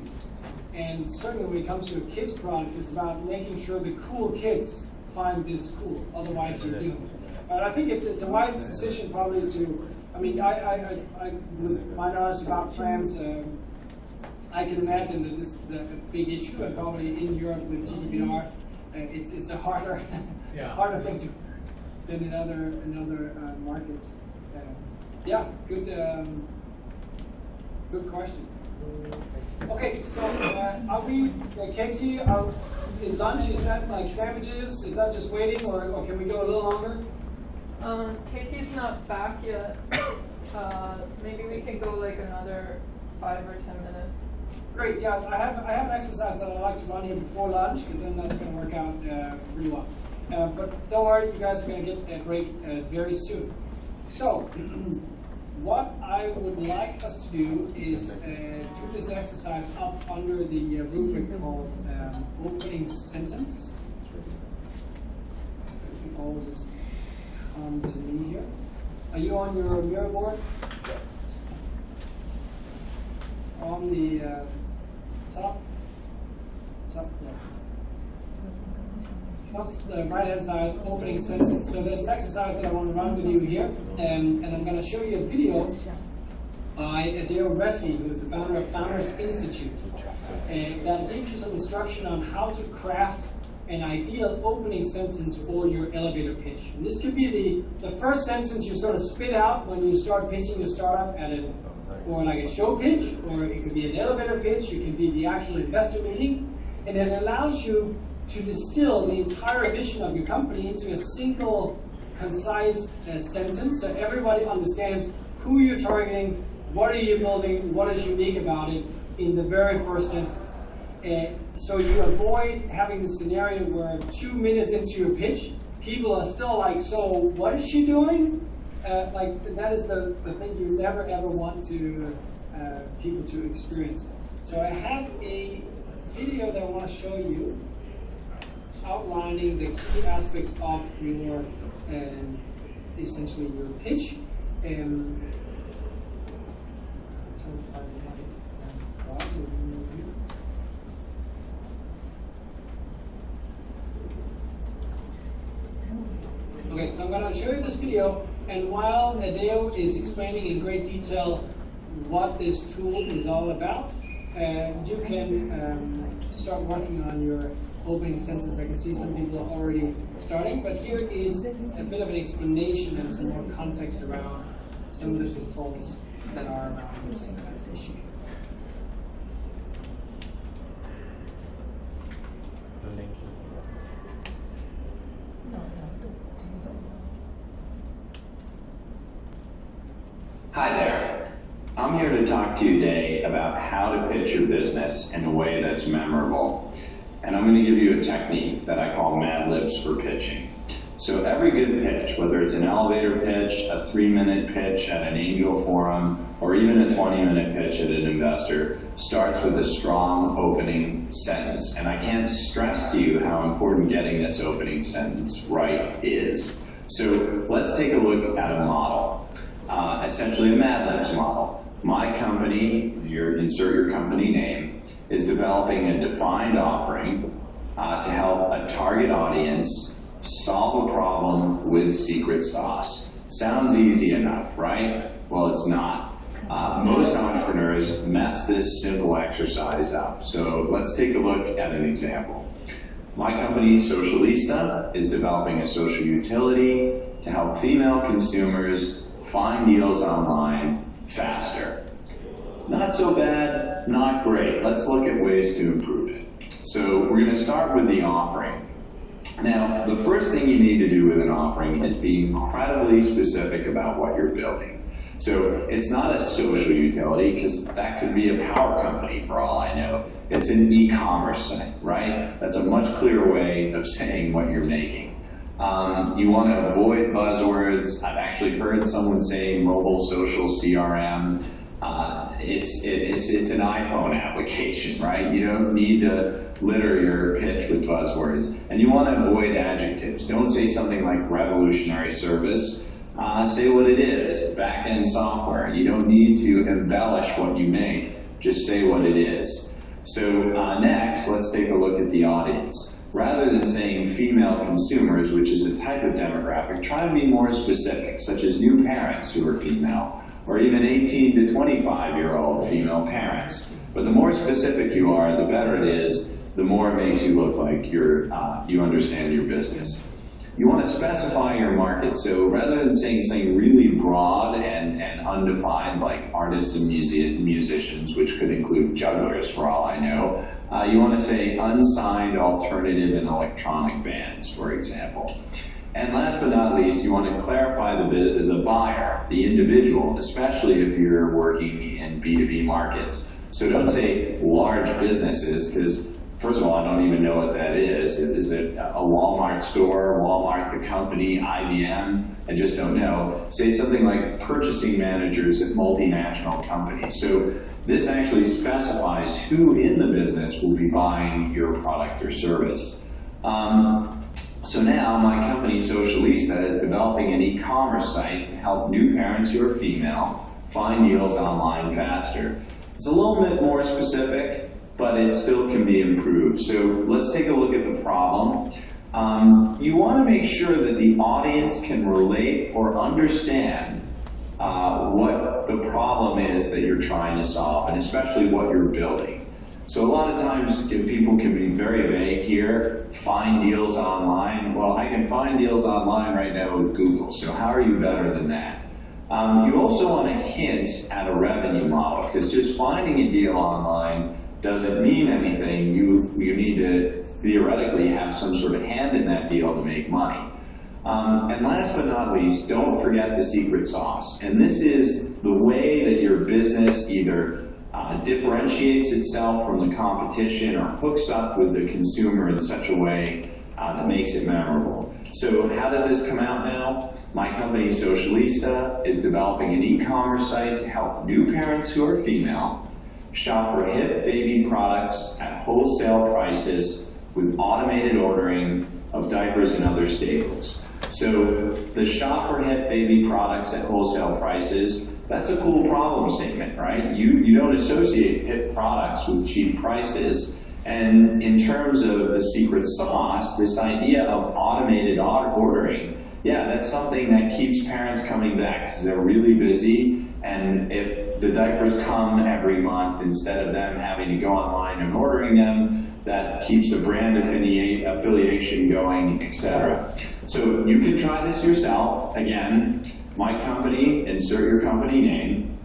And certainly when it comes to a kids product, it's about making sure the cool kids find this cool. Otherwise, you're doomed. But I think it's a wise decision probably to. I mean, with my knowledge about France, I can imagine that this is a big issue, and probably in Europe with GDPR, it's a harder thing to than in other markets. Yeah, good question. Okay, so are we, Katie, in lunch, is that like sandwiches? Is that just waiting, or can we go a little longer? Katie's not back yet. Maybe we can go like another 5 or 10 minutes. Great, yeah, I have an exercise that I like to run here before lunch, because then that's going to work out pretty well. But don't worry, you guys are going to get a break very soon. So, what I would like us to do is do this exercise up under the rubric called opening sentence. So if you all just come to me here. Are you on your mirror board? It's on the top the right-hand side, opening sentence. So there's an exercise that I want to run with you here, and I'm going to show you a video by Adeo Ressi, who is the founder of Founders Institute, that gives you some instruction on how to craft an ideal opening sentence for your elevator pitch. And this could be the first sentence you sort of spit out when you start pitching your startup for like a show pitch, or it could be an elevator pitch, it could be the actual investor meeting, and it allows you to distill the entire vision of your company into a single, concise sentence, so everybody understands who you're targeting, what are you building, what is unique about it in the very first sentence. So you avoid having the scenario where 2 minutes into your pitch, people are still like, so what is she doing? Like that is the thing you never ever want to people to experience. So I have a video that I want to show you, outlining the key aspects of your, essentially your pitch. Okay, so I'm going to show you this video, and while Adeo is explaining in great detail what this tool is all about, you can start working on your opening sentence. I can see some people are already starting, but here is a bit of an explanation and some more context around some of the pitfalls that are around this issue. Hi there. I'm here to talk to you today about how to pitch your business in a way that's memorable. And I'm going to give you a technique that I call Mad Libs for pitching. So every good pitch, whether it's an elevator pitch, a 3-minute pitch at an angel forum, or even a 20-minute pitch at an investor, starts with a strong opening sentence. And I can't stress to you how important getting this opening sentence right is. So let's take a look at a model, essentially a Mad Libs model. My company, insert your company name, is developing a defined offering to help a target audience solve a problem with secret sauce. Sounds easy enough, right? Well, it's not. Most entrepreneurs mess this simple exercise up. So let's take a look at an example. My company, Socialista, is developing a social utility to help female consumers find deals online faster. Not so bad, not great. Let's look at ways to improve it. So we're going to start with the offering. Now, the first thing you need to do with an offering is be incredibly specific about what you're building. So it's not a social utility, because that could be a power company for all I know. It's an e-commerce site, right? That's a much clearer way of saying what you're making. You want to avoid buzzwords. I've actually heard someone say mobile social CRM. it's an iPhone application, right? You don't need to litter your pitch with buzzwords. And you want to avoid adjectives. Don't say something like revolutionary service. Say what it is, back-end software. You don't need to embellish what you make. Just say what it is. So next, let's take a look at the audience. Rather than saying female consumers, which is a type of demographic, try to be more specific, such as new parents who are female, or even 18 to 25-year-old female parents. But the more specific you are, the better it is, the more it makes you look like you understand your business. You want to specify your market, so rather than saying something really broad and undefined, like artists and musicians, which could include jugglers for all I know, you want to say unsigned alternative and electronic bands, for example. And last but not least, you want to clarify the buyer, the individual, especially if you're working in B2B markets. So don't say large businesses, because first of all, I don't even know what that is. Is it a Walmart store, Walmart the company, IBM? I just don't know. Say something like purchasing managers at multinational companies. So this actually specifies who in the business will be buying your product or service. So now my company, Socialista, is developing an e-commerce site to help new parents who are female find deals online faster. It's a little bit more specific, but it still can be improved. So let's take a look at the problem. You want to make sure that the audience can relate or understand what the problem is that you're trying to solve, and especially what you're building. So a lot of times people can be very vague here. Find deals online. Well, I can find deals online right now with Google, so how are you better than that? You also want to hint at a revenue model, because just finding a deal online doesn't mean anything. You need to theoretically have some sort of hand in that deal to make money. And last but not least, don't forget the secret sauce. And this is the way that your business either differentiates itself from the competition or hooks up with the consumer in such a way that makes it memorable. So how does this come out now? My company, Socialista, is developing an e-commerce site to help new parents who are female shop for hip baby products at wholesale prices with automated ordering of diapers and other staples. So the shop for hip baby products at wholesale prices, that's a cool problem statement, right? You don't associate hip products with cheap prices. And in terms of the secret sauce, this idea of automated ordering, yeah, that's something that keeps parents coming back because they're really busy. And if the diapers come every month instead of them having to go online and ordering them, that keeps a brand affiliation going, etc. So you can try this yourself. Again, my company, insert your company name,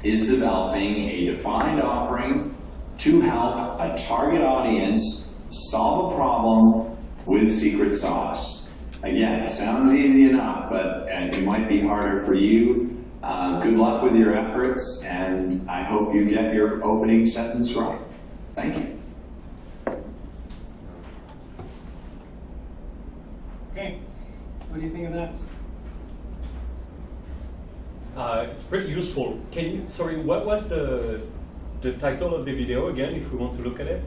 is developing a defined offering to help a target audience solve a problem with secret sauce. Again, it sounds easy enough, but it might be harder for you. Good luck with your efforts, and I hope you get your opening sentence right. Thank you. Okay, what do you think of that? It's pretty useful. Can you, sorry, what was the title of the video again, if we want to look at it?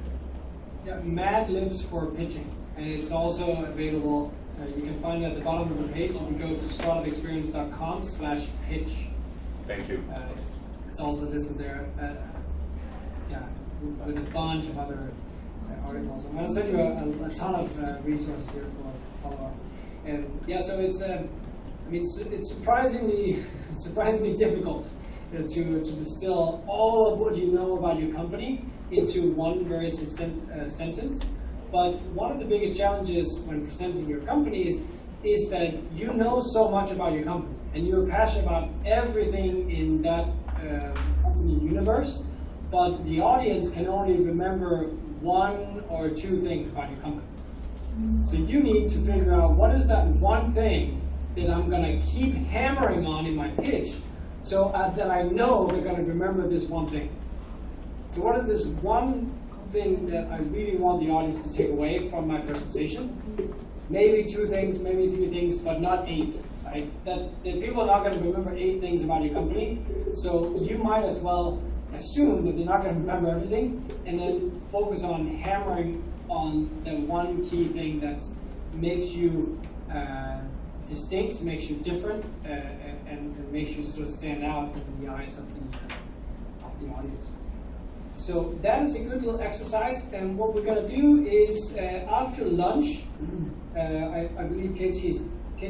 Yeah, Mad Libs for Pitching, and it's also available. You can find it at the bottom of the page if you go to startupexperience.com/pitch. Thank you. It's also listed there, yeah, with a bunch of other articles. I'm going to send you a ton of resources here for follow-up. And yeah, so it's I mean, it's surprisingly difficult to distill all of what you know about your company into one very succinct sentence. But one of the biggest challenges when presenting your companies is that you know so much about your company and you're passionate about everything in that company universe, but the audience can only remember one or two things about your company. So you need to figure out what is that one thing that I'm going to keep hammering on in my pitch so that I know they're going to remember this one thing. So what is this one thing that I really want the audience to take away from my presentation? Maybe 2 things, maybe 3 things, but not 8. Right? That people are not going to remember 8 things about your company. So you might as well assume that they're not going to remember everything, and then focus on hammering on the one key thing that makes you distinct, makes you different, and makes you sort of stand out in the eyes of the audience. So that is a good little exercise, and what we're going to do is after lunch, I believe KT,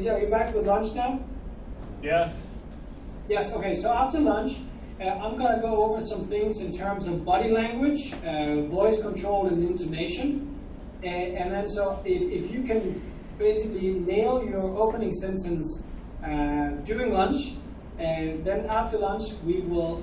are you back with lunch now? Yes. Yes, okay, so after lunch, I'm going to go over some things in terms of body language, voice control, and intonation. And then so if you can basically nail your opening sentence during lunch, and then after lunch we will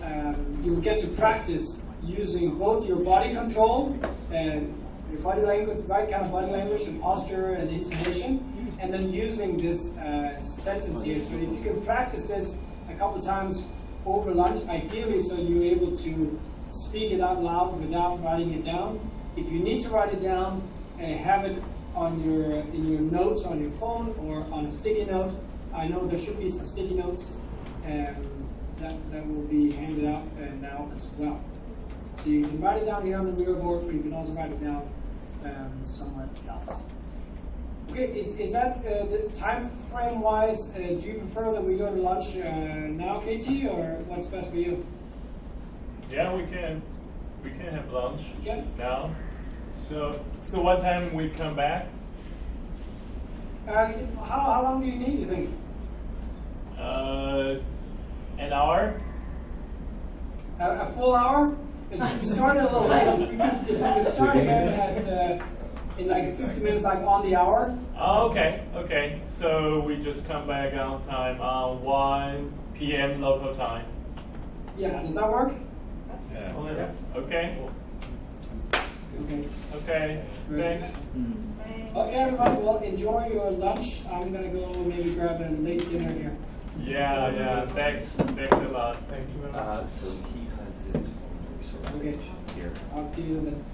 you'll get to practice using both your body control and your body language, the right kind of body language and posture and intonation, and then using this sentence here. So if you can practice this a couple of times over lunch, ideally so you're able to speak it out loud without writing it down. If you need to write it down, have it on in your notes on your phone or on a sticky note. I know there should be some sticky notes that will be handed out now as well. So you can write it down here on the mirror board, but you can also write it down somewhere else. Okay, is that the time frame wise? Do you prefer that we go to lunch now, KT, or what's best for you? Yeah, we can have lunch now. So what time we come back? How long do you need, you think? An hour. A full hour? We started a little late. If we could start again at in like 50 minutes, like on the hour. Oh, okay. So we just come back on time on 1 p.m. local time. Yeah, does that work? Yeah. Okay. Thanks. Okay, everybody, well, enjoy your lunch. I'm going to go maybe grab a late dinner here. Yeah. Thanks a lot. Thank you very much. So he has it. Okay. Here. Talk to you then.